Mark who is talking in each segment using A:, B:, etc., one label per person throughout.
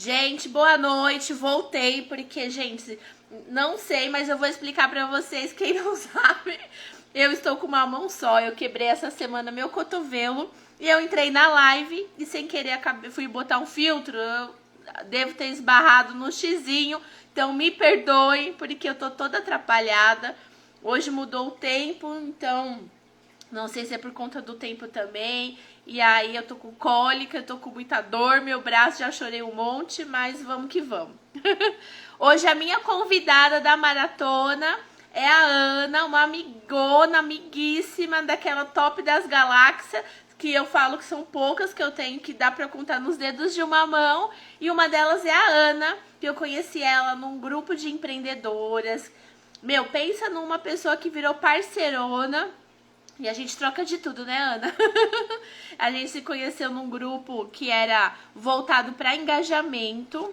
A: Gente, boa noite. Voltei porque, gente, não sei, mas eu vou explicar pra vocês. Quem não sabe, eu estou com uma mão só. Eu quebrei essa semana meu cotovelo e eu entrei na live e sem querer fui botar um filtro. Eu devo ter esbarrado no xizinho. Então me perdoem porque eu tô toda atrapalhada. Hoje mudou o tempo, então não sei se é por conta do tempo também. E aí eu tô com cólica, eu tô com muita dor, meu braço já chorei um monte, mas vamos que vamos. Hoje a minha convidada da maratona é a Ana, uma amigona, amiguíssima daquela top das galáxias, que eu falo que são poucas que eu tenho, que dá pra contar nos dedos de uma mão. E uma delas é a Ana, que eu conheci ela num grupo de empreendedoras. Meu, pensa numa pessoa que virou parceirona. E a gente troca de tudo, né, Ana? A gente se conheceu num grupo que era voltado para engajamento.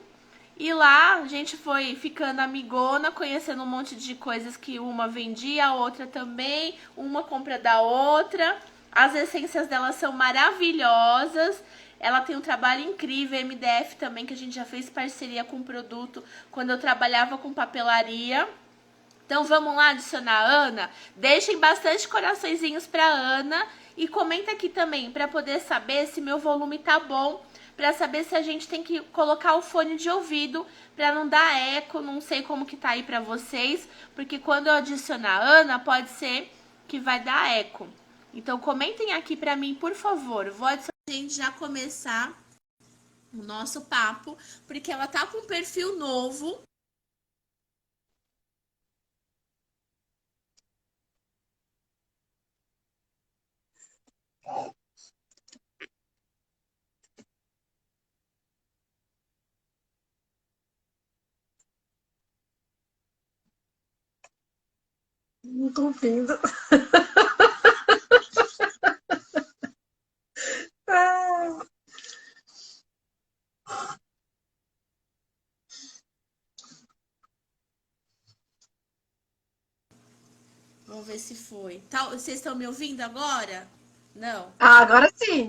A: E lá a gente foi ficando amigona, conhecendo um monte de coisas que uma vendia, a outra também, uma compra da outra. As essências dela são maravilhosas. Ela tem um trabalho incrível, MDF também, que a gente já fez parceria com o produto quando eu trabalhava com papelaria. Então vamos lá adicionar a Ana? Deixem bastante coraçõezinhos pra Ana e comenta aqui também pra poder saber se meu volume tá bom, pra saber se a gente tem que colocar o fone de ouvido pra não dar eco, não sei como que tá aí pra vocês, porque quando eu adicionar a Ana pode ser que vai dar eco. Então comentem aqui pra mim, por favor. Vou adicionar a gente já começar o nosso papo, porque ela tá com um perfil novo.
B: Não tô ouvindo. Ah,
A: Vamos ver se foi. Tá, vocês estão me ouvindo agora? Não,
B: agora sim.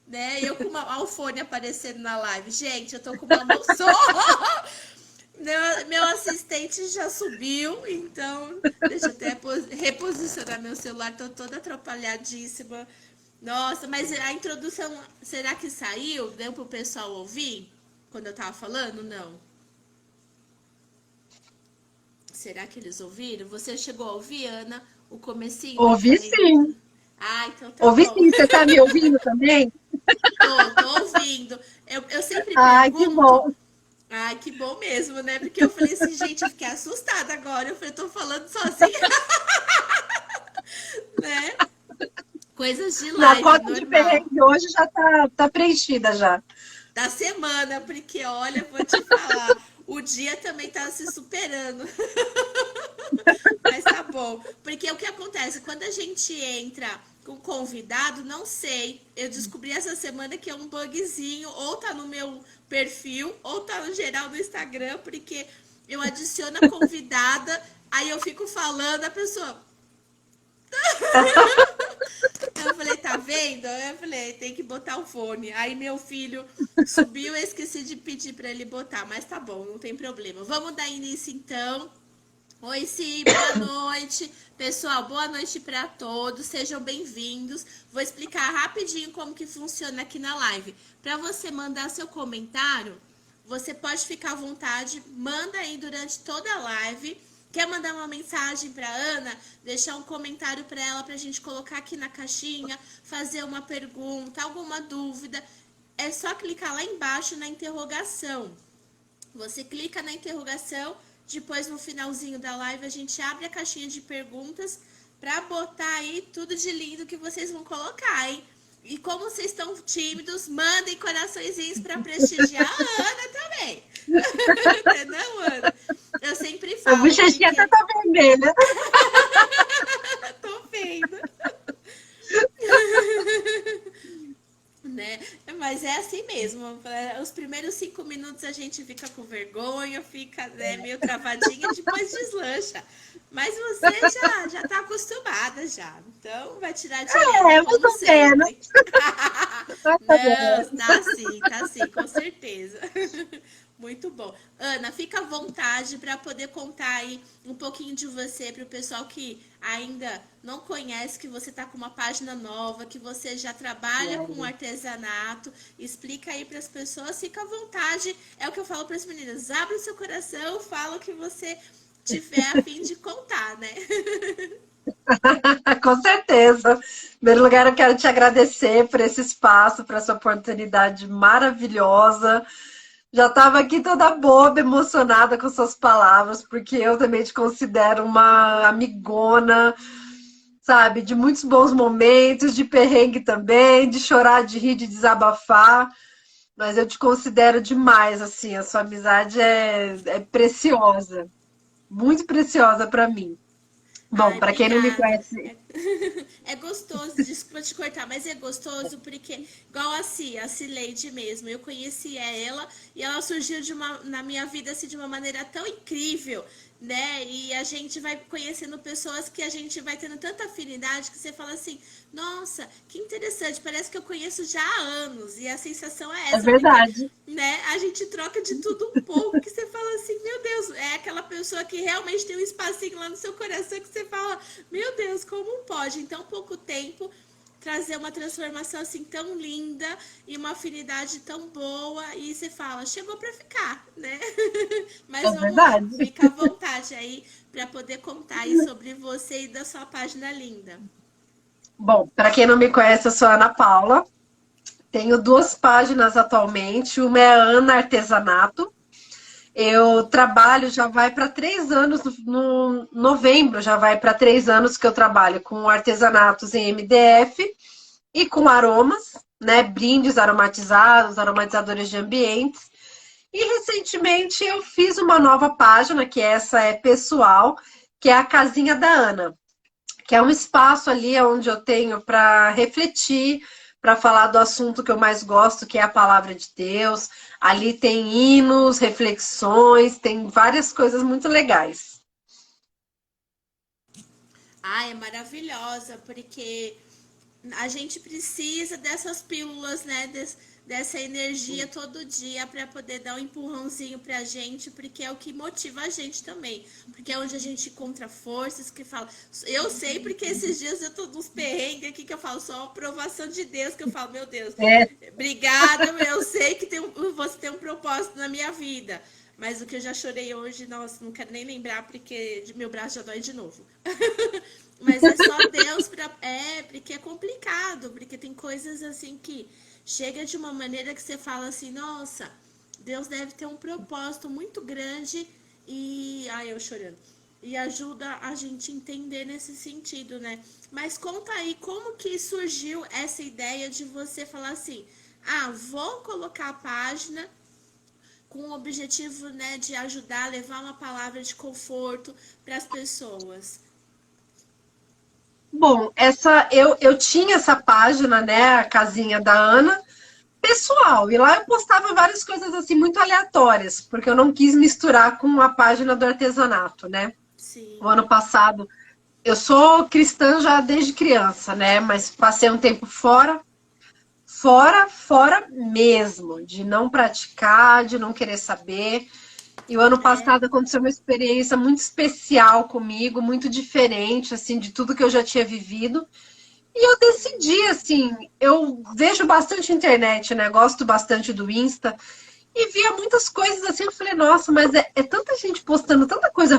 A: né? Eu com uma alfone aparecendo na live. Gente, eu tô com uma mão só. Meu assistente já subiu, então deixa eu até reposicionar meu celular. Tô toda atrapalhadíssima. Nossa, mas a introdução, será que saiu? Deu pro pessoal ouvir? Quando eu tava falando? Não. Será que eles ouviram? Você chegou a ouvir, Ana, o comecinho que eu
B: Ouvi
A: falei?
B: sim.
A: Ah, então tá
B: Ouvi
A: bom.
B: sim. Você tá me ouvindo também?
A: Tô ouvindo. Eu sempre
B: Ai, que
A: pergunto.
B: bom.
A: Ai, que bom mesmo, né? Porque eu falei assim, gente, eu fiquei assustada agora. Eu falei, tô falando sozinha, né? Coisas de
B: Minha
A: live,
B: cota de
A: normal.
B: perrengue hoje já tá preenchida já.
A: Da semana, porque olha, vou te falar, o dia também tá se superando. Mas tá bom. Porque o que acontece? Quando a gente entra com convidado, não sei. Eu descobri essa semana que é um bugzinho, ou tá no meu perfil, ou tá no geral do Instagram, porque eu adiciono a convidada, aí eu fico falando, a pessoa. Eu falei, tá vendo? Eu falei, tem que botar o fone. Aí meu filho subiu, eu esqueci de pedir pra ele botar, mas tá bom, não tem problema. Vamos dar início então. Oi, sim, boa noite. Pessoal, boa noite para todos. Sejam bem-vindos. Vou explicar rapidinho como que funciona aqui na live. Para você mandar seu comentário, você pode ficar à vontade, manda aí durante toda a live. Quer mandar uma mensagem para Ana? Deixar um comentário para ela para a gente colocar aqui na caixinha, fazer uma pergunta, alguma dúvida. É só clicar lá embaixo na interrogação. Você clica na interrogação, depois no finalzinho da live a gente abre a caixinha de perguntas para botar aí tudo de lindo que vocês vão colocar, hein? E como vocês estão tímidos, mandem coraçõezinhos para prestigiar a Ana também. Entendeu, Ana? Eu sempre
B: A
A: falo
B: bochechinha até
A: porque
B: tá vermelha.
A: tô vendo, né? mas é assim mesmo. Os primeiros 5 minutos a gente fica com vergonha, fica, né, meio travadinha, depois deslancha. Mas você já tá acostumada já. Então vai tirar de letra,
B: É, mais
A: como
B: ou menos.
A: sempre. Não, tá sim, com certeza. Muito bom. Ana, fica à vontade para poder contar aí um pouquinho de você para o pessoal que ainda não conhece, que você está com uma página nova, que você já trabalha com artesanato. Explica aí para as pessoas, fica à vontade. É o que eu falo para as meninas, abre o seu coração, fala o que você tiver a fim de contar, né?
B: Com certeza. Em primeiro lugar, eu quero te agradecer por esse espaço, por essa oportunidade maravilhosa. Já estava aqui toda boba, emocionada com suas palavras, porque eu também te considero uma amigona, sabe? De muitos bons momentos, de perrengue também, de chorar, de rir, de desabafar. Mas eu te considero demais, assim, a sua amizade é preciosa, muito preciosa para mim. Bom,
A: Ai,
B: para quem não me
A: obrigada.
B: conhece,
A: É gostoso, desculpa te cortar, mas é gostoso porque, igual a Cileide mesmo, eu conhecia ela e ela surgiu na minha vida assim, de uma maneira tão incrível, né? E a gente vai conhecendo pessoas que a gente vai tendo tanta afinidade que você fala assim, nossa, que interessante, parece que eu conheço já há anos. E a sensação é
B: é
A: essa, porque,
B: verdade.
A: né, a gente troca de tudo um pouco, que você fala assim, meu Deus, é aquela pessoa que realmente tem um espacinho lá no seu coração que você fala, meu Deus, como pode em tão pouco tempo trazer uma transformação assim tão linda e uma afinidade tão boa e você fala, chegou para ficar, né?
B: É
A: Mas vamos lá,
B: verdade.
A: fica à vontade aí para poder contar aí sobre você e da sua página linda.
B: Bom, para quem não me conhece, eu sou a Ana Paula. Tenho duas páginas atualmente. Uma é a Ana Artesanato. Eu trabalho, já vai para 3 anos, no novembro já vai para 3 anos que eu trabalho com artesanatos em MDF e com aromas, né? Brindes aromatizados, aromatizadores de ambientes. E recentemente eu fiz uma nova página, que essa é pessoal, que é a Casinha da Ana, que é um espaço ali onde eu tenho para refletir, para falar do assunto que eu mais gosto, que é a palavra de Deus. Ali tem hinos, reflexões, tem várias coisas muito legais.
A: Ah, é maravilhosa, porque a gente precisa dessas pílulas, né? Dessa energia todo dia para poder dar um empurrãozinho pra gente, porque é o que motiva a gente também. Porque é onde a gente encontra forças que fala. Eu sei porque esses dias eu tô nos perrengues aqui que eu falo só a aprovação de Deus, que eu falo, meu Deus,
B: É,
A: obrigada, eu sei que você tem um propósito na minha vida. Mas o que eu já chorei hoje, nossa, não quero nem lembrar porque meu braço já dói de novo. Mas é só Deus pra. É, porque é complicado, porque tem coisas assim que chega de uma maneira que você fala assim, nossa, Deus deve ter um propósito muito grande e. Ai, eu chorando. E ajuda a gente a entender nesse sentido, né? Mas conta aí como que surgiu essa ideia de você falar assim, ah, vou colocar a página com o objetivo, né, de ajudar a levar uma palavra de conforto para as pessoas.
B: bom, eu tinha essa página, né, a Casinha da Ana, pessoal, e lá eu postava várias coisas assim muito aleatórias, porque eu não quis misturar com a página do artesanato, né? O
A: Sim.
B: ano passado, eu sou cristã já desde criança, né? Mas passei um tempo fora, fora mesmo, de não praticar, de não querer saber. E o ano
A: É.
B: passado aconteceu uma experiência muito especial comigo, muito diferente, assim, de tudo que eu já tinha vivido. E eu decidi, assim, eu vejo bastante internet, né? Gosto bastante do Insta. E via muitas coisas assim, eu falei, nossa, mas é tanta gente postando tanta coisa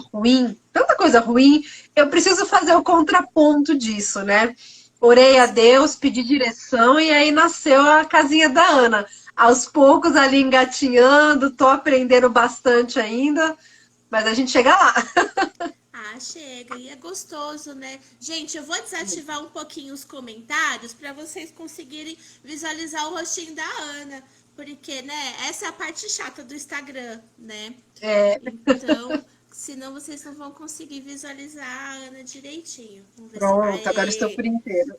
B: ruim, eu preciso fazer o contraponto disso, né? Orei a
A: Sim.
B: Deus, pedi direção e aí nasceu a casinha da Ana. Aos poucos ali engatinhando, tô aprendendo bastante ainda, mas a gente chega lá.
A: Ah, chega. E é gostoso, né? Gente, eu vou desativar um pouquinho os comentários para vocês conseguirem visualizar o rostinho da Ana. Porque, né, essa é a parte chata do Instagram, né?
B: É,
A: Então, senão vocês não vão conseguir visualizar a Ana direitinho. Vamos ver se.
B: pronto, agora estou
A: Aê!
B: por inteiro.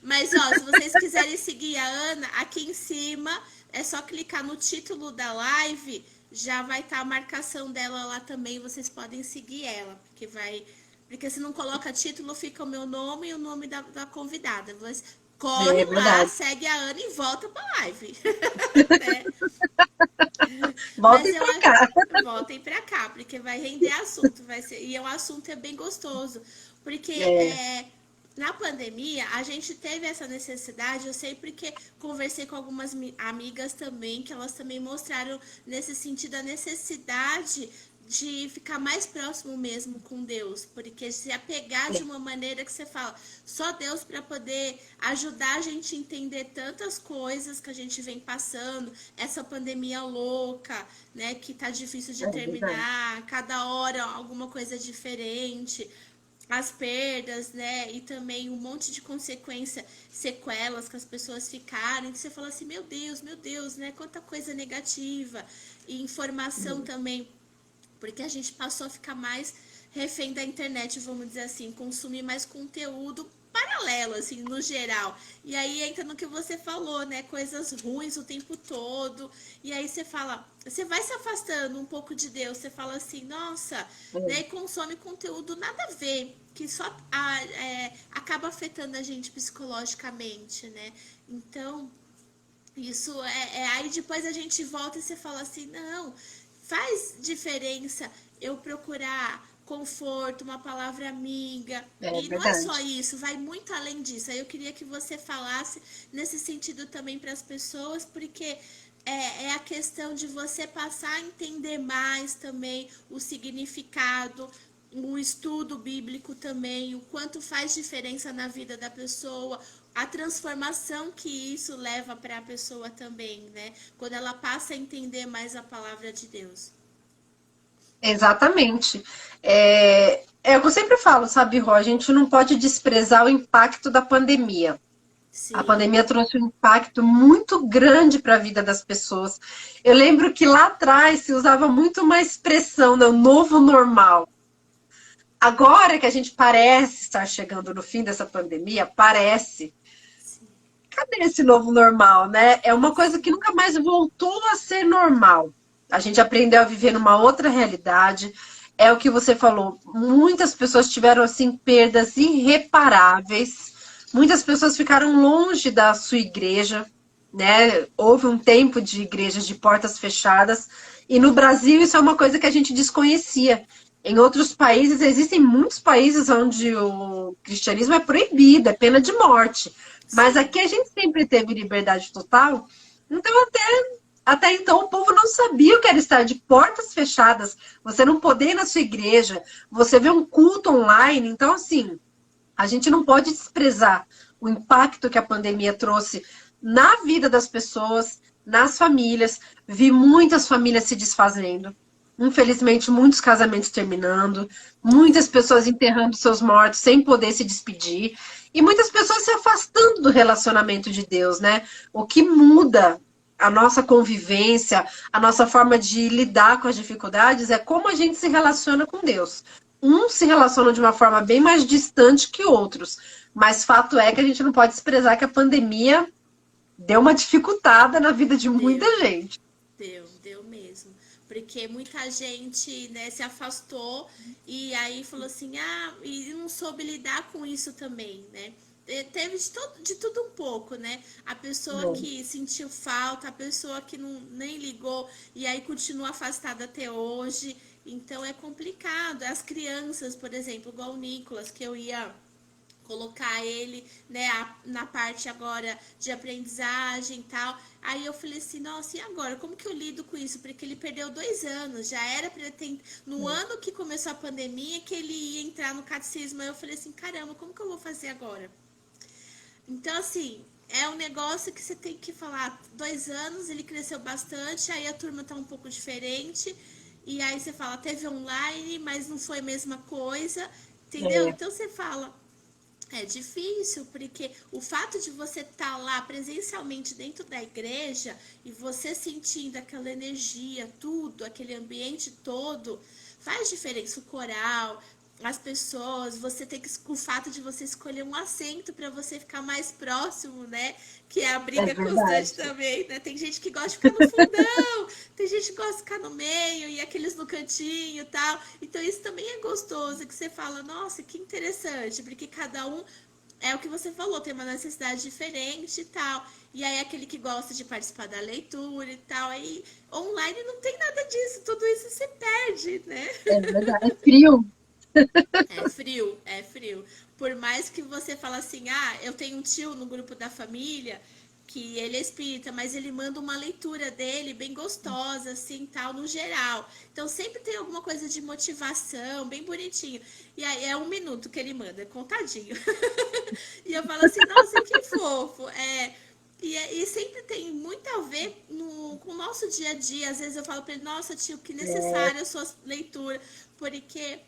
A: Mas, ó, se vocês quiserem seguir a Ana, aqui em cima é só clicar no título da live, já vai estar a marcação dela lá também, vocês podem seguir ela, porque vai. Porque se não coloca título, fica o meu nome e o nome da convidada. Você corre
B: É
A: lá,
B: verdade.
A: segue a Ana e volta pra live. Né? Mas
B: Voltem
A: eu
B: pra cá.
A: voltem pra cá, porque vai render assunto, vai ser, e o assunto é bem gostoso, porque
B: É,
A: na pandemia a gente teve essa necessidade, eu sei porque conversei com algumas amigas também, que elas também mostraram nesse sentido a necessidade de ficar mais próximo mesmo com Deus, porque se apegar de uma maneira que você fala, só Deus para poder ajudar a gente a entender tantas coisas que a gente vem passando, essa pandemia louca, né, que tá difícil de
B: é verdade.
A: terminar, cada hora alguma coisa diferente, as perdas, né, e também um monte de consequência, sequelas que as pessoas ficaram, que você fala assim, meu Deus, né, quanta coisa negativa, e informação também, porque a gente passou a ficar mais refém da internet, vamos dizer assim, consumir mais conteúdo paralelo, assim, no geral. E aí entra no que você falou, né? Coisas ruins o tempo todo. E aí você fala, você vai se afastando um pouco de Deus, você fala assim, nossa, né? E consome conteúdo nada a ver, que só acaba afetando a gente psicologicamente, né? Então, isso aí depois a gente volta e você fala assim, não, faz diferença eu procurar conforto, uma palavra amiga.
B: É
A: E não é só
B: verdade.
A: isso, vai muito além disso. Aí eu queria que você falasse nesse sentido também para as pessoas, porque é a questão de você passar a entender mais também o significado, o estudo bíblico também, o quanto faz diferença na vida da pessoa, a transformação que isso leva para a pessoa também, né? Quando ela passa a entender mais a palavra de Deus.
B: Exatamente. É o que eu sempre falo, sabe, Ró? A gente não pode desprezar o impacto da pandemia. A
A: Sim,
B: pandemia trouxe um impacto muito grande para a vida das pessoas. Eu lembro que lá atrás se usava muito uma expressão, né, o novo normal. Agora que a gente parece estar chegando no fim dessa pandemia, parece.
A: sim,
B: Cadê esse novo normal, né? É uma coisa que nunca mais voltou a ser normal. A gente aprendeu a viver numa outra realidade. É o que você falou. Muitas pessoas tiveram assim perdas irreparáveis. Muitas pessoas ficaram longe da sua igreja, né? Houve um tempo de igrejas de portas fechadas. E no Brasil isso é uma coisa que a gente desconhecia. Em outros países, existem muitos países onde o cristianismo é proibido, é pena de morte. Mas
A: sim.
B: aqui a gente sempre teve liberdade total. Então, até então, o povo não sabia o que era estar de portas fechadas. Você não poder ir na sua igreja, você vê um culto online. Então, assim, a gente não pode desprezar o impacto que a pandemia trouxe na vida das pessoas, nas famílias. Vi muitas famílias se desfazendo. Infelizmente, muitos casamentos terminando, muitas pessoas enterrando seus mortos sem poder se despedir, e muitas pessoas se afastando do relacionamento de Deus, né? O que muda a nossa convivência, a nossa forma de lidar com as dificuldades é como a gente se relaciona com Deus. Uns se relacionam de uma forma bem mais distante que outros, mas fato é que a gente não pode desprezar que a pandemia deu uma dificultada na vida de muita
A: Deu,
B: gente.
A: deu mesmo. Porque muita gente, né, se afastou e aí falou assim, e não soube lidar com isso também, né? Teve de tudo um pouco, né? A pessoa que sentiu falta, a pessoa que não, nem ligou e aí continua afastada até hoje. Então é complicado. As crianças, por exemplo, igual o Nicolas, que eu ia colocar ele, né, na parte agora de aprendizagem e tal. Aí eu falei assim, nossa, e agora? Como que eu lido com isso? Porque ele perdeu 2 anos, já era para ter. No ano que começou a pandemia, que ele ia entrar no catecismo. Aí eu falei assim, caramba, como que eu vou fazer agora? Então, assim, é um negócio que você tem que falar. 2 anos, ele cresceu bastante, aí a turma tá um pouco diferente. E aí você fala, teve online, mas não foi a mesma coisa, entendeu?
B: É,
A: Então você fala, é difícil, porque o fato de você estar lá presencialmente dentro da igreja e você sentindo aquela energia, tudo, aquele ambiente todo, faz diferença. O coral, as pessoas, você tem que, o fato de você escolher um assento para você ficar mais próximo, né? Que é a
B: É
A: briga constante
B: verdade.
A: também, né? Tem gente que gosta de ficar no fundão, tem gente que gosta de ficar no meio e aqueles no cantinho e tal. Então isso também é gostoso, que você fala, nossa, que interessante, porque cada um é o que você falou, tem uma necessidade diferente e tal. E aí aquele que gosta de participar da leitura e tal, aí online não tem nada disso, tudo isso se perde, né?
B: É verdade. É frio.
A: É frio, é frio. Por mais que você fale assim, ah, eu tenho um tio no grupo da família que ele é espírita, mas ele manda uma leitura dele bem gostosa, assim, tal, no geral. Então sempre tem alguma coisa de motivação, bem bonitinho. E aí é 1 minuto que ele manda, contadinho. E eu falo assim, nossa, que fofo. E sempre tem muito a ver com o nosso dia a dia. Às vezes eu falo para ele, nossa, tio, que necessária a sua leitura, porque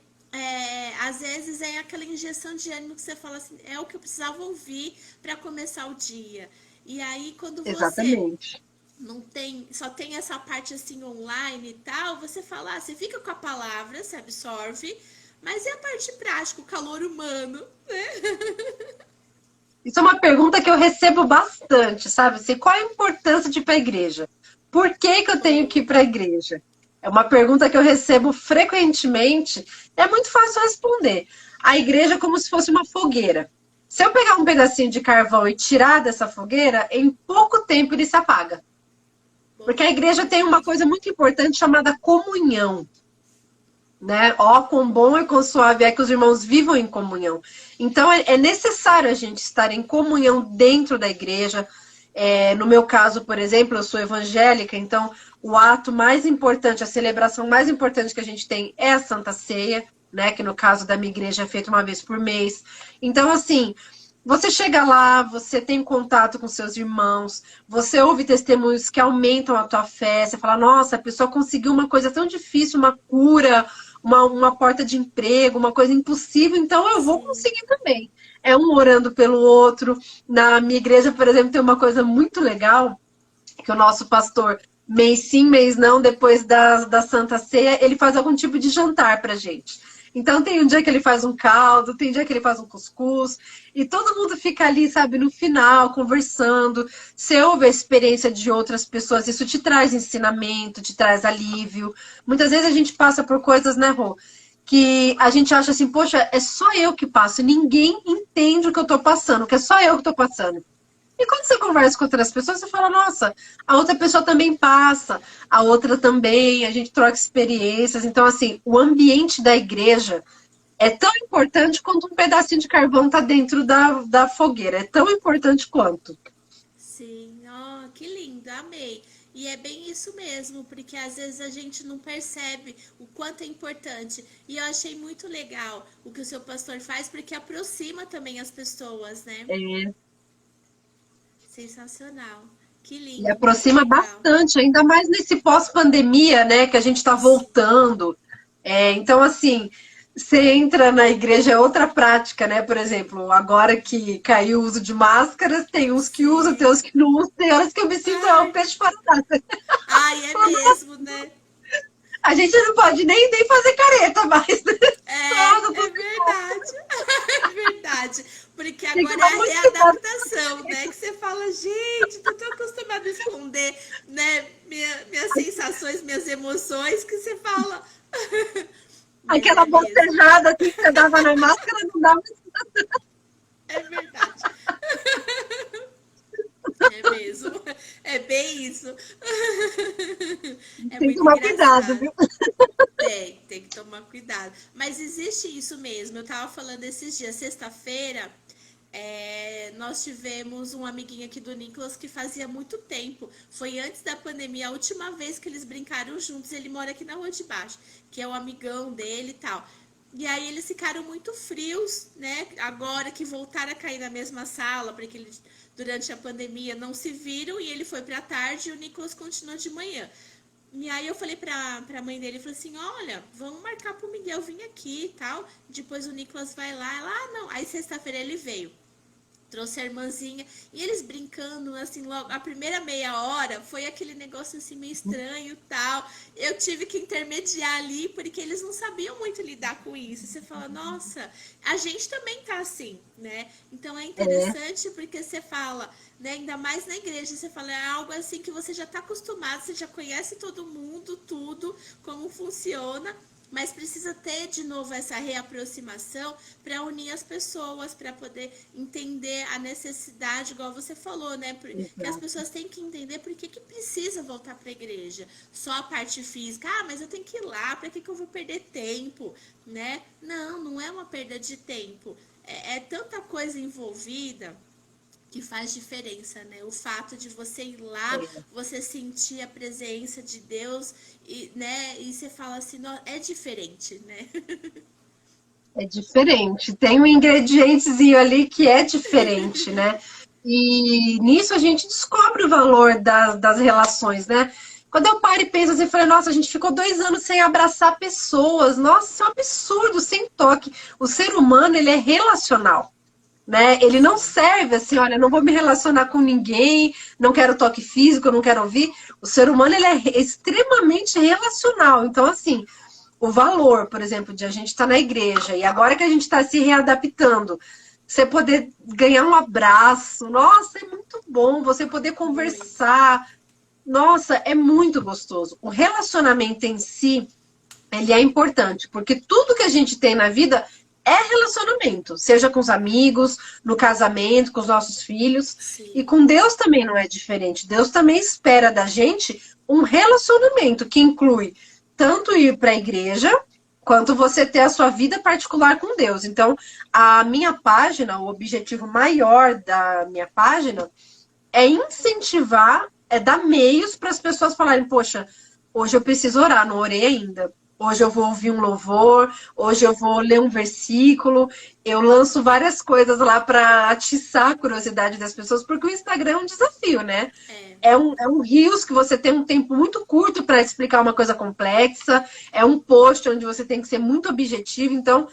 A: às vezes é aquela injeção de ânimo que você fala assim, é o que eu precisava ouvir para começar o dia. E aí, quando você
B: Exatamente.
A: não tem, só tem essa parte assim online e tal, você fala, você fica com a palavra, você absorve, mas e a parte prática, o calor humano, né?
B: Isso é uma pergunta que eu recebo bastante, sabe? Assim, qual a importância de ir para a igreja? Por que que eu tenho que ir para a igreja? É uma pergunta que eu recebo frequentemente. É muito fácil responder. A igreja é como se fosse uma fogueira. Se eu pegar um pedacinho de carvão e tirar dessa fogueira, em pouco tempo ele se apaga. Porque a
A: Boa,
B: igreja tem uma
A: verdade.
B: coisa muito importante chamada comunhão, né? Ó, quão bom e quão suave é que os irmãos vivam em comunhão. Então, é necessário a gente estar em comunhão dentro da igreja. No meu caso, por exemplo, eu sou evangélica, então o ato mais importante, a celebração mais importante que a gente tem é a Santa Ceia, né? Que no caso da minha igreja é feita uma vez por mês. Então, assim, você chega lá, você tem contato com seus irmãos, você ouve testemunhos que aumentam a tua fé, você fala, nossa, a pessoa conseguiu uma coisa tão difícil, uma cura, uma porta de emprego, uma coisa impossível, então eu vou
A: Sim.
B: conseguir também. É um orando pelo outro. Na minha igreja, por exemplo, tem uma coisa muito legal, que o nosso pastor, mês sim, mês não, depois da Santa Ceia, ele faz algum tipo de jantar pra gente. Então tem um dia que ele faz um caldo, tem dia que ele faz um cuscuz, e todo mundo fica ali, sabe, no final, conversando. Você ouve a experiência de outras pessoas, isso te traz ensinamento, te traz alívio. Muitas vezes a gente passa por coisas, né, Rô, que a gente acha assim, poxa, é só eu que passo, ninguém entende o que eu tô passando, que é só eu que tô passando. E quando você conversa com outras pessoas, você fala, nossa, a outra pessoa também passa, a outra também, a gente troca experiências. Então, assim, o ambiente da igreja é tão importante quanto um pedacinho de carvão tá dentro da fogueira. É tão importante quanto.
A: Sim, oh, que lindo, amei. E é bem isso mesmo, porque às vezes a gente não percebe o quanto é importante. E eu achei muito legal o que o seu pastor faz, porque aproxima também as pessoas, né?
B: É,
A: Sensacional. Que
B: e
A: lindo, muito
B: aproxima
A: legal.
B: bastante, ainda mais nesse pós-pandemia, né, que a gente está voltando. Então, assim, você entra na igreja, é outra prática, né? Por exemplo, agora que caiu o uso de máscaras, tem uns que usam, tem uns
A: Sim.
B: que não usam, tem horas que eu me sinto ó, um
A: Ai,
B: peixe fora d'água.
A: ai, é mesmo, né?
B: A gente não pode nem fazer careta mais, né? Só no
A: É verdade. É verdade. Porque
B: tem que
A: agora é
B: tomar
A: a
B: muito cuidado.
A: readaptação, né? Que você fala, gente, tô tão acostumada a esconder, né? Minhas sensações, minhas emoções, que você fala. Mas
B: Aquela
A: é mesmo.
B: bocejada assim, que você dava na máscara, não dava.
A: É verdade. É mesmo. É bem isso. É
B: Tem que
A: muito
B: tomar cuidado,
A: engraçado.
B: viu?
A: Tem que tomar cuidado. Mas existe isso mesmo. Eu tava falando esses dias, sexta-feira, nós tivemos um amiguinho aqui do Nicolas que fazia muito tempo. Foi antes da pandemia, a última vez que eles brincaram juntos. Ele mora aqui na rua de baixo, que é o amigão dele e tal. E aí eles ficaram muito frios, né? Agora que voltaram a cair na mesma sala, porque eles, durante a pandemia, não se viram e ele foi pra tarde e o Nicolas continuou de manhã. E aí eu falei pra mãe dele, falei assim, olha, vamos marcar pro Miguel vir aqui e tal. Depois o Nicolas vai lá. Ela, não. Aí sexta-feira ele veio. trouxe a irmãzinha, e eles brincando, assim, logo, a primeira meia hora foi aquele negócio assim meio estranho e tal. Eu tive que intermediar ali, porque eles não sabiam muito lidar com isso. E você fala, nossa, a gente também tá assim, né? Então é
B: É,
A: interessante porque você fala, né, ainda mais na igreja, você fala, é algo assim que você já tá acostumado, você já conhece todo mundo, tudo, como funciona, mas precisa ter de novo essa reaproximação para unir as pessoas, para poder entender a necessidade, igual você falou, né? Que as
B: exato.
A: pessoas têm que entender por que precisa voltar para a igreja. Só a parte física, ah, mas eu tenho que ir lá, para que eu vou perder tempo, né? Não, não é uma perda de tempo. É tanta coisa envolvida que faz diferença, né? O fato de você ir lá, você sentir a presença de Deus e, né? E você fala assim, não, é diferente, né?
B: É diferente. Tem um ingredientezinho ali que é diferente, né? E nisso a gente descobre o valor das relações, né? Quando eu paro e penso assim, eu falei, nossa, a gente ficou 2 anos sem abraçar pessoas. Nossa, isso é um absurdo, sem toque. O ser humano, ele é relacional, né? Ele não
A: Sim,
B: serve assim, olha, não vou me relacionar com ninguém, não quero toque físico, não quero ouvir. O ser humano, ele é extremamente relacional. Então, assim, o valor, por exemplo, de a gente estar na igreja e agora que a gente está se readaptando, você poder ganhar um abraço, nossa, é muito bom. Você poder
A: muito.
B: conversar, nossa, é muito gostoso. O relacionamento em si, ele é importante, porque tudo que a gente tem na vida é relacionamento, seja com os amigos, no casamento, com os nossos filhos, e
A: Sim,
B: com Deus também não é diferente. Deus também espera da gente um relacionamento que inclui tanto ir para a igreja, quanto você ter a sua vida particular com Deus. Então, a minha página, o objetivo maior da minha página é incentivar, é dar meios para as pessoas falarem, poxa, hoje eu preciso orar, não orei ainda. Hoje eu vou ouvir um louvor, hoje eu vou ler um versículo. Eu lanço várias coisas lá para atiçar a curiosidade das pessoas, porque o Instagram é um desafio, né?
A: é,
B: É um Reels que você tem um tempo muito curto para explicar uma coisa complexa, é um post onde você tem que ser muito objetivo. Então,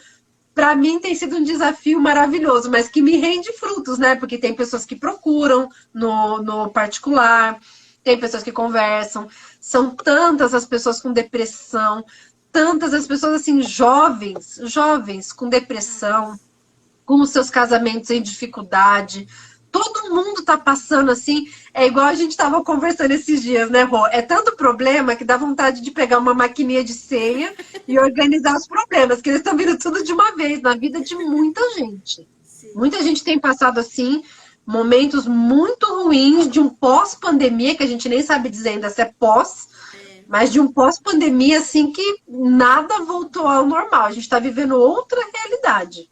B: para mim tem sido um desafio maravilhoso, mas que me rende frutos, né? Porque tem pessoas que procuram no particular, tem pessoas que conversam, são tantas as pessoas com depressão, tantas as pessoas assim, jovens com depressão,
A: nossa,
B: com os seus casamentos em dificuldade. Todo mundo está passando assim. É igual a gente estava conversando esses dias, né, Rô? É tanto problema que dá vontade de pegar uma maquininha de senha e organizar os problemas, que eles estão vindo tudo de uma vez na vida de muita gente.
A: sim,
B: Muita gente tem passado assim momentos muito ruins de um pós-pandemia, que a gente nem sabe dizer ainda se é pós,
A: é,
B: mas de um pós-pandemia assim que nada voltou ao normal. A gente está vivendo outra realidade.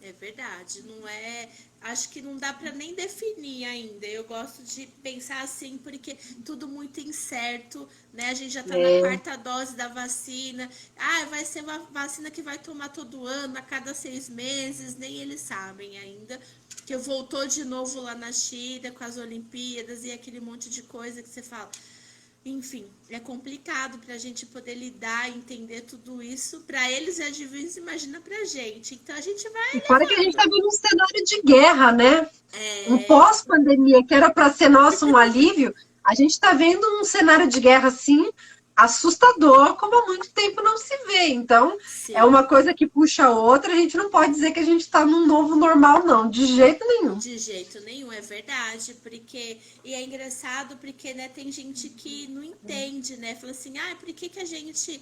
A: é verdade. Não é. Acho que não dá para nem definir ainda. Eu gosto de pensar assim, porque tudo muito incerto, né? A gente já tá na
B: É,
A: quarta dose da vacina. Ah, vai ser uma vacina que vai tomar todo ano, a cada 6 meses, nem eles sabem ainda. Que voltou de novo lá na China com as Olimpíadas e aquele monte de coisa que você fala. Enfim, é complicado para a gente poder lidar, entender tudo isso. Para eles é difícil, imagina para a gente. Então a gente vai
B: e fora que a gente está
A: levando.
B: vendo um cenário de guerra, né? Um
A: É,
B: pós-pandemia que era para ser nosso um alívio, a gente está vendo um cenário de guerra assim assustador, como há muito tempo não se vê. Então, é
A: sim,
B: uma coisa que puxa a outra, a gente não pode dizer que a gente está num novo normal, não, de jeito nenhum.
A: de jeito nenhum, é verdade. Porque, e é engraçado porque, né, tem gente que não entende, né? Fala assim, ah, por que a gente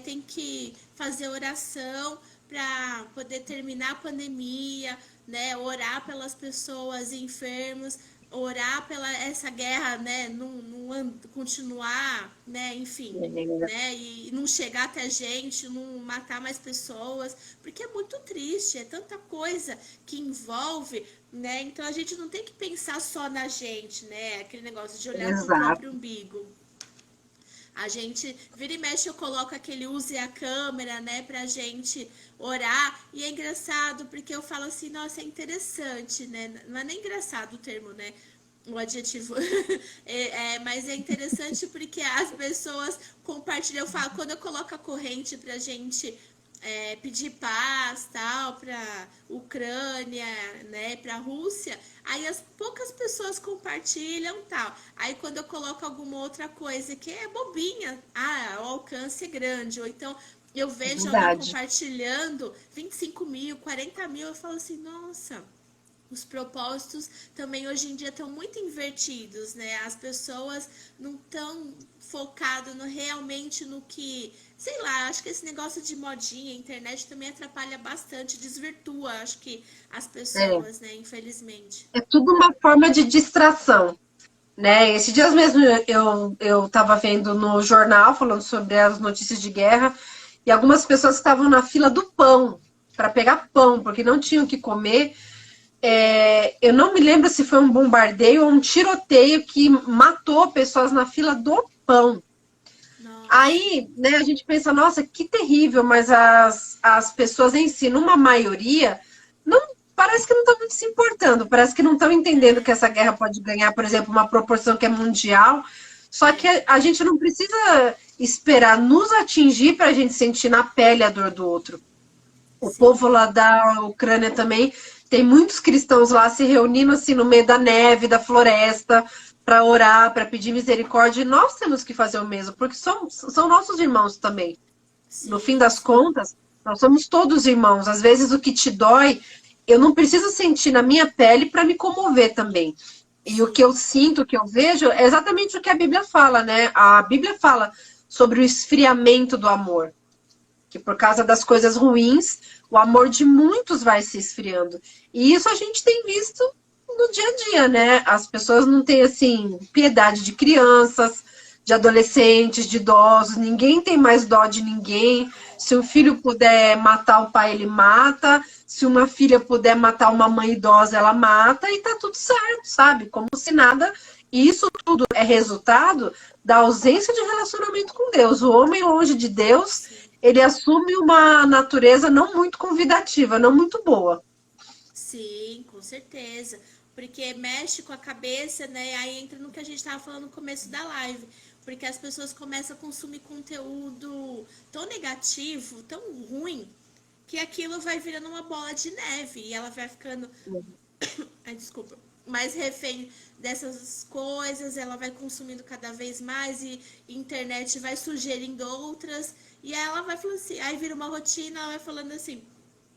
A: tem que fazer oração para poder terminar a pandemia, né? Orar pelas pessoas enfermas, orar pela essa guerra, né? Não continuar, né? Enfim, né? E não chegar até a gente, não matar mais pessoas, porque é muito triste, é tanta coisa que envolve, né? Então a gente não tem que pensar só na gente, né? Aquele negócio de olhar para o próprio
B: Exato.
A: umbigo. A gente vira e mexe, eu coloco aquele use a câmera, né, pra gente orar. E é engraçado porque eu falo assim, nossa, é interessante, né? Não é nem engraçado o termo, né? O adjetivo. Mas é interessante porque as pessoas compartilham. Eu falo, quando eu coloco a corrente pra gente pedir paz, tal, para Ucrânia, né, para Rússia, aí as poucas pessoas compartilham, tal. Aí quando eu coloco alguma outra coisa que é bobinha, o alcance é grande, ou então eu vejo alguém
B: Verdade.
A: compartilhando 25 mil, 40 mil, eu falo assim, nossa, os propósitos também hoje em dia estão muito invertidos, né? As pessoas não estão focadas realmente no que, sei lá, acho que esse negócio de modinha, internet também atrapalha bastante, desvirtua, acho que as
B: É,
A: pessoas, né, infelizmente.
B: é tudo uma forma de distração, né? Esses dias mesmo eu estava vendo no jornal falando sobre as notícias de guerra e algumas pessoas estavam na fila do pão para pegar pão, porque não tinham o que comer. Eu não me lembro se foi um bombardeio ou um tiroteio que matou pessoas na fila do pão.
A: Nossa,
B: Aí, né, a gente pensa, nossa, que terrível, mas as pessoas em si, numa maioria, não parece que não estão muito se importando, parece que não estão entendendo que essa guerra pode ganhar, por exemplo, uma proporção que é mundial. Só que
A: é,
B: a gente não precisa esperar nos atingir para a gente sentir na pele a dor do outro. O povo
A: sim,
B: lá da Ucrânia também tem muitos cristãos lá se reunindo assim no meio da neve, da floresta, para orar, para pedir misericórdia. E nós temos que fazer o mesmo, porque são nossos irmãos também. No fim
A: sim,
B: das
A: sim,
B: contas, nós somos todos irmãos. Às vezes o que te dói, eu não preciso sentir na minha pele para me comover também. E o que eu
A: sim,
B: sinto, o que eu vejo, é exatamente o que a Bíblia fala, né? A Bíblia fala sobre o esfriamento do amor, que por causa das coisas ruins, o amor de muitos vai se esfriando. E isso a gente tem visto no dia a dia, né? As pessoas não têm, assim, piedade de crianças, de adolescentes, de idosos, ninguém tem mais dó de ninguém. Se um filho puder matar o pai, ele mata. Se uma filha puder matar uma mãe idosa, ela mata e tá tudo certo, sabe? Como se nada. E isso tudo é resultado da ausência de relacionamento com Deus. O homem longe de Deus,
A: sim.
B: ele assume uma natureza não muito convidativa, não muito boa.
A: Sim, com certeza. Porque mexe com a cabeça, né? Aí entra no que a gente estava falando no começo da live. Porque as pessoas começam a consumir conteúdo tão negativo, tão ruim, que aquilo vai virando uma bola de neve. E ela vai ficando, ai, desculpa, mais refém dessas coisas. Ela vai consumindo cada vez mais e internet vai sugerindo outras. E aí ela vai falando assim, aí vira uma rotina, ela vai falando assim,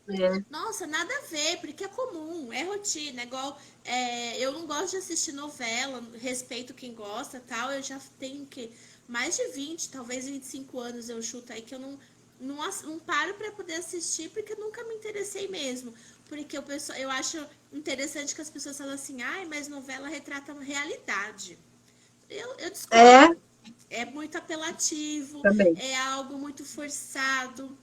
B: É,
A: nossa, nada a ver, porque é comum, é rotina, é igual. Eu não gosto de assistir novela, respeito quem gosta tal. Eu já tenho que mais de 20, talvez 25 anos eu chuto aí que eu não paro para poder assistir porque eu nunca me interessei mesmo. Porque eu acho interessante que as pessoas falam assim, ai, mas novela retrata uma realidade. Eu
B: é
A: discordo. É muito apelativo,
B: também.
A: é algo muito forçado.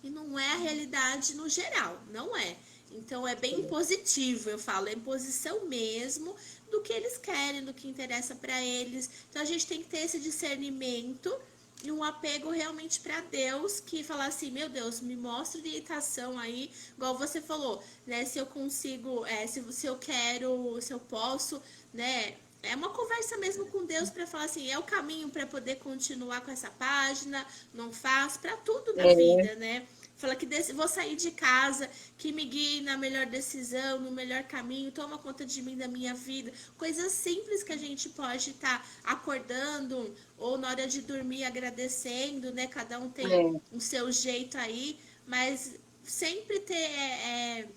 A: E não é a realidade no geral, não é. Então é bem impositivo, eu falo, é imposição mesmo do que eles querem, do que interessa para eles. Então a gente tem que ter esse discernimento e um apego realmente para Deus, que falar assim, meu Deus, me mostra orientação aí, igual você falou, né? Se eu consigo, se eu quero, se eu posso, né? É uma conversa mesmo com Deus para falar assim, é o caminho para poder continuar com essa página, não faz, para tudo na
B: É,
A: vida, né? Fala que vou sair de casa, que me guie na melhor decisão, no melhor caminho, toma conta de mim, da minha vida. Coisas simples que a gente pode estar acordando ou na hora de dormir agradecendo, né? Cada um tem
B: é.
A: o seu jeito aí, mas sempre ter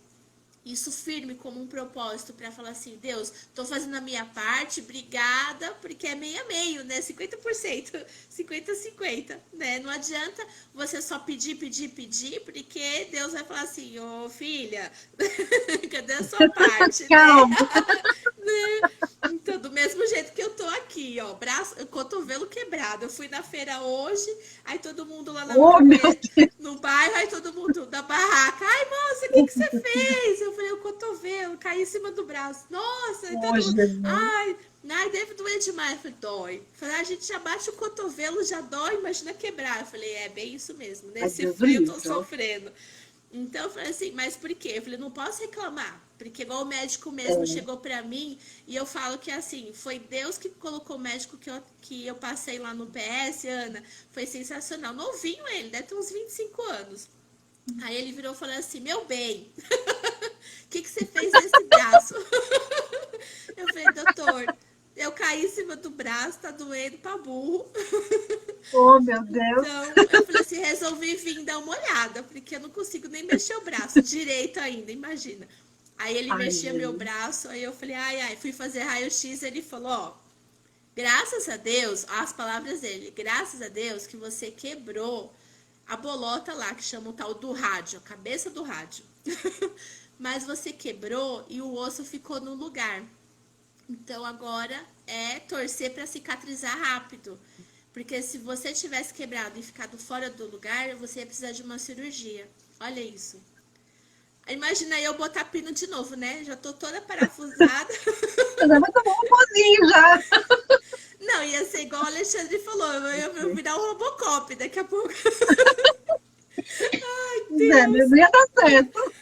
A: isso firme como um propósito para falar assim, Deus, tô fazendo a minha parte, obrigada, porque é meio a meio, né? 50%, 50-50, né? Não adianta você só pedir, pedir, pedir, porque Deus vai falar assim, ô filha, cadê a sua parte, né?
B: Calma.
A: Né? Então, do mesmo jeito que eu tô aqui, ó, braço, cotovelo quebrado. Eu fui na feira hoje, aí todo mundo lá
B: Oh, meu Deus.
A: no bairro, aí todo mundo da barraca. Ai, moça, o que que você fez? Eu falei, o cotovelo, caí em cima do braço. Nossa, e
B: Oh,
A: todo mundo,
B: Jesus.
A: ai, deve doer demais. Eu falei, dói. Eu falei, a gente já bate o cotovelo, já dói, imagina quebrar. Eu falei, é bem isso mesmo,
B: Ai,
A: nesse
B: Deus do
A: frio eu tô
B: livro.
A: sofrendo. Então eu falei assim, mas por quê? Eu falei, não posso reclamar. Porque igual o médico mesmo
B: É,
A: chegou pra mim e eu falo que assim, foi Deus que colocou o médico que eu passei lá no PS, Ana. Foi sensacional. Novinho ele, deve ter uns 25 anos. Aí ele virou e falou assim, meu bem, o que você fez nesse braço? Eu falei, doutor, eu caí em cima do braço, tá doendo pra burro.
B: Oh, meu Deus.
A: Então, eu falei assim, resolvi vir dar uma olhada, porque eu não consigo nem mexer o braço direito ainda, imagina. Aí ele
B: Ai,
A: mexia meu
B: Jesus.
A: braço, aí eu falei, ai, ai, fui fazer raio-x, ele falou, ó, graças a Deus, as palavras dele, graças a Deus que você quebrou a bolota lá, que chama o tal do rádio, a cabeça do rádio. Mas você quebrou e o osso ficou no lugar. Então agora é torcer para cicatrizar rápido. Porque se você tivesse quebrado e ficado fora do lugar, você ia precisar de uma cirurgia. Olha isso. Imagina eu botar pino de novo, né? Já tô toda parafusada.
B: Eu já vou tomar um pozinho já.
A: Não, ia ser igual o Alexandre falou. Eu ia virar um Robocop daqui a pouco. Ai,
B: É,
A: Deus.
B: não ia dar certo.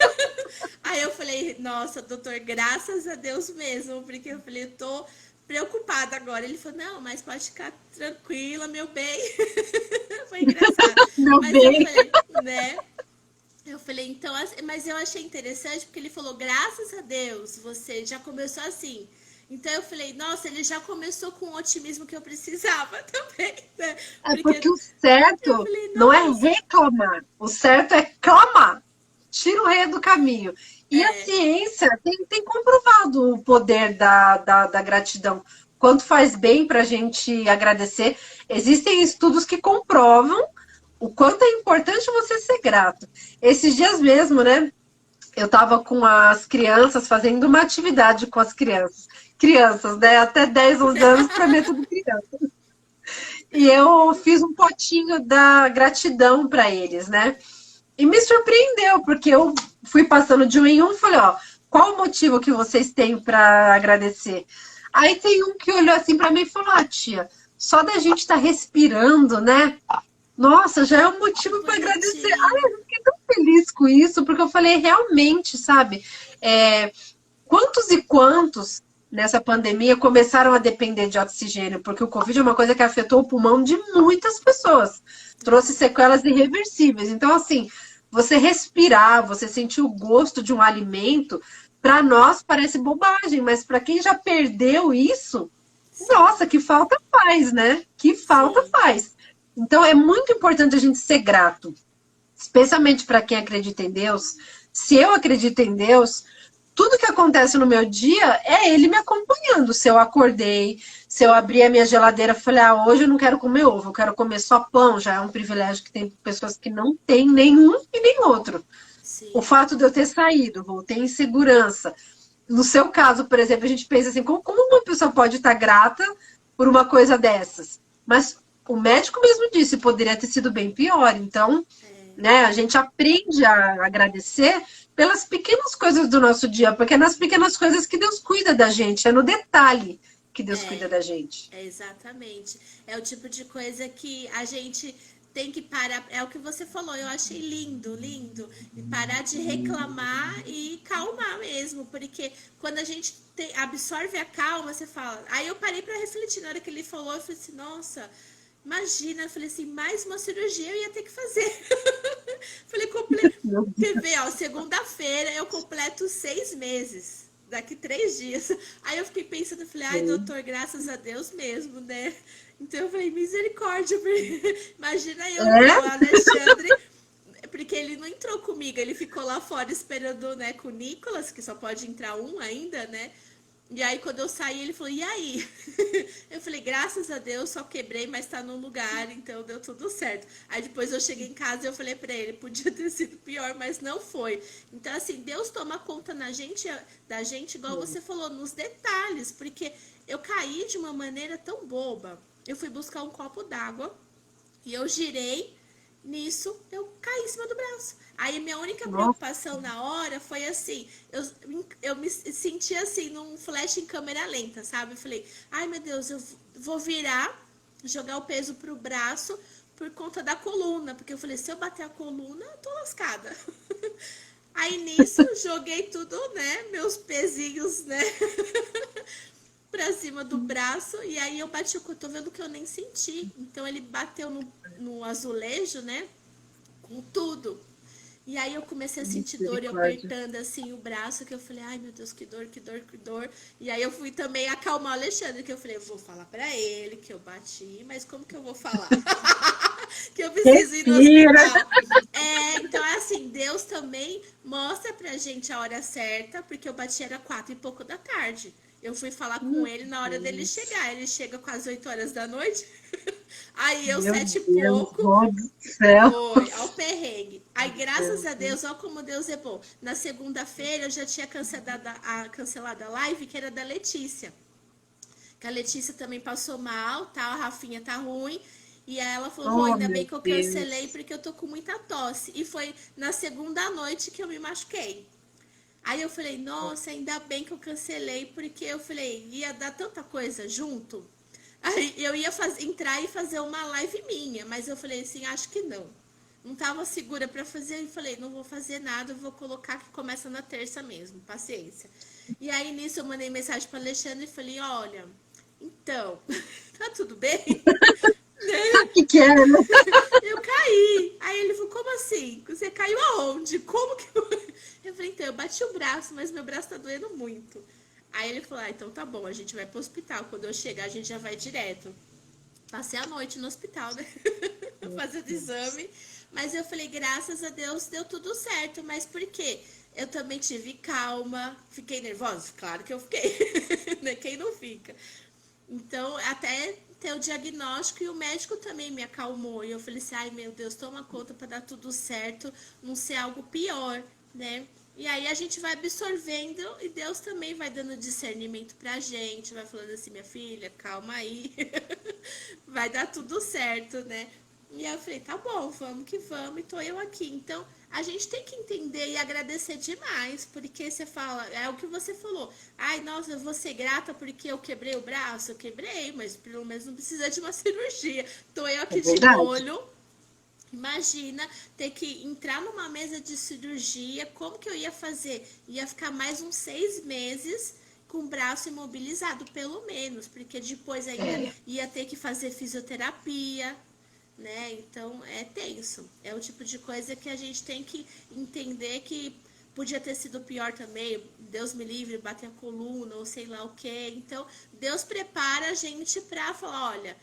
A: Aí eu falei, nossa, doutor, graças a Deus mesmo. Porque eu falei, eu tô preocupada agora. Ele falou, não, mas pode ficar tranquila, meu bem. Foi engraçado.
B: Meu
A: Mas eu
B: bem.
A: falei, né? Eu falei, então, mas eu achei interessante porque ele falou, graças a Deus, você já começou assim. Então eu falei, nossa, ele já começou com o otimismo que eu precisava também, né?
B: É porque
A: Porque
B: o
A: eu
B: certo
A: falei,
B: não é
A: nossa,
B: reclamar. O certo é clamar. Tira o rei do caminho. E a
A: é,
B: ciência tem comprovado o poder da gratidão. Quanto faz bem para a gente agradecer. Existem estudos que comprovam o quanto é importante você ser grato. Esses dias mesmo, né? Eu estava com as crianças, fazendo uma atividade com as crianças. Crianças, né? Até 10, 11 anos, para mim é tudo criança. E eu fiz um potinho da gratidão para eles, né? E me surpreendeu, porque eu fui passando de um em um e falei, ó, qual o motivo que vocês têm para agradecer? Aí tem um que olhou assim para mim e falou, ah, tia, só da gente estar respirando, né? Nossa, já é um
A: que
B: motivo para agradecer. Ai,
A: bonitinho.
B: eu fiquei tão feliz com isso, porque eu falei, realmente, sabe? É, quantos e quantos nessa pandemia começaram a depender de oxigênio? Porque o Covid é uma coisa que afetou o pulmão de muitas pessoas, trouxe sequelas irreversíveis. Então, assim, você respirar, você sentir o gosto de um alimento, para nós parece bobagem, mas para quem já perdeu isso,
A: Sim,
B: nossa, que falta faz, né? Que falta
A: sim,
B: faz. Então, é muito importante a gente ser grato, especialmente para quem acredita em Deus. Se eu acredito em Deus, tudo que acontece no meu dia é ele me acompanhando. Se eu acordei, se eu abri a minha geladeira e falei, ah, hoje eu não quero comer ovo, eu quero comer só pão, já é um privilégio que tem pessoas que não têm nenhum e nem outro. O
A: sim,
B: fato de eu ter saído, voltei em segurança. No seu caso, por exemplo, a gente pensa assim, como uma pessoa pode estar grata por uma coisa dessas? Mas o médico mesmo disse, poderia ter sido bem pior. Então,
A: é,
B: né, a gente aprende a agradecer pelas pequenas coisas do nosso dia, porque é nas pequenas coisas que Deus cuida da gente, é no detalhe que Deus cuida
A: é.
B: da gente.
A: É exatamente. É o tipo de coisa que a gente tem que parar. É o que você falou, eu achei lindo, lindo. E parar de reclamar e calmar mesmo. Porque quando a gente absorve a calma, você fala. Aí eu parei para refletir na hora que ele falou, eu falei assim, nossa. Imagina, eu falei assim, mais uma cirurgia eu ia ter que fazer. Falei, quer ver, ó, segunda-feira eu completo 6 meses. Daqui 3 dias. Aí eu fiquei pensando, eu falei, ai, doutor, graças a Deus mesmo, né? Então eu falei, misericórdia. Imagina eu, o
B: É?
A: Alexandre, porque ele não entrou comigo, ele ficou lá fora esperando, né, com o Nicolas, que só pode entrar um ainda, né? E aí, quando eu saí, ele falou, e aí? Eu falei, graças a Deus, só quebrei, mas tá no lugar, então deu tudo certo. Aí depois eu cheguei em casa e eu falei pra ele, podia ter sido pior, mas não foi. Então, assim, Deus toma conta da gente, igual você falou, nos detalhes, porque eu caí de uma maneira tão boba. Eu fui buscar um copo d'água e eu girei. Nisso, eu caí em cima do braço. Aí, minha única
B: Nossa,
A: preocupação na hora foi assim: eu me senti assim, num flash em câmera lenta, sabe? Eu falei, ai meu Deus, eu vou virar, jogar o peso pro braço por conta da coluna. Porque eu falei, se eu bater a coluna, eu tô lascada. Aí nisso, joguei tudo, né? Meus pezinhos, né? Pra cima do braço. E aí eu bati o cotovelo que eu nem senti. Então ele bateu no azulejo, né? Com tudo. E aí eu comecei a sentir dor e
B: Misericórdia.
A: apertando assim o braço, que eu falei, ai meu Deus, que dor, que dor, que dor. E aí eu fui também acalmar o Alexandre, que eu falei, eu vou falar pra ele que eu bati, mas como que eu vou falar? Que eu preciso ir no
B: Respira.
A: hospital. Então é assim, Deus também mostra pra gente a hora certa, porque eu bati era 4 e pouco da tarde. Eu fui falar com ele na hora dele
B: Deus.
A: chegar. Ele chega quase 8 horas da noite. Aí eu,
B: Meu
A: 7 e
B: Deus,
A: pouco,
B: Deus do céu.
A: foi ao perrengue. Aí, graças
B: Meu
A: a
B: Deus.
A: Deus, olha como Deus é bom. Na segunda-feira eu já tinha cancelado a live, que era da Letícia. Que a Letícia também passou mal, tá? A Rafinha tá ruim. E aí ela falou, Rô,
B: Oh,
A: ainda bem
B: meu
A: que eu cancelei
B: Deus.
A: porque eu tô com muita tosse. E foi na segunda noite que eu me machuquei. Aí eu falei, nossa, ainda bem que eu cancelei, porque eu falei, ia dar tanta coisa junto. Aí eu ia entrar e fazer uma live minha, mas eu falei assim, acho que não. Não tava segura para fazer e falei, não vou fazer nada, eu vou colocar que começa na terça mesmo, paciência. E aí nisso eu mandei mensagem para Alexandre e falei, olha, então, tá tudo bem?
B: O que que é, né?
A: Eu caí. Aí ele falou, como assim? Você caiu aonde? Como que eu falei, então, eu bati o braço, mas meu braço tá doendo muito. Aí ele falou, então tá bom, a gente vai pro hospital. Quando eu chegar, a gente já vai direto. Passei a noite no hospital, né?
B: Meu
A: Fazendo
B: Deus.
A: exame. Mas eu falei, graças a Deus deu tudo certo. Mas por quê? Eu também tive calma. Fiquei nervosa? Claro que eu fiquei. Né? Quem não fica? Então, até ter o diagnóstico e o médico também me acalmou. E eu falei assim, ai meu Deus, toma conta para dar tudo certo, não ser algo pior, né? E aí a gente vai absorvendo e Deus também vai dando discernimento pra gente, vai falando assim, minha filha, calma aí, vai dar tudo certo, né? E aí eu falei, tá bom, vamos que vamos, e tô eu aqui. Então, a gente tem que entender e agradecer demais, porque você fala, é o que você falou. Ai, nossa, eu vou ser grata porque eu quebrei o braço. Eu quebrei, mas pelo menos não precisa de uma cirurgia. Tô eu
B: É
A: aqui de
B: verdade.
A: molho. Imagina ter que entrar numa mesa de cirurgia. Como que eu ia fazer? Ia ficar mais uns 6 meses com o braço imobilizado, pelo menos, porque depois ainda
B: É,
A: ia ter que fazer fisioterapia, né? Então é tenso. É o tipo de coisa que a gente tem que entender que podia ter sido pior também. Deus me livre, bater a coluna ou sei lá o que. Então Deus prepara a gente pra falar, olha,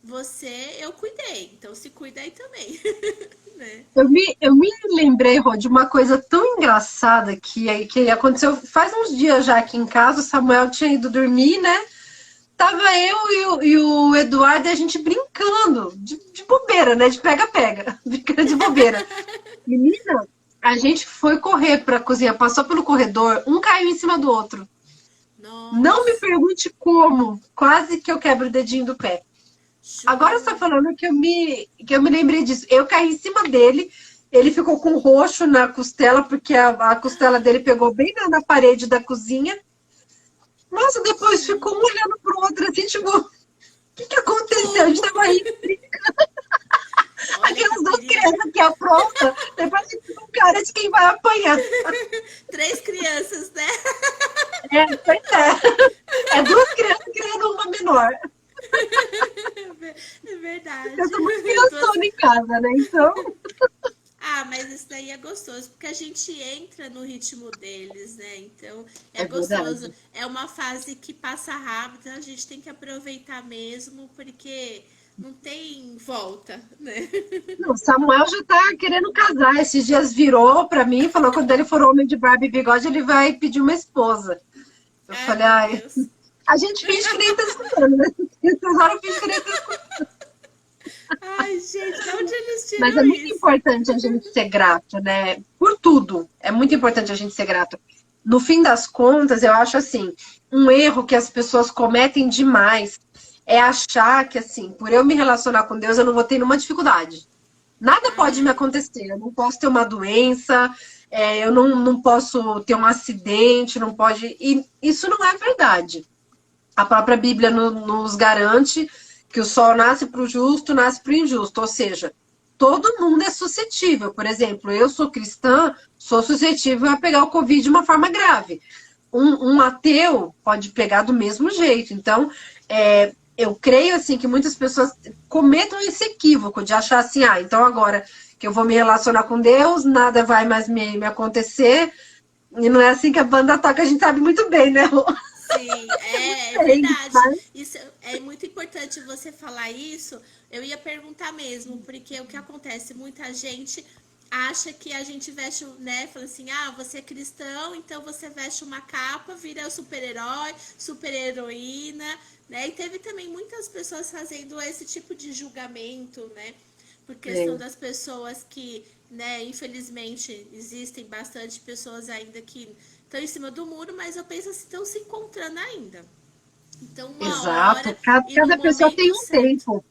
A: você eu cuidei, então se cuida aí também, né?
B: eu me lembrei, Rô, de uma coisa tão engraçada que aconteceu faz uns dias já aqui em casa. O Samuel tinha ido dormir, né? Tava eu e o Eduardo e a gente brincando de bobeira, né? De pega-pega, brincando de bobeira. Menina, a gente foi correr pra cozinha, passou pelo corredor, um caiu em cima do outro. Não me
A: Nossa,
B: pergunte como, quase que eu quebro o dedinho do pé. Agora você tá
A: jura?
B: falando que eu me lembrei disso. Eu caí em cima dele, ele ficou com roxo na costela, porque a costela dele pegou bem na parede da cozinha. Nossa, depois ficou um
A: Gente,
B: olhando pro outro assim, tipo, o que aconteceu? A gente
A: como?
B: tava aí,
A: Olha que
B: aquelas duas
A: perigo.
B: crianças que aprontam, depois a gente fica com cara de quem vai apanhar.
A: 3 crianças, né?
B: Pois é. É duas crianças criando uma menor.
A: É
B: Eu
A: verdade.
B: sou muito
A: Duas.
B: criançona em casa, né? Então,
A: Ah, mas isso daí é gostoso, porque a gente entra no ritmo deles, né? Então é
B: é
A: gostoso.
B: verdade.
A: É uma fase que passa rápido, a gente tem que aproveitar mesmo, porque não tem volta, né?
B: Não, o Samuel já tá querendo casar. Esses dias virou pra mim e falou que quando ele for homem de barba e bigode, ele vai pedir uma esposa. Eu
A: Ai,
B: falei,
A: meu
B: ai,
A: Deus.
B: a gente finge que nem tá escutando, né? Essas horas finge que nem tá escutando.
A: Ai, gente, de onde eles
B: Mas é
A: tiram
B: muito
A: isso?
B: importante a gente ser grato, né? Por tudo. É muito importante a gente ser grato. No fim das contas, eu acho assim, um erro que as pessoas cometem demais é achar que, assim, por eu me relacionar com Deus, eu não vou ter nenhuma dificuldade. Nada pode me
A: Ai,
B: acontecer. Eu não posso ter uma doença, eu não posso ter um acidente, não pode. E isso não é verdade. A própria Bíblia nos garante que o sol nasce para o justo, nasce para o injusto. Ou seja, todo mundo é suscetível. Por exemplo, eu sou cristã, sou suscetível a pegar o Covid de uma forma grave. Um ateu pode pegar do mesmo jeito. Então, eu creio assim que muitas pessoas cometam esse equívoco de achar assim, então agora que eu vou me relacionar com Deus, nada vai mais me acontecer. E não é assim que a banda toca, a gente sabe muito bem, né, Rô?
A: Sim, é
B: Sei,
A: verdade.
B: mas
A: Isso é muito importante você falar isso. Eu ia perguntar mesmo, porque o que acontece, muita gente acha que a gente veste, né, fala assim: "Ah, você é cristão, então você veste uma capa, vira super-herói, super-heroína", né? E teve também muitas pessoas fazendo esse tipo de julgamento, né? Por questão
B: é,
A: das pessoas que, né, infelizmente existem bastante pessoas ainda que estão em cima do muro, mas eu penso assim, estão se encontrando ainda. Então, uma
B: exato.
A: hora e no
B: Cada pessoa tem
A: momento
B: um
A: certo.
B: tempo.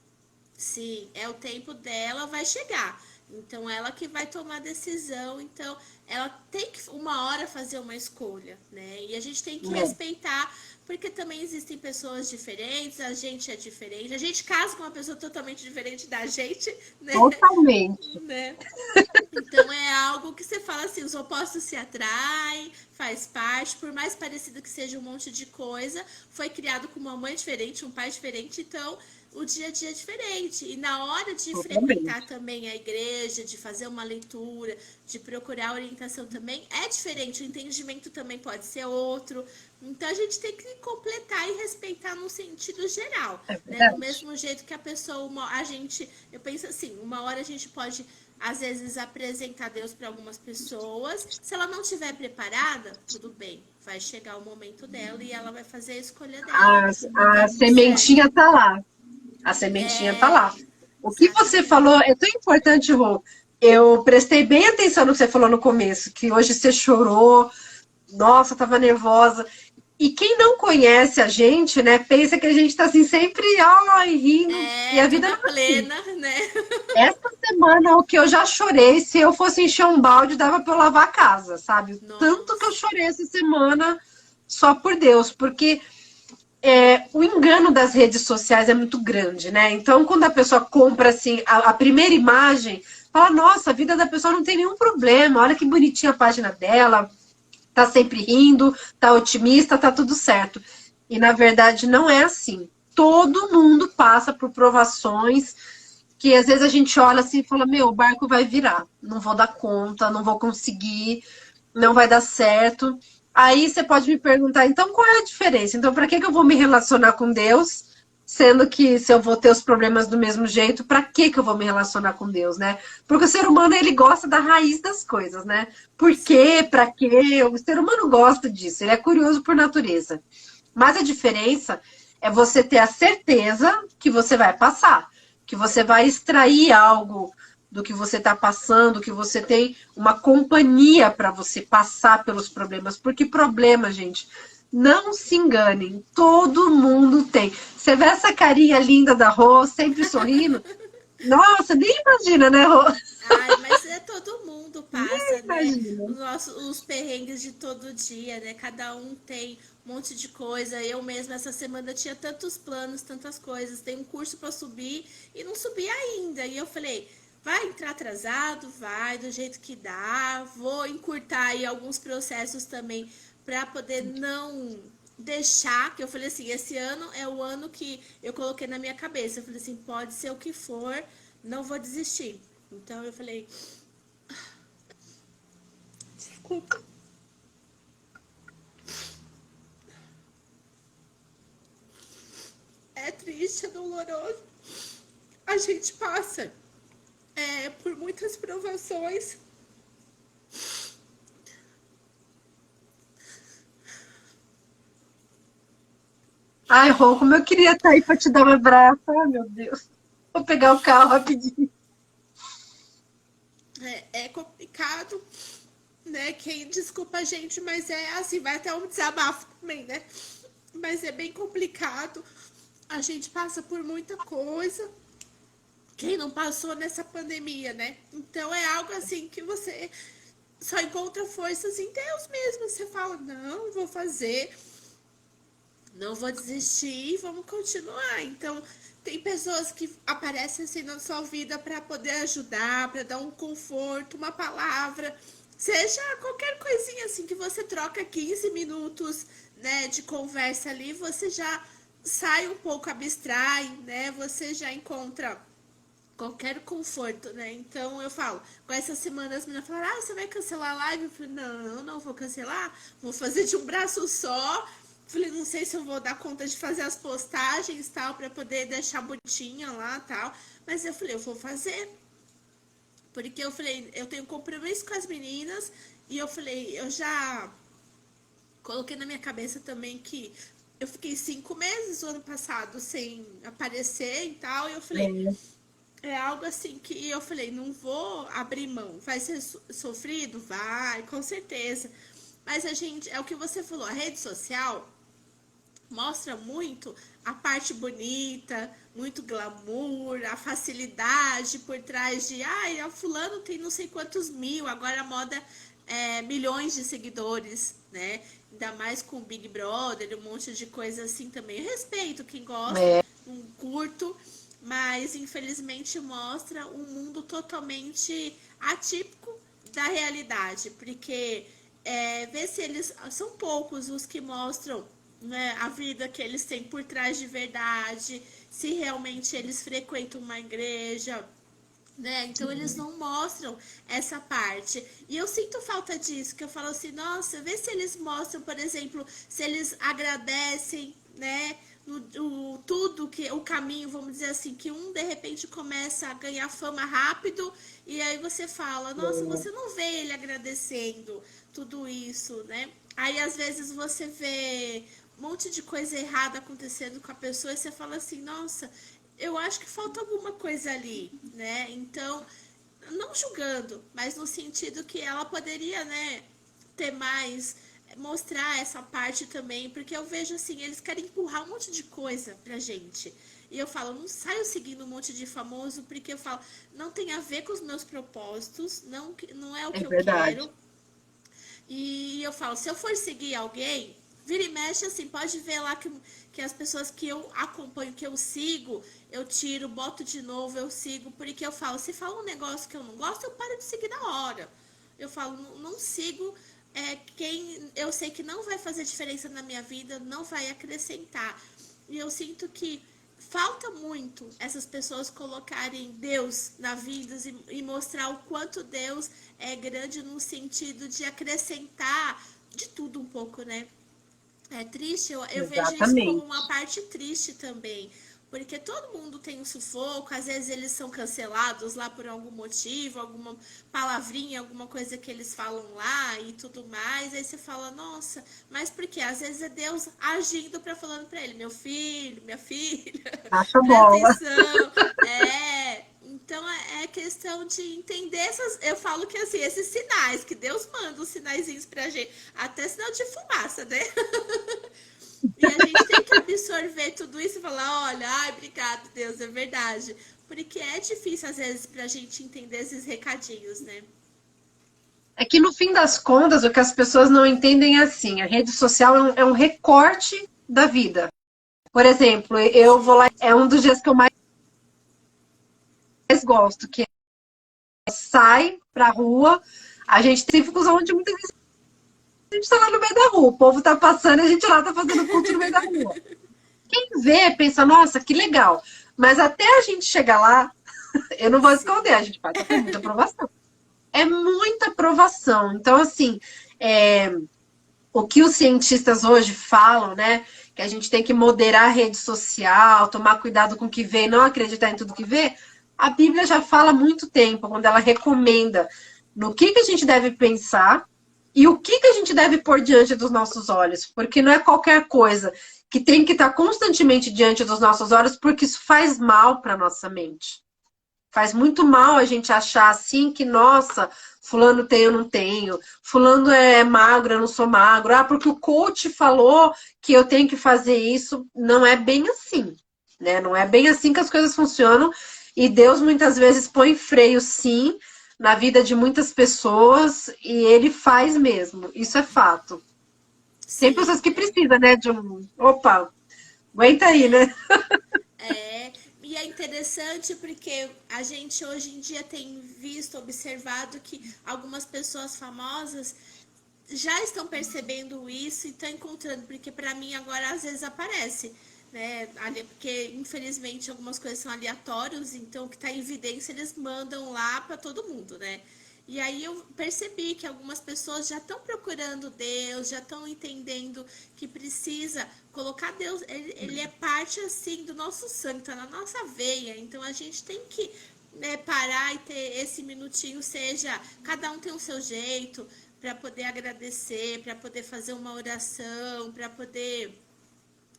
A: Sim, é o tempo dela, vai chegar. Então, ela que vai tomar a decisão. Então, ela tem que, uma hora, fazer uma escolha, né? E a gente tem que
B: É,
A: respeitar, porque também existem pessoas diferentes, a gente é diferente. A gente casa com uma pessoa totalmente diferente da gente, né?
B: totalmente.
A: né? Então é algo que você fala assim, os opostos se atraem, faz parte, por mais parecido que seja um monte de coisa, foi criado com uma mãe diferente, um pai diferente, então o dia a dia é diferente. E na hora de frequentar
B: Totalmente.
A: também a igreja, de fazer uma leitura, de procurar orientação também, é diferente, o entendimento também pode ser outro. Então a gente tem que completar e respeitar no sentido geral,
B: É
A: né? Do
B: verdade.
A: mesmo jeito que a pessoa, a gente, eu penso assim, uma hora a gente pode às vezes apresentar Deus para algumas pessoas. Se ela não estiver preparada, tudo bem. Vai chegar o momento dela e ela vai fazer a escolha dela no
B: A
A: tempo certo.
B: sementinha tá lá. A sementinha tá lá.
A: É,
B: O que você
A: exatamente.
B: falou é tão importante, Rô. Eu prestei bem atenção no que você falou no começo, que hoje você chorou, nossa, tava nervosa. E quem não conhece a gente, né, pensa que a gente tá assim sempre, ai, rindo, e
A: É,
B: a vida
A: toda
B: não é assim.
A: plena, né?
B: Essa semana, o que eu já chorei, se eu fosse encher um balde, dava pra eu lavar a casa, sabe? O tanto que eu
A: Nossa.
B: chorei essa semana, só por Deus, porque o engano das redes sociais é muito grande, né? Então, quando a pessoa compra assim a primeira imagem, fala: Nossa, a vida da pessoa não tem nenhum problema. Olha que bonitinha a página dela, tá sempre rindo, tá otimista, tá tudo certo. E na verdade não é assim. Todo mundo passa por provações que às vezes a gente olha assim e fala: Meu, o barco vai virar, não vou dar conta, não vou conseguir, não vai dar certo. Aí você pode me perguntar, então qual é a diferença? Então, para que eu vou me relacionar com Deus, sendo que se eu vou ter os problemas do mesmo jeito, para que eu vou me relacionar com Deus, né? Porque o ser humano ele gosta da raiz das coisas, né? Por quê?
A: Sim.
B: Para quê? O ser humano gosta disso, ele é curioso por natureza. Mas a diferença é você ter a certeza que você vai passar, que você vai extrair algo do que você está passando, que você tem uma companhia para você passar pelos problemas. Porque problema, gente, não se enganem, todo mundo tem. Você vê essa carinha linda da Rô, sempre sorrindo. Nossa, nem imagina, né, Rô?
A: Ai, mas é todo mundo
B: Nem
A: passa, né?
B: imagina.
A: Os perrengues de todo dia, né? Cada um tem um monte de coisa. Eu mesma essa semana tinha tantos planos, tantas coisas. Tem um curso para subir e não subi ainda. E eu falei, vai entrar atrasado, vai do jeito que dá. Vou encurtar aí alguns processos também para poder não deixar, que eu falei assim, esse ano é o ano que eu coloquei na minha cabeça. Eu falei assim, pode ser o que for, não vou desistir. Então eu falei, desculpa, é triste, é doloroso. A gente passa por muitas provações.
B: Ai, Rô, como eu queria estar aí para te dar um abraço. Ai, meu Deus. Vou pegar o carro rapidinho.
A: É complicado, né? Quem desculpa a gente, mas é assim, vai até um desabafo também, né? Mas é bem complicado. A gente passa por muita coisa. Quem não passou nessa pandemia, né? Então é algo assim que você só encontra forças em Deus mesmo. Você fala, não, vou fazer, não vou desistir, vamos continuar. Então, tem pessoas que aparecem assim na sua vida para poder ajudar, para dar um conforto, uma palavra, seja qualquer coisinha assim que você troca 15 minutos, né, de conversa ali, você já sai um pouco abstrai, né? Você já encontra qualquer conforto, né? Então eu falo, com essa semana as meninas falaram, você vai cancelar a live? Eu falei, não vou cancelar, vou fazer de um braço só. Falei, não sei se eu vou dar conta de fazer as postagens tal, pra poder deixar bonitinha lá tal. Mas eu falei, eu vou fazer. Porque eu falei, eu tenho compromisso com as meninas. E eu falei, eu já coloquei na minha cabeça também que eu fiquei 5 meses o ano passado sem aparecer e tal. E eu falei, é algo assim que eu falei, não vou abrir mão. Vai ser sofrido? Vai, com certeza. Mas a gente, é o que você falou, a rede social mostra muito a parte bonita, muito glamour, a facilidade por trás de, a fulano tem não sei quantos mil, agora a moda é milhões de seguidores, né? Ainda mais com o Big Brother, um monte de coisa assim também. Eu respeito quem gosta, não curto, mas infelizmente mostra um mundo totalmente atípico da realidade, porque vê se eles são poucos os que mostram, né, a vida que eles têm por trás de verdade, se realmente eles frequentam uma igreja, né? Então eles não mostram essa parte. E eu sinto falta disso, que eu falo assim, nossa, vê se eles mostram, por exemplo, se eles agradecem, né? Tudo que o caminho, vamos dizer assim, que um de repente começa a ganhar fama rápido e aí você fala, nossa, você não vê ele agradecendo tudo isso, né? Aí às vezes você vê um monte de coisa errada acontecendo com a pessoa e você fala assim, nossa, eu acho que falta alguma coisa ali, né? Então, não julgando, mas no sentido que ela poderia, né, ter mais, mostrar essa parte também, porque eu vejo assim, eles querem empurrar um monte de coisa pra gente. E eu falo, não saio seguindo um monte de famoso, porque eu falo, não tem a ver com os meus propósitos, não é o que eu
B: verdade.
A: quero. E eu falo, se eu for seguir alguém, vira e mexe assim, pode ver lá que as pessoas que eu acompanho, que eu sigo, eu tiro, boto de novo, eu sigo, porque eu falo, se fala um negócio que eu não gosto, eu paro de seguir na hora. Eu falo, não sigo quem eu sei que não vai fazer diferença na minha vida, não vai acrescentar. E eu sinto que falta muito essas pessoas colocarem Deus na vida e mostrar o quanto Deus é grande no sentido de acrescentar de tudo um pouco, né? É triste, eu vejo isso como uma
B: Exatamente.
A: parte triste também. Porque todo mundo tem um sufoco, às vezes eles são cancelados lá por algum motivo, alguma palavrinha, alguma coisa que eles falam lá e tudo mais. Aí você fala, nossa, mas por quê? Às vezes é Deus agindo para falando para ele, meu filho, minha filha,
B: Acha
A: presta
B: bola.
A: atenção. Então é questão de entender essas. Eu falo que assim, esses sinais, que Deus manda os sinaizinhos pra gente, até sinal de fumaça, né? E a gente tem que absorver tudo isso e falar, olha, ai, obrigado, Deus, é verdade. Porque é difícil, às vezes, pra gente entender esses recadinhos, né?
B: É que no fim das contas, o que as pessoas não entendem é assim, a rede social é um recorte da vida. Por exemplo, eu vou lá,
A: Sim,
B: é um dos dias que eu mais gosto, que sai pra rua, a gente tem confusão onde muitas vezes a gente tá lá no meio da rua, o povo tá passando e a gente lá tá fazendo culto no meio da rua. Quem vê, pensa, nossa, que legal. Mas até a gente chegar lá, eu não vou esconder,
A: sim,
B: a gente passa por muita aprovação. É muita aprovação. Então, assim, o que os cientistas hoje falam, né? Que a gente tem que moderar a rede social, tomar cuidado com o que vê e não acreditar em tudo que vê. A Bíblia já fala há muito tempo, quando ela recomenda no que a gente deve pensar e o que a gente deve pôr diante dos nossos olhos. Porque não é qualquer coisa que tem que estar constantemente diante dos nossos olhos, porque isso faz mal para a nossa mente. Faz muito mal a gente achar assim que, nossa, fulano tem, eu não tenho. Fulano é magro, eu não sou magro. Ah, porque o coach falou que eu tenho que fazer isso. Não é bem assim, né? Não é bem assim que as coisas funcionam. E Deus muitas vezes põe freio, sim, na vida de muitas pessoas e ele faz mesmo. Isso é fato. Tem pessoas
A: sim.
B: que precisam, né, de um... Opa, aguenta aí,
A: É,
B: né?
A: e é interessante porque a gente hoje em dia tem visto, observado que algumas pessoas famosas já estão percebendo isso e estão encontrando, porque para mim agora às vezes aparece. né? Porque infelizmente algumas coisas são aleatórias, então o que está em evidência eles mandam lá para todo mundo, né? E aí eu percebi que algumas pessoas já estão procurando Deus, já estão entendendo que precisa colocar Deus, ele é parte assim do nosso sangue, tá na nossa veia, então a gente tem que, né, parar e ter esse minutinho, seja, cada um tem o seu jeito, para poder agradecer, para poder fazer uma oração, para poder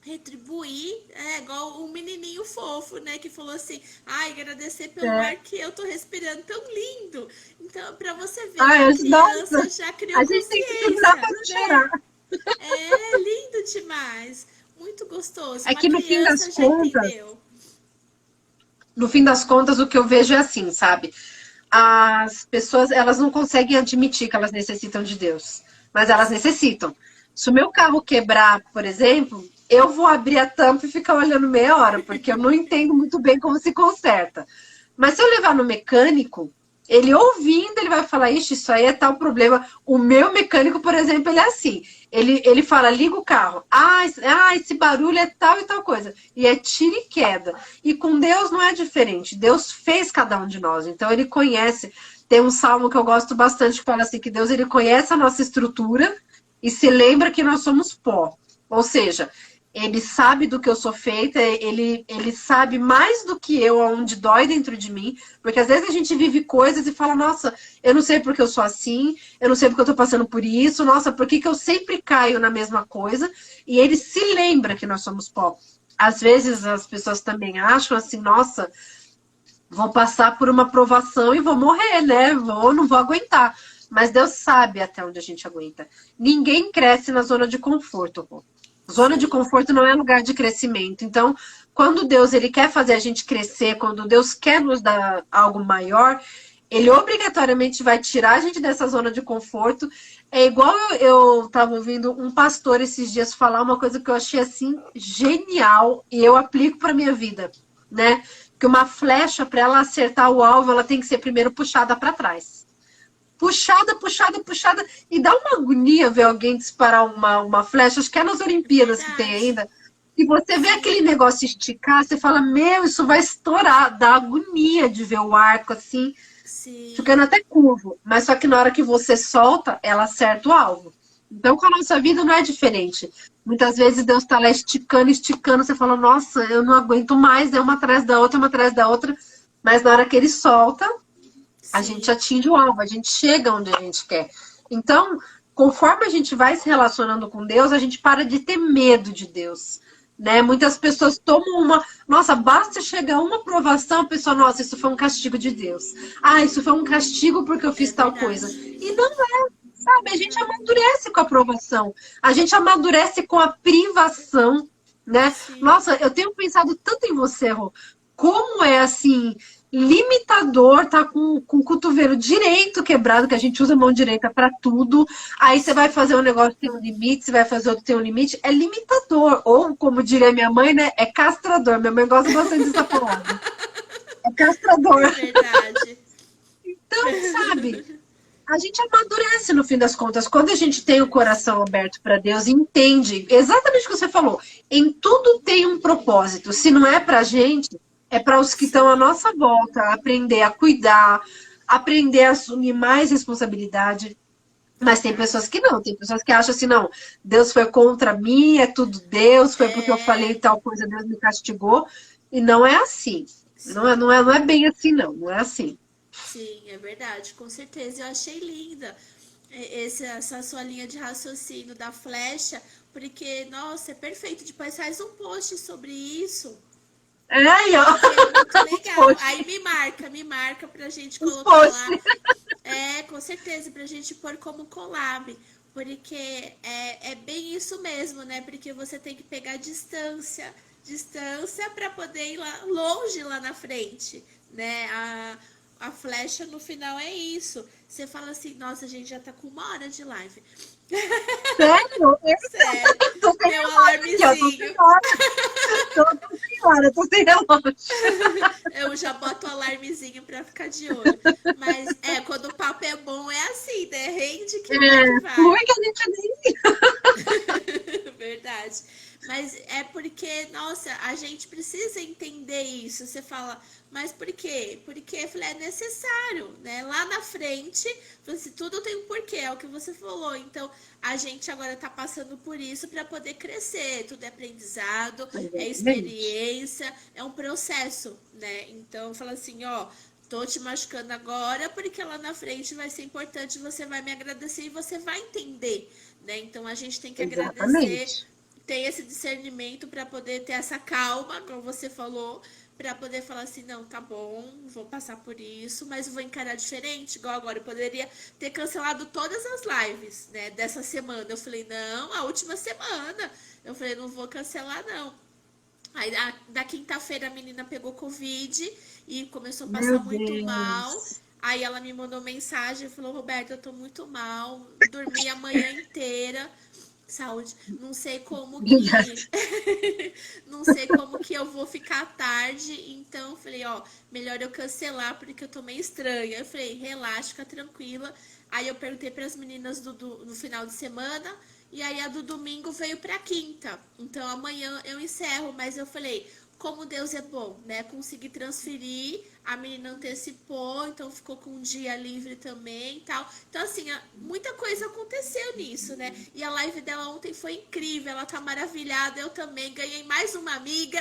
A: retribuir, igual um menininho fofo, né, que falou assim, ai, agradecer pelo
B: É.
A: ar que eu tô respirando, tão lindo. Então, para você ver que
B: Ai,
A: a criança
B: nossa,
A: já criou
B: a gente tem que segurar
A: consciência,
B: para não
A: né?
B: chorar.
A: É lindo demais, muito gostoso.
B: É
A: Uma
B: que no fim das
A: criança já
B: contas,
A: entendeu.
B: no fim das contas, o que eu vejo é assim, sabe? As pessoas, elas não conseguem admitir que elas necessitam de Deus, mas elas necessitam. Se o meu carro quebrar, por exemplo, eu vou abrir a tampa e ficar olhando meia hora, porque eu não entendo muito bem como se conserta. Mas se eu levar no mecânico, ele ouvindo, ele vai falar, ixi, isso aí é tal problema. O meu mecânico, por exemplo, ele é assim. Ele fala, liga o carro. Esse barulho é tal e tal coisa. E é tiro e queda. E com Deus não é diferente. Deus fez cada um de nós. Então ele conhece. Tem um salmo que eu gosto bastante que fala assim, que Deus ele conhece a nossa estrutura e se lembra que nós somos pó. Ou seja, ele sabe do que eu sou feita, ele sabe mais do que eu aonde dói dentro de mim, porque às vezes a gente vive coisas e fala, nossa, eu não sei porque eu sou assim, eu não sei porque eu tô passando por isso, nossa, por que eu sempre caio na mesma coisa? E ele se lembra que nós somos pó. Às vezes as pessoas também acham assim, nossa, vou passar por uma provação e vou morrer, né? Não vou aguentar. Mas Deus sabe até onde a gente aguenta. Ninguém cresce na zona de conforto, pô. Zona de
A: Sim,
B: conforto não é lugar de crescimento. Então, quando Deus ele quer fazer a gente crescer, quando Deus quer nos dar algo maior, ele obrigatoriamente vai tirar a gente dessa zona de conforto. É igual eu estava ouvindo um pastor esses dias falar uma coisa que eu achei assim genial e eu aplico para minha vida, né? Que uma flecha para ela acertar o alvo, ela tem que ser primeiro puxada para trás. Puxada, puxada, puxada. E dá uma agonia ver alguém disparar uma flecha, acho que é nas Olimpíadas que tem
A: verdade.
B: ainda. E você vê
A: Sim,
B: aquele negócio esticar, você fala, meu, isso vai estourar. Dá agonia de ver o arco assim,
A: sim,
B: ficando até curvo. Mas só que na hora que você solta, ela acerta o alvo. Então, com a nossa vida não é diferente. Muitas vezes Deus está lá esticando, esticando, você fala, nossa, eu não aguento mais, é uma atrás da outra, uma atrás da outra. Mas na hora que ele solta, a gente
A: sim.
B: atinge o alvo, a gente chega onde a gente quer. Então, conforme a gente vai se relacionando com Deus, a gente para de ter medo de Deus. Né? Muitas pessoas tomam uma. Nossa, basta chegar uma provação, a pessoa, nossa, isso foi um castigo de Deus. Ah, isso foi um castigo porque eu
A: É
B: fiz tal coisa.
A: verdade.
B: E não é, sabe? A gente amadurece com a aprovação, a gente amadurece com a privação. Né?
A: Sim,
B: Nossa, eu tenho pensado tanto em você, Rô, como é assim limitador, tá com o cotovelo direito quebrado, que a gente usa a mão direita para tudo. Aí você vai fazer um negócio tem um limite, você vai fazer outro tem um limite, é limitador. Ou, como diria minha mãe, né, é castrador. Minha mãe gosta bastante dessa palavra. É castrador.
A: verdade.
B: Então, sabe, a gente amadurece no fim das contas. Quando a gente tem o coração aberto para Deus, entende exatamente o que você falou. Em tudo tem um propósito. Se não é pra gente, é para os que estão à
A: Sim,
B: nossa volta, aprender a cuidar, aprender a assumir mais responsabilidade. Mas tem pessoas
A: verdade.
B: que não, tem pessoas que acham assim, não, Deus foi contra mim, é tudo Deus, foi porque eu falei
A: É,
B: tal coisa, Deus me castigou. E não é assim.
A: sim,
B: Não é bem assim, não é assim.
A: sim, é verdade, com certeza. Eu achei linda essa sua linha de raciocínio da flecha, porque, nossa, é perfeito. Depois faz um post sobre isso,
B: É aí, ó,
A: porque é muito
B: os
A: legal.
B: posts,
A: Aí me marca pra gente
B: os
A: colocar lá.
B: posts.
A: Com certeza, pra gente pôr como collab. Porque é bem isso mesmo, né? Porque você tem que pegar distância para poder ir lá longe lá na frente, né? A flecha no final é isso. Você fala assim, nossa, a gente já tá com 1 hora de live.
B: Sério?
A: Sério,
B: Tô sem
A: meu
B: relógio aqui, ó. Tô sem
A: alarmezinho.
B: hora. Tô sem hora, tô sem relógio.
A: Eu já boto o alarmezinho pra ficar de olho. Mas quando o papo é bom, é assim, né? Rende que vai que
B: É,
A: vai.
B: flui que a gente nem.
A: Verdade. Mas é porque, nossa, a gente precisa entender isso. Você fala, mas por quê? Porque eu falei, é necessário, né? Lá na frente, assim, tudo tem um porquê, é o que você falou. Então, a gente agora tá passando por isso para poder crescer. Tudo é aprendizado, é
B: Exatamente.
A: experiência, é um processo, né? Então, fala assim, ó, tô te machucando agora porque lá na frente vai ser importante, você vai me agradecer e você vai entender, né? Então, a gente tem que agradecer,
B: Exatamente.
A: ter esse discernimento para poder ter essa calma, como você falou, para poder falar assim, não, tá bom, vou passar por isso, mas vou encarar diferente, igual agora. Eu poderia ter cancelado todas as lives, né, dessa semana. Eu falei, não, a última semana. Eu falei, não vou cancelar, não. Aí da quinta-feira a menina pegou Covid e começou a
B: Meu
A: passar muito mal.
B: Deus.
A: Aí ela me mandou mensagem e falou, Roberta, eu tô muito mal, dormi a manhã inteira. Saúde. Não sei como
B: Obrigada.
A: que. Não sei como que eu vou ficar tarde. Então eu falei, ó, melhor eu cancelar porque eu tô meio estranha. Eu falei, relaxa, fica tranquila. Aí eu perguntei para as meninas no final de semana. E aí a do domingo veio pra quinta. Então amanhã eu encerro. Mas eu falei, como Deus é bom, né? Consegui transferir, a menina antecipou, então ficou com um dia livre também e tal. Então, assim, muita coisa aconteceu nisso, né? E a live dela ontem foi incrível, ela tá maravilhada, eu também ganhei mais uma amiga,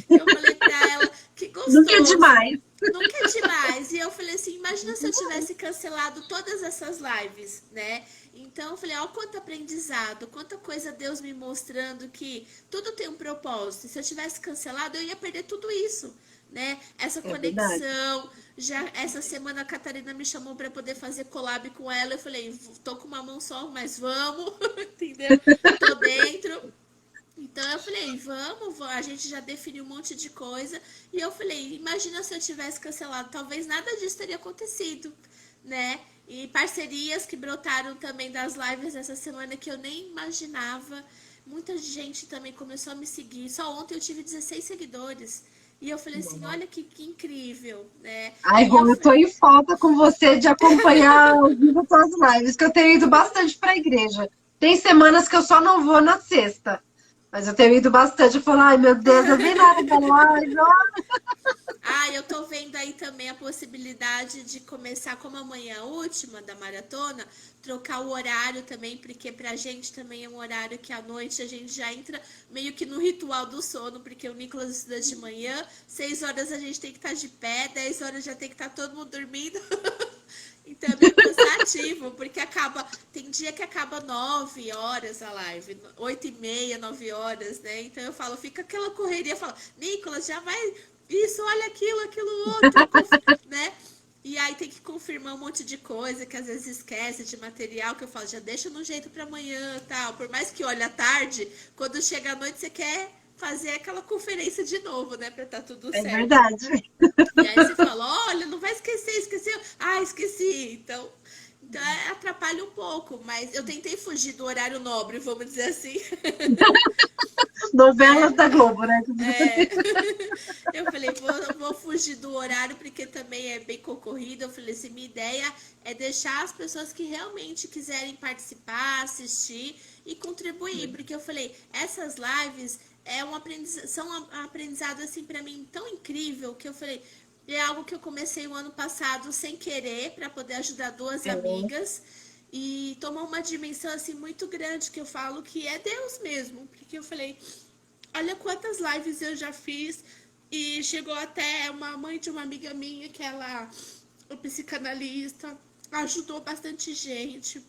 A: que eu falei pra ela, que
B: Nunca é
A: gostoso.
B: demais.
A: Nunca é demais. E eu falei assim, imagina se eu tivesse cancelado todas essas lives, né? Então eu falei, ó, quanto aprendizado, quanta coisa Deus me mostrando que tudo tem um propósito. E se eu tivesse cancelado, eu ia perder tudo isso, né? Essa
B: É verdade.
A: conexão. Já essa semana a Catarina me chamou para poder fazer collab com ela. Eu falei, tô com uma mão só, mas vamos, entendeu? Tô dentro. Então eu falei, vamos, a gente já definiu um monte de coisa. E eu falei, imagina se eu tivesse cancelado, talvez nada disso teria acontecido, né? E parcerias que brotaram também das lives essa semana que eu nem imaginava. Muita gente também começou a me seguir. Só ontem eu tive 16 seguidores. E eu falei assim, olha que incrível, né?
B: Ai,
A: E eu
B: Rô, eu tô
A: falei,
B: em falta com você de acompanhar ao vivo as tuas lives, que eu tenho ido bastante para a igreja. Tem semanas que eu só não vou na sexta, mas eu tenho ido bastante. Eu falo, ai, meu Deus, eu vi na hora da live, ó.
A: ah, eu tô vendo aí também a possibilidade de começar, como amanhã é a última da maratona, trocar o horário também, porque pra gente também é um horário que à noite a gente já entra meio que no ritual do sono, porque o Nicolas estuda de manhã, 6 horas a gente tem que estar de pé, 10 horas já tem que estar todo mundo dormindo. Então é meio cansativo, porque acaba. Tem dia que acaba 9 horas a live, 8h30, 9 horas, né? Então eu falo, fica aquela correria, falo, Nicolas, já vai. Isso, olha aquilo, aquilo outro, né? E aí tem que confirmar um monte de coisa que às vezes esquece de material, que eu falo, já deixa no jeito para amanhã tal. Por mais que olhe à tarde, quando chega à noite você quer fazer aquela conferência de novo, né? Pra tá tudo
B: É
A: certo.
B: verdade.
A: E aí você fala, olha, não vai esquecer, esqueceu. Ah, esqueci. Então atrapalha um pouco, mas eu tentei fugir do horário nobre, vamos dizer assim,
B: Novelas
A: né?
B: da Globo, né?
A: É. Eu falei, vou fugir do horário porque também é bem concorrido. Eu falei assim, minha ideia é deixar as pessoas que realmente quiserem participar, assistir e contribuir, porque eu falei, essas lives são um aprendizado assim para mim tão incrível que eu falei, é algo que eu comecei o ano passado sem querer para poder ajudar duas
B: É,
A: amigas e tomou uma dimensão assim muito grande que eu falo que é Deus mesmo, porque eu falei, olha quantas lives eu já fiz e chegou até uma mãe de uma amiga minha que ela é psicanalista, ajudou bastante gente.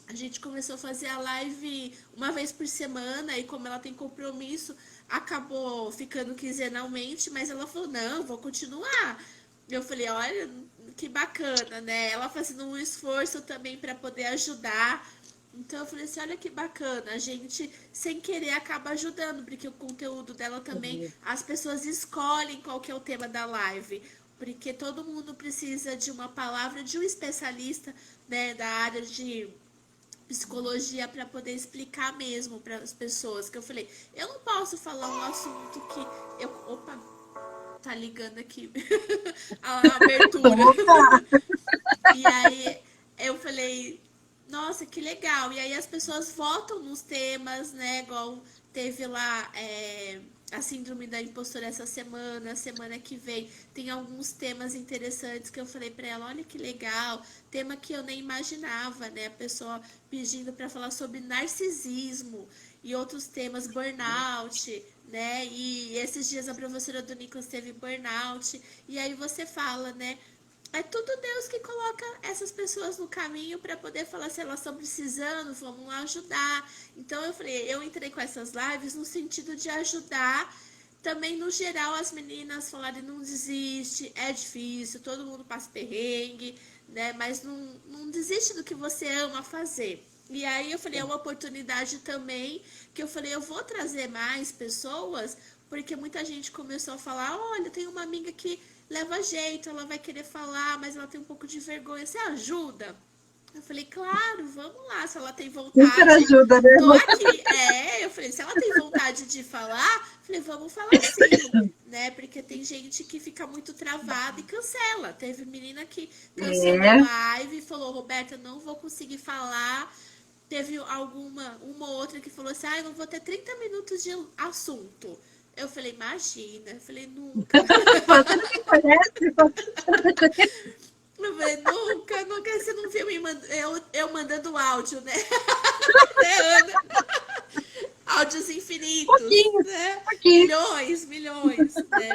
A: A gente começou a fazer a live uma vez por semana e como ela tem compromisso, acabou ficando quinzenalmente, mas ela falou, não, vou continuar. Eu falei, olha, que bacana, né? Ela fazendo um esforço também para poder ajudar. Então eu falei assim, olha que bacana, a gente sem querer acaba ajudando, porque o conteúdo dela também, as pessoas escolhem qual que é o tema da live, porque todo mundo precisa de uma palavra de um especialista, né, da área de psicologia para poder explicar mesmo para as pessoas. Que eu falei, eu não posso falar um assunto que eu, opa, tá ligando aqui a abertura.
B: opa,
A: E aí eu falei, Nossa, que legal. E aí as pessoas votam nos temas, né? Igual teve lá a síndrome da impostora essa semana, a semana que vem tem alguns temas interessantes que eu falei pra ela, olha que legal, tema que eu nem imaginava, né? A pessoa pedindo pra falar sobre narcisismo e outros temas, burnout, né? E esses dias a professora do Nicolas teve burnout, e aí você fala, né? É tudo Deus que coloca essas pessoas no caminho para poder falar se elas estão precisando, vamos lá ajudar. Então eu falei, eu entrei com essas lives no sentido de ajudar também no geral as meninas falarem não desiste, é difícil, todo mundo passa perrengue, né? Mas não desiste do que você ama fazer. E aí eu falei, é uma oportunidade também que eu falei, eu vou trazer mais pessoas, porque muita gente começou a falar, olha, tem uma amiga que leva jeito, ela vai querer falar, mas ela tem um pouco de vergonha. Você ajuda? Eu falei, claro, vamos lá, se ela tem
B: Super
A: vontade,
B: ajuda, né?
A: tô aqui. Eu falei, se ela tem vontade de falar, eu falei, vamos falar sim, né? Porque tem gente que fica muito travada e cancela. Teve menina que cancelou
B: É.
A: live e falou, Roberta, não vou conseguir falar. Teve uma ou outra que falou assim, eu não vou ter 30 minutos de assunto. Eu falei, imagina. Eu falei, nunca.
B: Você não me conhece? Você não me conhece?
A: Eu falei, nunca, nunca. Você não viu eu mandando áudio, né? Né, Ana? Áudios infinitos,
B: Pouquinho,
A: né?
B: pouquinho.
A: Milhões, milhões, né?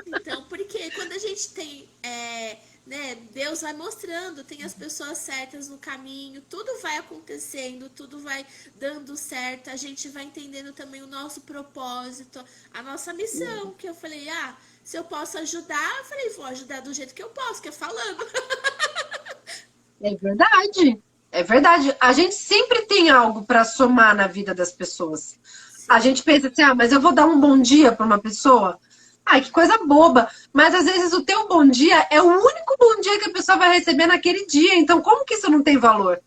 A: Então, porque quando a gente tem, né, Deus vai mostrando, tem as pessoas certas no caminho, tudo vai acontecendo, tudo vai dando certo, a gente vai entendendo também o nosso propósito, a nossa missão, que eu falei, se eu posso ajudar, eu falei, vou ajudar do jeito que eu posso, que é falando.
B: É verdade. É verdade. A gente sempre tem algo para somar na vida das pessoas. A
A: Sim,
B: gente pensa assim, mas eu vou dar um bom dia para uma pessoa. Ai, que coisa boba. Mas às vezes o teu bom dia é o único bom dia que a pessoa vai receber naquele dia. Então, como que isso não tem valor?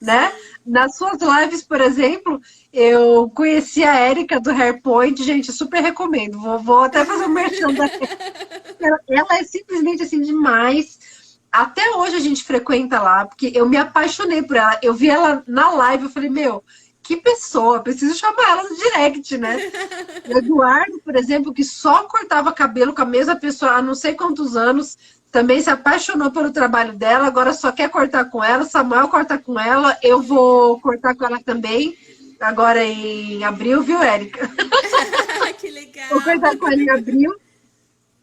B: Né?
A: sim.
B: Nas suas lives, por exemplo, eu conheci a Érica do Hairpoint, gente, super recomendo. Vou até fazer um merchan da ela é simplesmente assim demais. Até hoje a gente frequenta lá, porque eu me apaixonei por ela. Eu vi ela na live, eu falei, meu, que pessoa, preciso chamar ela no direct, né? O Eduardo, por exemplo, que só cortava cabelo com a mesma pessoa há não sei quantos anos, também se apaixonou pelo trabalho dela, agora só quer cortar com ela. Samuel corta com ela, eu
A: Que
B: vou
A: legal.
B: cortar com ela também, agora em abril, viu, Érica?
A: Que
B: Vou
A: legal.
B: cortar com ela em abril.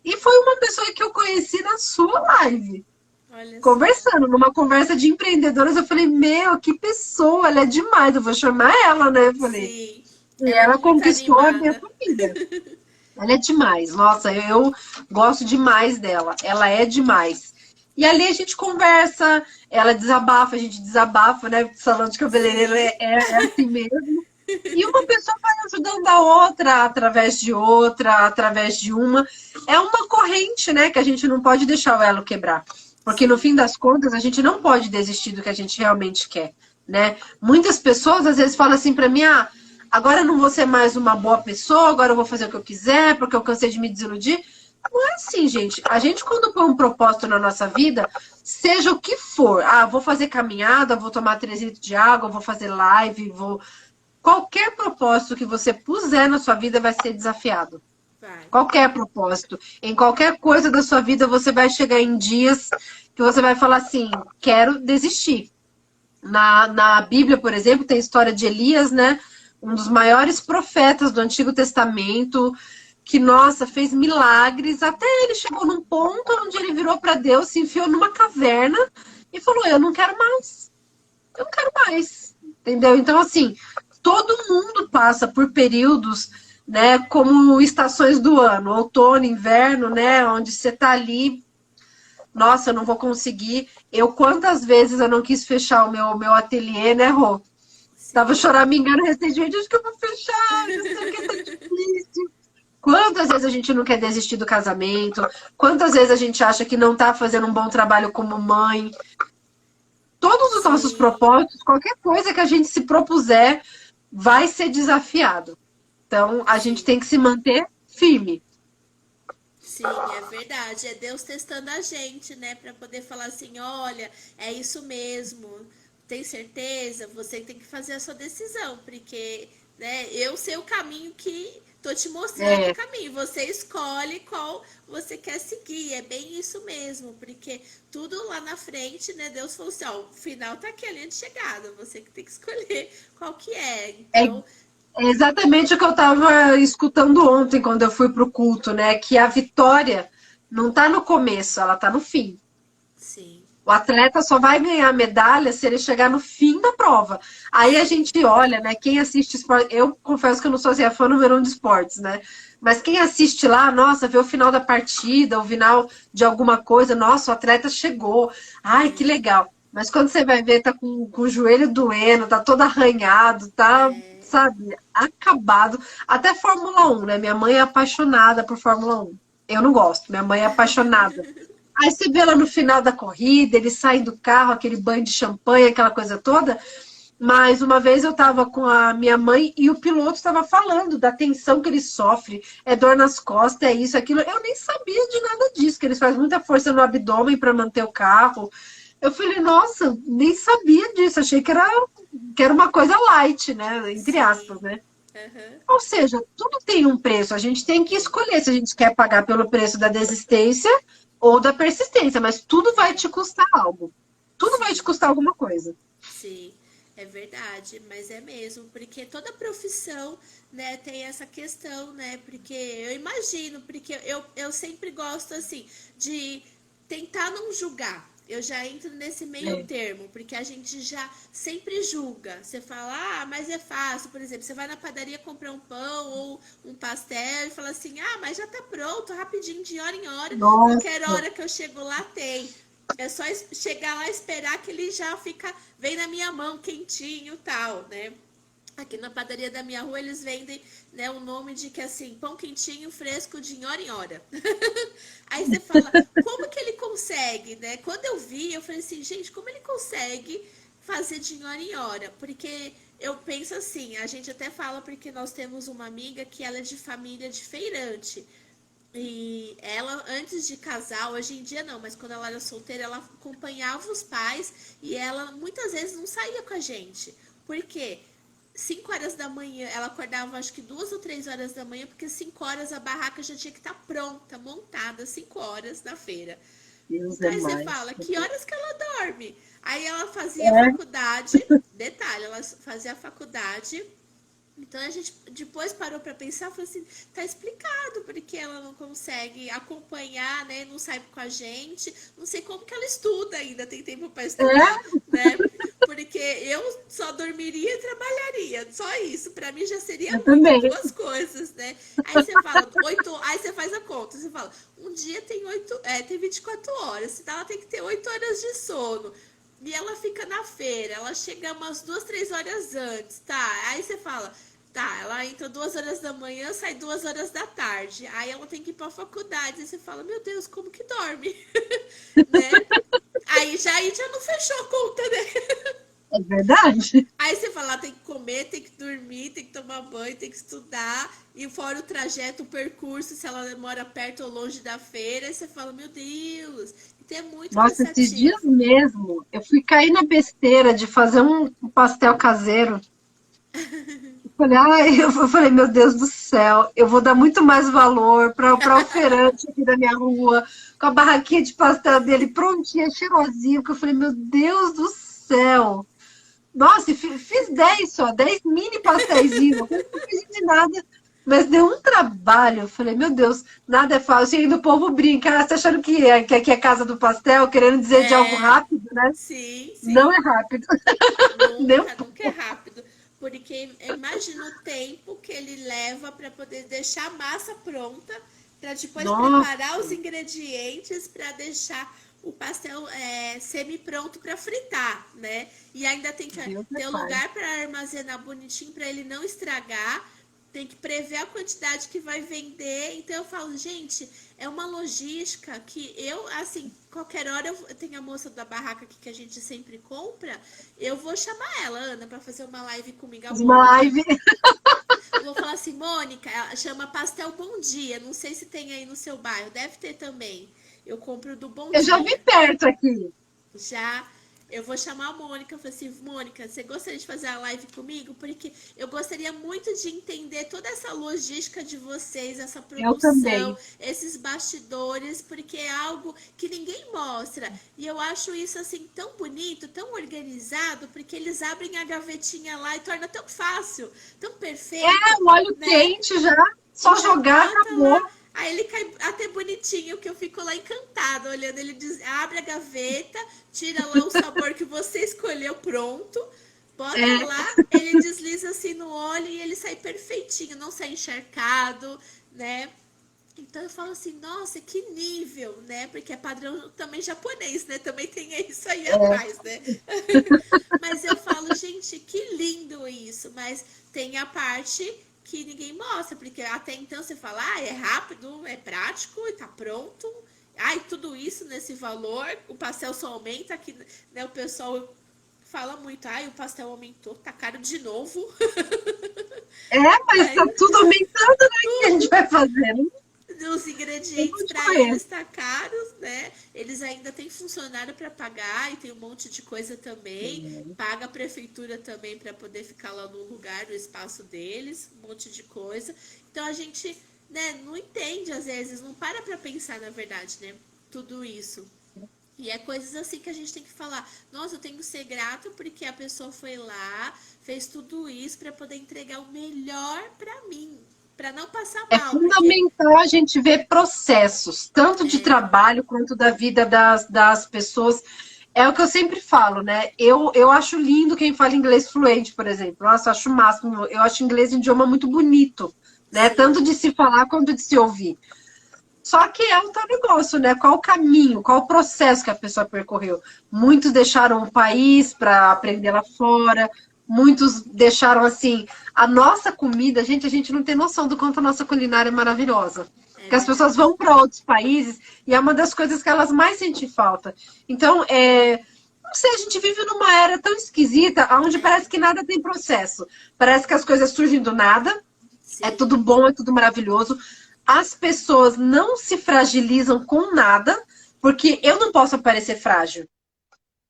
B: E foi uma pessoa que eu conheci na sua live.
A: Olha só.
B: Conversando, numa conversa de empreendedoras, eu falei, meu, que pessoa, ela é demais, eu vou chamar ela, né? Eu falei,
A: Sim,
B: e
A: ela é
B: ela
A: muito
B: conquistou a minha
A: animada.
B: família. Ela é demais, nossa, eu gosto demais dela, ela é demais. E ali a gente conversa, ela desabafa, a gente desabafa, né? Salão de cabeleireiro
A: Sim,
B: é assim mesmo. E uma pessoa vai ajudando a outra através de outra, através de uma. É uma corrente, né? Que a gente não pode deixar o elo quebrar. Porque no fim
A: sim.
B: das contas, a gente não pode desistir do que a gente realmente quer, né? Muitas pessoas às vezes falam assim para mim, agora eu não vou ser mais uma boa pessoa, agora eu vou fazer o que eu quiser, porque eu cansei de me desiludir. Não é assim, gente. A gente, quando põe um propósito na nossa vida, seja o que for, vou fazer caminhada, vou tomar 3 litros de água, vou fazer live, vou. Qualquer propósito que você puser na sua vida vai ser desafiado.
A: Vai.
B: Qualquer propósito. Em qualquer coisa da sua vida, você vai chegar em dias que você vai falar assim: quero desistir. Na Bíblia, por exemplo, tem a história de Elias, né? Um dos maiores profetas do Antigo Testamento, que, nossa, fez milagres. Até ele chegou num ponto onde ele virou para Deus, se enfiou numa caverna e falou: eu não quero mais. Eu não quero mais. Entendeu? Então, assim, todo mundo passa por períodos, né, como estações do ano, outono, inverno, né, onde você tá ali, nossa, eu não vou conseguir. Quantas vezes eu não quis fechar o meu ateliê, né, Rô? Tava
A: Sim.
B: choramingando recentemente, acho que eu vou fechar, não sei o que, tá difícil. Quantas vezes a gente não quer desistir do casamento? Quantas vezes a gente acha que não tá fazendo um bom trabalho como mãe? Todos os nossos
A: Sim.
B: propósitos, qualquer coisa que a gente se propuser, vai ser desafiado. Então, a gente
A: Sim.
B: tem que se manter firme.
A: Sim, é verdade. É Deus testando a gente, né? Pra poder falar assim: olha, é isso mesmo. tem certeza? Você tem que fazer a sua decisão, porque, né, eu sei o caminho que tô te mostrando o
B: É,
A: caminho. Você escolhe qual você quer seguir. É bem isso mesmo, porque tudo lá na frente, né, Deus falou assim, ó, o final tá aqui, a linha de chegada. Você que tem que escolher qual que é.
B: é,
A: Então,
B: é exatamente o que eu estava escutando ontem quando eu fui para o culto, né? Que a vitória não está no começo, ela está no fim.
A: sim.
B: O atleta só vai ganhar medalha se ele chegar no fim da prova. Aí a gente olha, né? Quem assiste esporte. Eu confesso que eu não sou assim, a fã número um de esportes, né? Mas quem assiste lá, nossa, vê o final da partida, o final de alguma coisa, nossa, o atleta chegou. Ai, que legal. Mas quando você vai ver, tá com o joelho doendo, tá todo arranhado, tá, sabe, acabado. Até Fórmula 1, né? Minha mãe é apaixonada por Fórmula 1. Eu não gosto, minha mãe é apaixonada. Aí você vê lá no final da corrida, eles saem do carro, aquele banho de champanhe, aquela coisa toda. Mas uma vez eu estava com a minha mãe e o piloto estava falando da tensão que ele sofre, é dor nas costas, é isso, aquilo. Eu nem sabia de nada disso, que eles fazem muita força no abdômen para manter o carro. Eu falei, nossa, nem sabia disso, achei que era uma coisa light, né? Entre
A: Sim.
B: aspas, né?
A: Aham.
B: Ou seja, tudo tem um preço. A gente tem que
A: Tem.
B: escolher se a gente quer pagar pelo preço da desistência ou da persistência, mas tudo vai te custar algo. Tudo vai te
A: Sim.
B: custar alguma coisa.
A: Sim, é verdade, mas é mesmo, porque toda profissão, né, tem essa questão, né, porque eu imagino, porque eu sempre gosto, assim, de tentar não julgar. Eu já entro nesse meio
B: É.
A: termo, porque a gente já sempre julga. Você fala, ah, mas é fácil. Por exemplo, você vai na padaria comprar um pão ou um pastel e fala assim, ah, mas já tá pronto, rapidinho, de hora em hora. Qualquer
B: Nossa,
A: hora que eu chego lá tem. É só chegar lá e esperar que ele já fica, vem na minha mão quentinho e tal, né? Aqui na padaria da minha rua eles vendem, né, o nome de que assim, pão quentinho, fresco de hora em hora. Aí você fala, como que ele consegue, né? Quando eu vi, eu falei assim, gente, como ele consegue fazer de hora em hora? Porque eu penso assim, a gente até fala porque nós temos uma amiga que ela é de família de feirante. E ela, antes de casar, hoje em dia não, mas quando ela era solteira, ela acompanhava os pais e ela muitas vezes não saía com a gente. Por quê? 5 horas da manhã, ela acordava acho que 2 ou 3 horas da manhã, porque 5 horas a barraca já tinha que estar pronta, montada, 5 horas na feira.
B: Deus
A: Então
B: é
A: aí você
B: mais.
A: fala, que horas que ela dorme? Aí ela fazia
B: É,
A: faculdade, detalhe, ela fazia faculdade então a gente depois parou para pensar, falou assim, tá explicado porque ela não consegue acompanhar, né? Não sai com a gente. Não sei como que ela estuda ainda, tem tempo para estudar,
B: é,
A: né? Porque eu só dormiria e trabalharia, só isso. Para mim já seria
B: eu
A: muito,
B: também.
A: duas coisas, né? Aí você fala, aí você faz a conta, você fala, um dia tem tem 24 horas, então ela tem que ter 8 horas de sono. E ela fica na feira, ela chega umas 2, 3 horas antes, tá? Aí você fala, tá, ela entra 2 horas da manhã, sai 2 horas da tarde. Aí ela tem que ir pra faculdade. Aí você fala, meu Deus, como que dorme? Né? Aí já não fechou a conta, né?
B: É verdade.
A: Aí você fala, tem que comer, tem que dormir, tem que tomar banho, tem que estudar. E fora o trajeto, o percurso, se ela mora perto ou longe da feira. Aí você fala, meu Deus, então é muito
B: Nossa, esses dias
A: cansativo.
B: mesmo, eu fui cair na besteira de fazer um pastel caseiro. Eu falei, meu Deus do céu, eu vou dar muito mais valor para o feirante aqui da minha rua, com a barraquinha de pastel dele prontinha, cheirosinho, que eu falei, meu Deus do céu. Nossa, e fiz 10 só, 10 mini pastéisinhos, não fiz de nada, mas deu um trabalho. Eu falei, meu Deus, nada é fácil. E ainda o povo brinca, ah, você tá achando que aqui é casa do pastel, querendo dizer de algo
A: É,
B: rápido, né?
A: sim,
B: Não é
A: sim.
B: rápido. Nem um
A: Nunca, nunca é
B: pouco.
A: rápido. Porque imagina o tempo que ele leva para poder deixar a massa pronta, para depois preparar os
B: Nossa,
A: ingredientes para deixar o pastel semi-pronto para fritar, né? E ainda tem que
B: Deus é
A: ter um
B: pai.
A: lugar para armazenar bonitinho para ele não estragar. Tem que prever a quantidade que vai vender. Então eu falo, gente, é uma logística que eu, assim, qualquer hora eu tenho a moça da barraca aqui que a gente sempre compra, eu vou chamar ela, Ana, para fazer uma live comigo, a
B: Fiz uma
A: Mônica.
B: live.
A: Vou falar assim, Mônica, ela chama Pastel Bom Dia. Não sei se tem aí no seu bairro, deve ter também. Eu compro do Bom
B: Eu já vi
A: Dia.
B: perto aqui.
A: Já. Eu vou chamar a Mônica. Eu falei assim, Mônica, você gostaria de fazer a live comigo? Porque eu gostaria muito de entender toda essa logística de vocês, essa
B: Eu
A: produção,
B: também.
A: esses bastidores, porque é algo que ninguém mostra. E eu acho isso assim tão bonito, tão organizado, porque eles abrem a gavetinha lá e torna tão fácil, tão perfeito,
B: O óleo
A: né?
B: quente já,
A: E
B: só
A: já
B: jogar,
A: bota lá.
B: acabou.
A: Aí ele cai até bonitinho, que eu fico lá encantada, olhando. Ele abre a gaveta, tira lá o sabor que você escolheu pronto, bota
B: É,
A: lá, ele desliza assim no óleo e ele sai perfeitinho, não sai encharcado, né? Então eu falo assim, nossa, que nível, né? Porque é padrão também japonês, né? Também tem isso aí atrás, né? Mas eu falo, gente, que lindo isso. Mas tem a parte que ninguém mostra, porque até então você fala, ah, é rápido, é prático e tá pronto. Ai, tudo isso nesse valor, o pastel só aumenta, aqui, né? O pessoal fala muito, ai, o pastel aumentou, tá caro de novo.
B: é, mas tá
A: Mas
B: tudo aumentando, né? O que a gente vai fazer? Não
A: os
B: tem
A: ingredientes
B: onde
A: para
B: correr.
A: eles tá caros, né? Eles ainda têm funcionário para pagar e tem um monte de coisa também. Paga a prefeitura também para poder ficar lá no lugar, no espaço deles, um monte de coisa. Então a gente, né, não entende às vezes, não para pensar na verdade, né? Tudo isso. E é coisas assim que a gente tem que falar. Nossa, eu tenho que ser grato porque a pessoa foi lá, fez tudo isso para poder entregar o melhor para mim, para não passar
B: É
A: mal, porque
B: fundamental a gente ver processos, tanto de trabalho quanto da vida das pessoas. É o que eu sempre falo, né? Eu acho lindo quem fala inglês fluente, por exemplo. Nossa, eu acho o máximo. Eu acho inglês um idioma muito bonito, né? Tanto
A: sim,
B: de se falar quanto de se ouvir. Só que é um tal negócio, né? Qual o caminho, qual o processo que a pessoa percorreu? Muitos deixaram o país para aprender lá fora, muitos deixaram assim. A nossa comida, gente, a gente não tem noção do quanto a nossa culinária é maravilhosa.
A: é
B: Porque as pessoas
A: verdade.
B: vão para outros países e é uma das coisas que elas mais sentem falta. Então, não sei, a gente vive numa era tão esquisita, onde parece que nada tem processo. Parece que as coisas surgem do nada, é
A: Sim,
B: tudo bom, é tudo maravilhoso. As pessoas não se fragilizam com nada, porque eu não posso parecer frágil.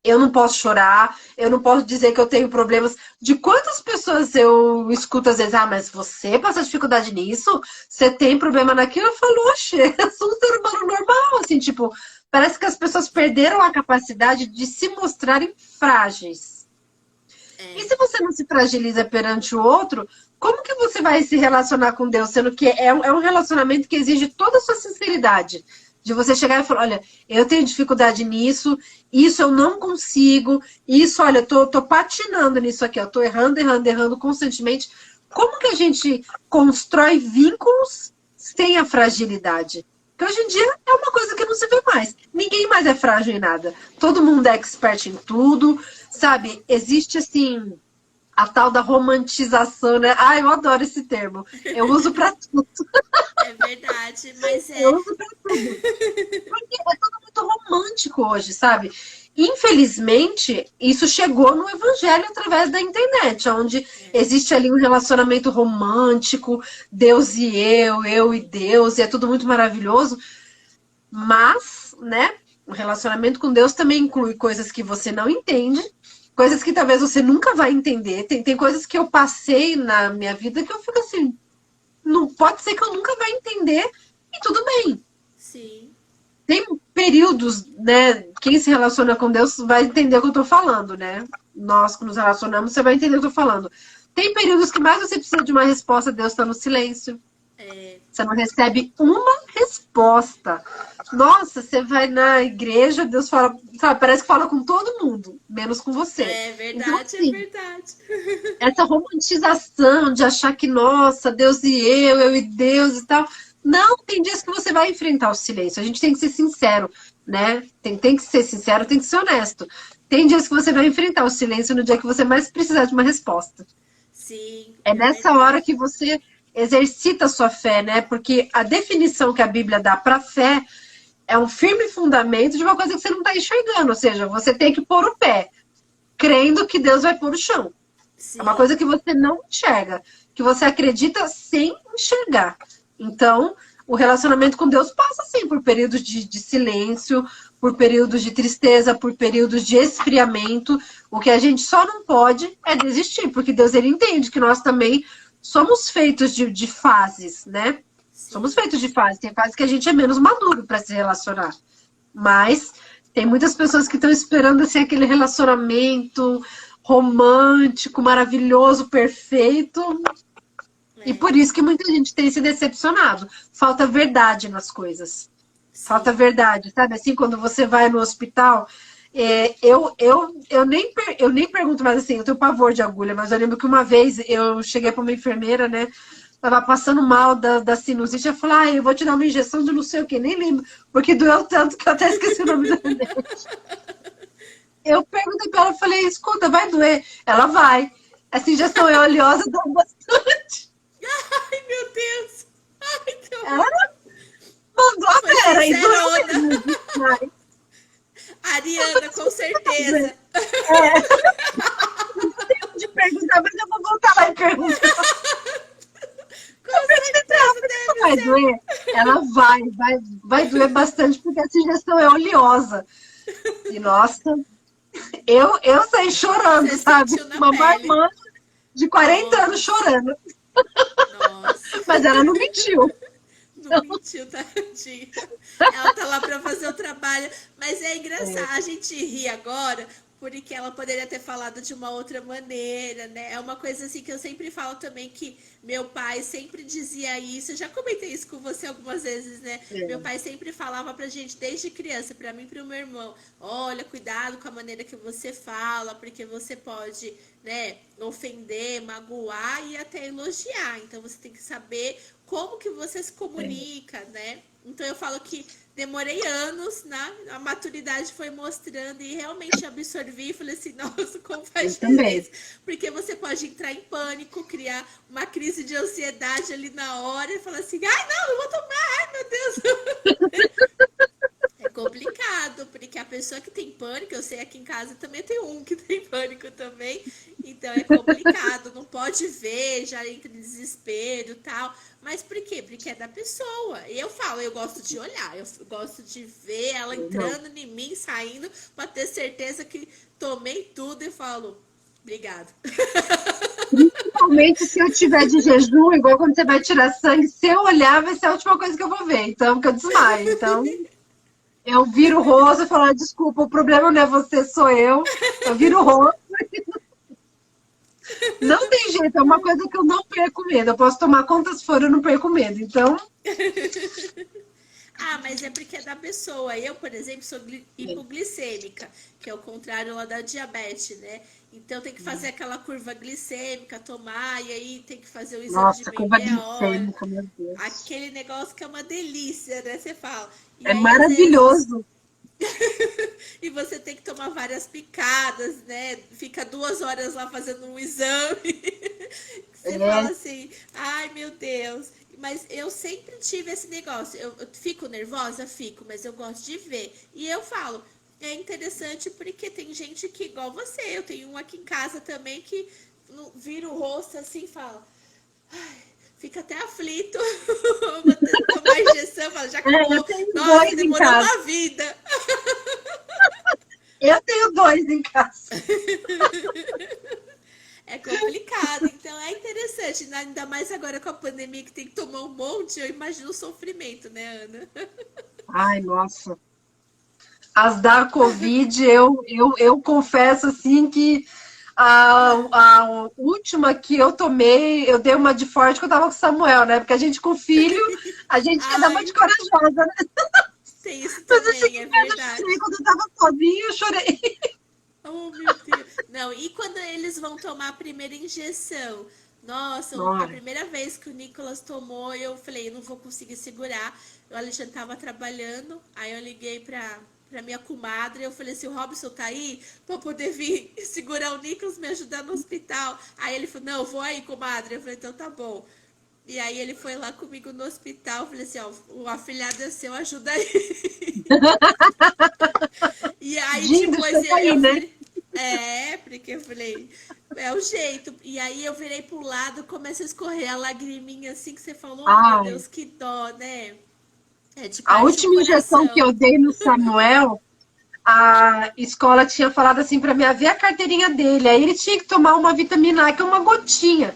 B: Eu não posso chorar, eu não posso dizer que eu tenho problemas. De quantas pessoas eu escuto às vezes, ah, mas você passa dificuldade nisso? Você tem problema naquilo? Eu falo, oxe, eu sou um ser humano normal, assim, tipo, parece que as pessoas perderam a capacidade de se mostrarem frágeis. E
A: é,
B: se você não se fragiliza perante o outro, como que você vai se relacionar com Deus, sendo que é um relacionamento que exige toda a sua sinceridade? De você chegar e falar, olha, eu tenho dificuldade nisso, isso eu não consigo, isso, olha, eu tô patinando nisso aqui, eu tô errando, errando, errando constantemente. Como que a gente constrói vínculos sem a fragilidade? Porque hoje em dia é uma coisa que não se vê mais. Ninguém mais é frágil em nada. Todo mundo é expert em tudo, sabe? Existe assim a tal da romantização, né? Ah, eu adoro esse termo. Eu uso para tudo.
A: é verdade, mas
B: Eu
A: é,
B: uso para tudo. Porque é tudo muito romântico hoje, sabe? Infelizmente, isso chegou no evangelho através da internet, onde existe ali um relacionamento romântico, Deus e eu e Deus, e é tudo muito maravilhoso, mas, né, o relacionamento com Deus também inclui coisas que você não entende, coisas que talvez você nunca vai entender. Tem coisas que eu passei na minha vida que eu fico assim, não pode ser que eu nunca vai entender, e tudo bem.
A: sim,
B: Tem períodos, né? Quem se relaciona com Deus vai entender o que eu tô falando, né? Nós que nos relacionamos, você vai entender o que eu tô falando. Tem períodos que mais você precisa de uma resposta, Deus está no silêncio.
A: é,
B: Você não recebe uma resposta. Nossa, você vai na igreja, Deus fala, sabe, parece que fala com todo mundo, menos com você. Então,
A: é
B: assim,
A: verdade.
B: essa romantização de achar que, nossa, Deus e eu e Deus e tal. Não, tem dias que você vai enfrentar o silêncio. A gente tem que ser sincero, né? Tem que ser sincero, tem que ser honesto. Tem dias que você vai enfrentar o silêncio no dia que você mais precisar de uma resposta.
A: Sim,
B: É
A: é
B: nessa hora
A: verdade.
B: que você exercita a sua fé, né? Porque a definição que a Bíblia dá para fé é um firme fundamento de uma coisa que você não está enxergando. Ou seja, você tem que pôr o pé, crendo que Deus vai pôr o chão. É uma
A: Sim,
B: coisa que você não enxerga, que você acredita sem enxergar. Então, o relacionamento com Deus passa, sim, por períodos de silêncio, por períodos de tristeza, por períodos de esfriamento. O que a gente só não pode é desistir, porque Deus ele entende que nós também somos feitos de fases, né? Somos
A: Sim.
B: feitos de fases. Tem fases que a gente é menos maduro para se relacionar. Mas tem muitas pessoas que estão esperando assim, aquele relacionamento romântico, maravilhoso, perfeito. E
A: É,
B: por isso que muita gente tem se decepcionado. Falta verdade nas coisas. Falta
A: sim.
B: verdade, sabe? Assim, quando você vai no hospital, eu nem pergunto mais assim, eu tenho pavor de agulha, mas eu lembro que uma vez eu cheguei para uma enfermeira, né? Tava passando mal da sinusite, eu falei, eu vou te dar uma injeção de não sei o que, nem lembro, porque doeu tanto que eu até esqueci o nome do remédio. Eu perguntei pra ela, falei, escuta, vai doer? Ela vai. Essa injeção é oleosa, dá bastante.
A: Ai, meu Deus. Ai, que
B: Ela
A: horror.
B: mandou a
A: Foi
B: Vera, e doeu
A: sincerona.
B: mesmo. Mas,
A: Ariana, com certeza.
B: de perguntar, mas eu vou voltar lá e perguntar.
A: Com certeza deve
B: Vai
A: ser.
B: doer? Ela vai doer bastante, porque essa injeção é oleosa. E, nossa, eu saí chorando,
A: Você
B: sabe?
A: sentiu na
B: Uma
A: pele.
B: marmã de 40 anos
A: Nossa,
B: chorando.
A: nossa.
B: Mas ela não mentiu.
A: Não mentiu, tadinha. Ela tá lá pra fazer o trabalho. Mas é engraçado, a gente ri agora porque ela poderia ter falado de uma outra maneira, né? É uma coisa assim que eu sempre falo também que meu pai sempre dizia isso. Eu já comentei isso com você algumas vezes, né? Meu pai sempre falava pra gente desde criança, pra mim e pro meu irmão, olha, cuidado com a maneira que você fala, porque você pode, né, ofender, magoar e até elogiar. Então você tem que saber como que você se comunica, né? Então eu falo que demorei anos, né? A maturidade foi mostrando e realmente absorvi e falei assim, nossa, como
B: Eu
A: faz
B: também.
A: diferença. Porque você pode entrar em pânico, criar uma crise de ansiedade ali na hora e falar assim, ai não, eu vou tomar, ai meu Deus. É complicado, porque a pessoa que tem pânico, eu sei aqui em casa também tem um que tem pânico também, então é complicado, não pode ver, já entra em desespero e tal. Mas por quê? Porque é da pessoa. E eu falo, eu gosto de olhar, eu gosto de ver ela
B: Não.
A: entrando em mim, saindo, pra ter certeza que tomei tudo e falo, obrigado.
B: Principalmente se eu tiver de jejum, igual quando você vai tirar sangue, se eu olhar, vai ser a última coisa que eu vou ver. Então, que eu desmaio. Então, eu viro o rosto e falo, desculpa, o problema não é você, sou eu. Eu viro o rosto. Não tem jeito, é uma coisa que eu não perco medo. Eu posso tomar quantas for, eu não perco medo. Então,
A: Ah, mas é porque é da pessoa. Eu, por exemplo, sou hipoglicêmica, que é o contrário lá da diabetes, né? Então tem que fazer aquela curva glicêmica, tomar, e aí tem que fazer o exame de
B: nossa,
A: meia
B: curva
A: meia hora.
B: glicêmica, meu Deus.
A: Aquele negócio que é uma delícia, né? Você fala. E
B: É
A: aí, às vezes,
B: maravilhoso.
A: e você tem que tomar várias picadas, né? Fica 2 horas lá fazendo um exame. Você
B: É,
A: fala assim, ai meu Deus. Mas eu sempre tive esse negócio. Eu fico nervosa? Fico, mas eu gosto de ver. E eu falo, é interessante porque tem gente que, igual você, eu tenho um aqui em casa também que vira o rosto assim e fala, ai, fica até aflito. Vou tomar injeção, fala, já
B: eu
A: acabou.
B: tenho
A: Nossa,
B: dois em
A: demorou
B: casa.
A: uma vida.
B: Eu tenho dois em casa.
A: É complicado, então é interessante, ainda mais agora com a pandemia que tem que tomar um monte, eu imagino o sofrimento, né, Ana?
B: Ai, nossa. As da Covid, eu confesso assim que a última que eu tomei, eu dei uma de forte que eu tava com o Samuel, né? Porque a gente com filho, a gente quer dar uma de
A: Ai,
B: corajosa, né?
A: tem isso
B: Mas eu
A: também,
B: cheguei
A: é
B: perto de você,
A: verdade.
B: quando eu tava sozinha, eu chorei.
A: Oh, meu Deus. Não, e quando eles vão tomar a primeira injeção? Nossa, a
B: Ai,
A: primeira vez que o Nicolas tomou, eu falei, eu não vou conseguir segurar. O Alexandre tava trabalhando, aí eu liguei pra minha comadre, eu falei assim, o Robson tá aí pra poder vir segurar o Nicolas, me ajudar no hospital. Aí ele falou, não, vou aí, comadre. Eu falei, então tá bom. E aí ele foi lá comigo no hospital, eu falei assim, ó, o afilhado é seu, ajuda aí. E aí
B: Dindo,
A: depois
B: chega aí,
A: eu
B: né?
A: virei. É, porque eu falei, é o jeito. E aí eu virei pro lado, começou a escorrer a lagriminha assim que você falou, oh meu
B: Ai,
A: Deus, que dó, né? É de
B: a
A: parte o
B: última injeção que
A: coração.
B: eu dei no Samuel, a escola tinha falado assim para mim, ver a carteirinha dele. Aí ele tinha que tomar uma vitamina A, que é uma gotinha.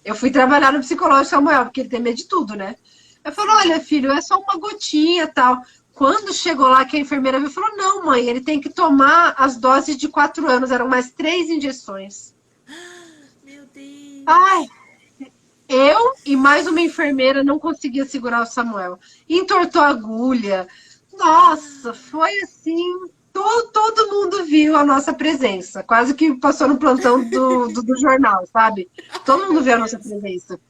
B: Eu fui trabalhar no psicológico Samuel, porque ele tem medo de tudo, né? Eu falei, olha, filho, é só uma gotinha e tal. Quando chegou lá, que a enfermeira viu, falou, não, mãe, ele tem que tomar as doses de 4 anos. Eram mais 3 injeções.
A: Meu Deus.
B: Ai, eu e mais uma enfermeira não conseguia segurar o Samuel. Entortou a agulha. Nossa, foi assim. Todo mundo viu a nossa presença. Quase que passou no plantão do jornal, sabe? Todo
A: Ai,
B: mundo
A: meu
B: viu a nossa
A: Deus.
B: presença.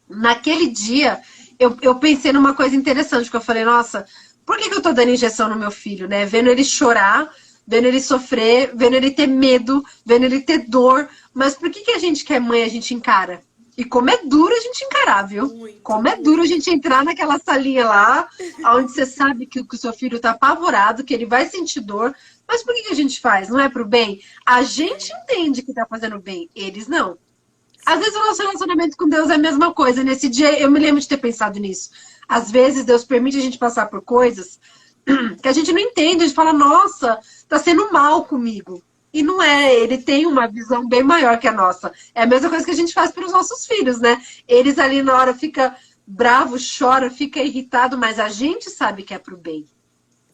B: Naquele dia, eu pensei numa coisa interessante, porque eu falei, nossa, por que eu tô dando injeção no meu filho, né? Vendo ele chorar, vendo ele sofrer, vendo ele ter medo, vendo ele ter dor. Mas por que a gente que é mãe, a gente encara? E como é duro a gente encarar, viu?
A: Muito,
B: Como é duro a
A: muito.
B: gente entrar naquela salinha lá, onde você sabe que o seu filho tá apavorado, que ele vai sentir dor. Mas por que a gente faz? Não é pro bem? A gente
A: É,
B: entende que tá fazendo bem, eles não. Às vezes
A: sim.
B: o nosso relacionamento com Deus é a mesma coisa. Nesse dia eu me lembro de ter pensado nisso. Às vezes Deus permite a gente passar por coisas que a gente não entende. A gente fala, nossa, tá sendo mal comigo. E não é, ele tem uma visão bem maior que a nossa. É a mesma coisa que a gente faz para os nossos filhos, né? Eles ali na hora ficam bravo, chora, fica irritado, mas a gente sabe que é pro bem.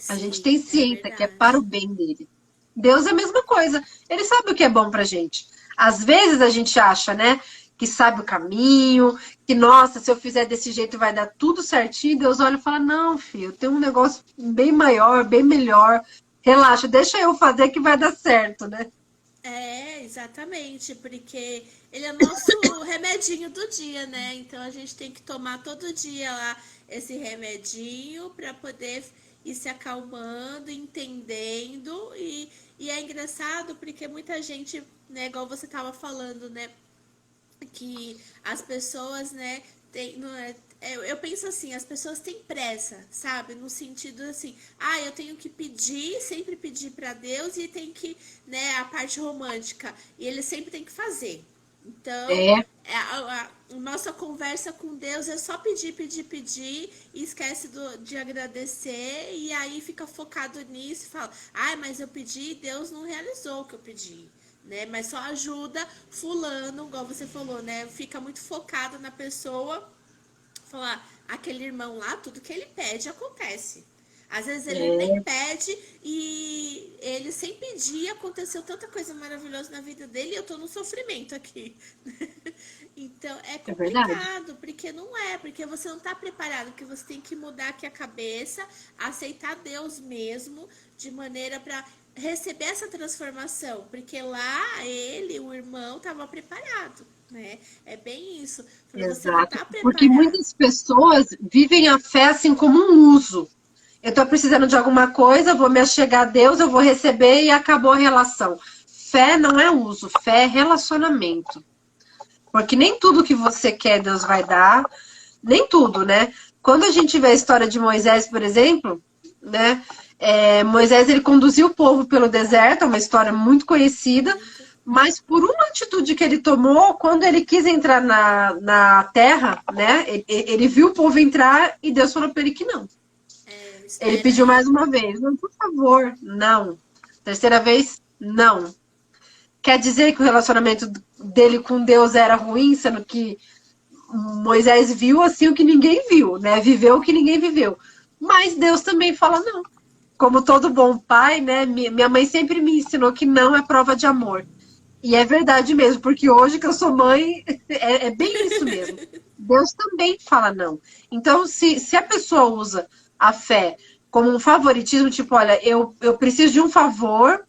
B: A gente
A: Sim,
B: tem
A: é
B: ciência que é para o
A: verdade.
B: bem dele. Deus é a mesma coisa. Ele sabe o que é bom pra gente. Às vezes a gente acha, né, que sabe o caminho, que, nossa, se eu fizer desse jeito vai dar tudo certinho. Deus olha e fala: não, filho, tem um negócio bem maior, bem melhor. Relaxa, deixa eu fazer que vai dar certo, né?
A: É, exatamente, porque ele é o nosso remedinho do dia, né? Então a gente tem que tomar todo dia lá esse remedinho para poder ir se acalmando, entendendo. E é engraçado porque muita gente, né, igual você tava falando, né? Que as pessoas, né, tem, não é, eu penso assim, as pessoas têm pressa, sabe? No sentido assim, eu tenho que pedir, sempre pedir para Deus e tem que, né, a parte romântica, e ele sempre tem que fazer. Então,
B: É,
A: a nossa conversa com Deus é só pedir, pedir, pedir, e esquece de agradecer, e aí fica focado nisso e fala, mas eu pedi e Deus não realizou o que eu pedi, né? Mas só ajuda fulano, igual você falou, né? Fica muito focado na pessoa, falar, aquele irmão lá, tudo que ele pede acontece. Às vezes ele nem
B: é,
A: pede e ele sem pedir aconteceu tanta coisa maravilhosa na vida dele e eu tô no sofrimento aqui. Então é
B: é verdade.
A: complicado, porque não é, porque você não tá preparado, porque você tem que mudar aqui a cabeça, aceitar Deus mesmo, de maneira para receber essa transformação, porque lá ele, o irmão, estava preparado, né? É bem isso. Você não
B: Exato.
A: tá
B: Porque
A: preparado.
B: muitas pessoas vivem a fé assim como um uso. Eu estou precisando de alguma coisa, vou me achegar a Deus, eu vou receber e acabou a relação. Fé não é uso, fé é relacionamento. Porque nem tudo que você quer Deus vai dar, nem tudo, né? Quando a gente vê a história de Moisés, por exemplo, né? Moisés ele conduziu o povo pelo deserto, é uma história muito conhecida,
A: Muito.
B: mas por uma atitude que ele tomou, quando ele quis entrar na terra, né? Ele viu o povo entrar e Deus falou para ele que não. Ele
A: Espera
B: pediu mais
A: aí.
B: uma vez, não, por favor, não. Terceira vez, não. Quer dizer que o relacionamento dele com Deus era ruim, sendo que Moisés viu assim o que ninguém viu, né? Viveu o que ninguém viveu. Mas Deus também fala não. Como todo bom pai, né? Minha mãe sempre me ensinou que não é prova de amor. E é verdade mesmo, porque hoje que eu sou mãe, é bem isso mesmo. Deus também fala não. Então, se a pessoa usa a fé como um favoritismo, tipo, olha, eu preciso de um favor,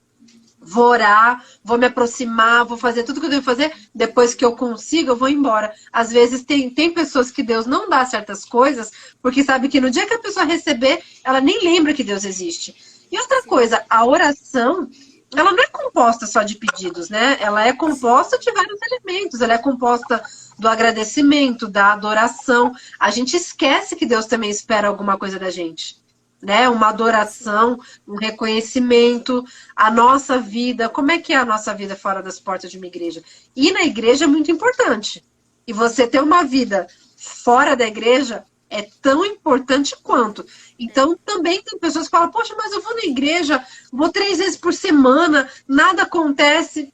B: vou orar, vou me aproximar, vou fazer tudo que eu devo fazer, depois que eu consigo, eu vou embora. Às vezes tem pessoas que Deus não dá certas coisas, porque sabe que no dia que a pessoa receber, ela nem lembra que Deus existe. E outra
A: Sim,
B: coisa, a oração, ela não é composta só de pedidos, né? Ela é composta
A: sim,
B: de vários elementos, ela é composta do agradecimento, da adoração. A gente esquece que Deus também espera alguma coisa da gente, né? Uma
A: sim.
B: adoração, um reconhecimento, a nossa vida. Como é que é a nossa vida fora das portas de uma igreja? Ir na igreja é muito importante. E você ter uma vida fora da igreja é tão importante quanto. Então, também tem pessoas que falam, poxa, mas eu vou na igreja, vou 3 vezes por semana, nada acontece.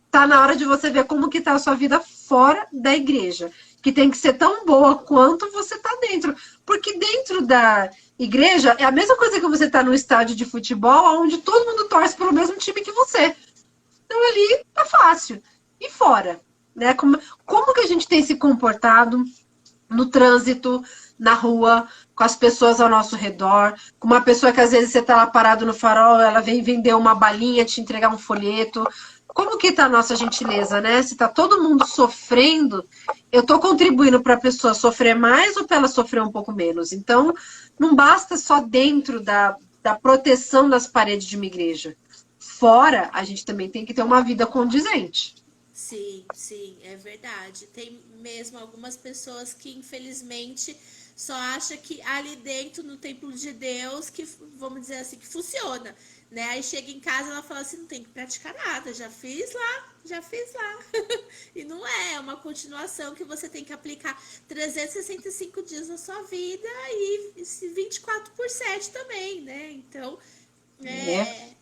B: Tá na hora de você ver como que tá a sua vida fora da igreja, que tem que ser tão boa quanto você tá dentro. Porque dentro da igreja é a mesma coisa que você tá no estádio de futebol, onde todo mundo torce pelo mesmo time que você. Então ali tá fácil. E fora, né? Como que a gente tem se comportado no trânsito, na rua, com as pessoas ao nosso redor, com uma pessoa que às vezes você tá lá parado no farol, ela vem vender uma balinha, te entregar um folheto. Como que tá a nossa gentileza, né? Se tá todo mundo sofrendo, eu tô contribuindo para a pessoa sofrer mais ou para ela sofrer um pouco menos. Então, não basta só dentro da proteção das paredes de uma igreja. Fora, a gente também tem que ter uma vida condizente.
A: Sim, sim, é verdade. Tem mesmo algumas pessoas que, infelizmente, só acham que ali dentro, no templo de Deus, que, vamos dizer assim, que funciona, né? Aí chega em casa, ela fala assim, não tem que praticar nada, já fiz lá, já fiz lá. E não é uma continuação que você tem que aplicar 365 dias na sua vida e 24/7 também, né? Então,
B: É.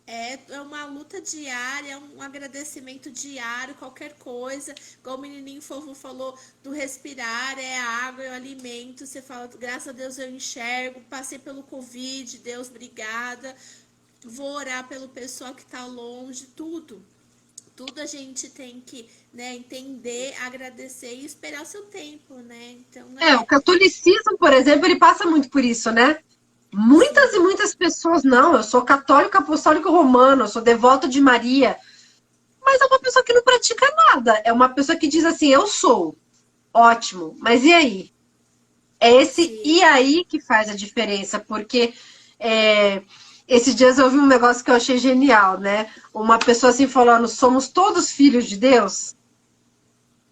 A: é uma luta diária, é um agradecimento diário, qualquer coisa. Igual o menininho fofo falou do respirar, é a água, é o alimento. Você fala, graças a Deus eu enxergo, passei pelo Covid, Deus, obrigada. Vou orar pelo pessoal que está longe, tudo. Tudo a gente tem que, né, entender, agradecer e esperar o seu tempo, né? Então,
B: O catolicismo, por exemplo, ele passa muito por isso, né? Muitas
A: sim,
B: e muitas pessoas, não, eu sou católico apostólico romano, eu sou devoto de Maria, mas é uma pessoa que não pratica nada, é uma pessoa que diz assim, eu sou, ótimo, mas e aí? É esse
A: sim.
B: e aí que faz a diferença, porque esses dias eu vi um negócio que eu achei genial, né? Uma pessoa assim falando, somos todos filhos de Deus?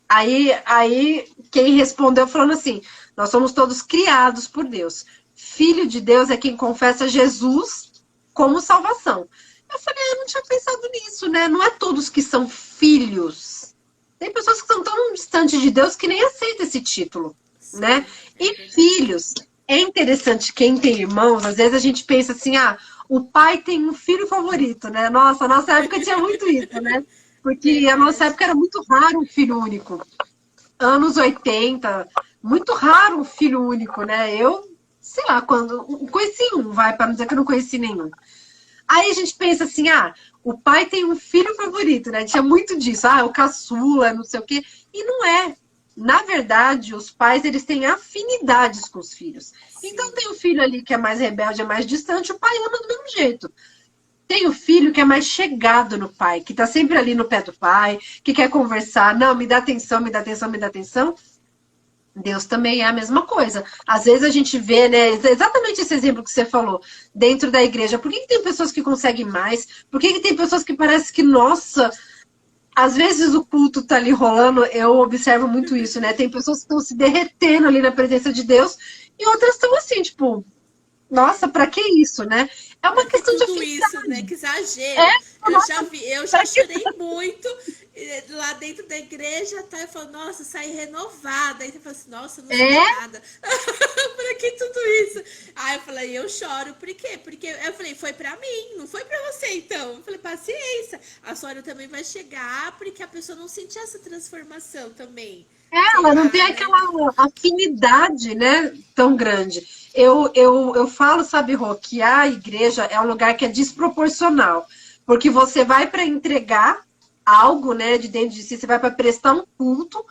B: Aí quem respondeu falando assim, nós somos todos criados por Deus. Filho de Deus é quem confessa Jesus como salvação. Eu falei, eu não tinha pensado nisso, né? Não é todos que são filhos. Tem pessoas que são tão distantes de Deus que nem aceitam esse título, né?
A: Sim, é
B: E
A: verdade.
B: filhos, é interessante, quem tem irmãos, às vezes a gente pensa assim, o pai tem um filho favorito, né? Nossa, a nossa época tinha muito isso, né? Porque a nossa
A: Verdade.
B: época era muito raro um filho único. Anos 80, muito raro um filho único, né? Eu, sei lá, quando conheci um, vai, para não dizer que eu não conheci nenhum. Aí a gente pensa assim, o pai tem um filho favorito, né? Tinha muito disso, o caçula, não sei o quê. E não é. Na verdade, os pais, eles têm afinidades com os filhos. Então
A: Sim,
B: tem o filho ali que é mais rebelde, é mais distante, o pai ama do mesmo jeito. Tem o filho que é mais chegado no pai, que tá sempre ali no pé do pai, que quer conversar, não, me dá atenção, me dá atenção, me dá atenção. Deus também é a mesma coisa. Às vezes a gente vê, né, exatamente esse exemplo que você falou, dentro da igreja. Por que, que tem pessoas que conseguem mais? Por que, que tem pessoas que parece que, nossa, às vezes o culto tá ali rolando, eu observo muito isso, né? Tem pessoas que estão se derretendo ali na presença de Deus e outras estão assim, tipo, nossa, pra que isso, né? É uma
A: pra que
B: questão de
A: tudo isso, né?
B: afinidade.
A: Que
B: É,
A: exagero. Eu já
B: nossa,
A: vi, eu já
B: pra que
A: chorei muito lá dentro da igreja, tá? Eu falo, nossa, saí renovada. Aí você fala assim, nossa, eu não sou
B: é,
A: nada. Pra que tudo isso? Aí eu falei, eu choro, por quê? Porque eu falei, foi pra mim, não foi pra você então. Eu falei, paciência, a sua hora também vai chegar, porque a pessoa não sentiu essa transformação também. Sei
B: ela não tem
A: lá, né?
B: aquela afinidade, né, tão grande. Eu falo, sabe, Rô, que a igreja é um lugar que é desproporcional, porque você vai para entregar algo, né, de dentro de si, você vai para prestar um culto,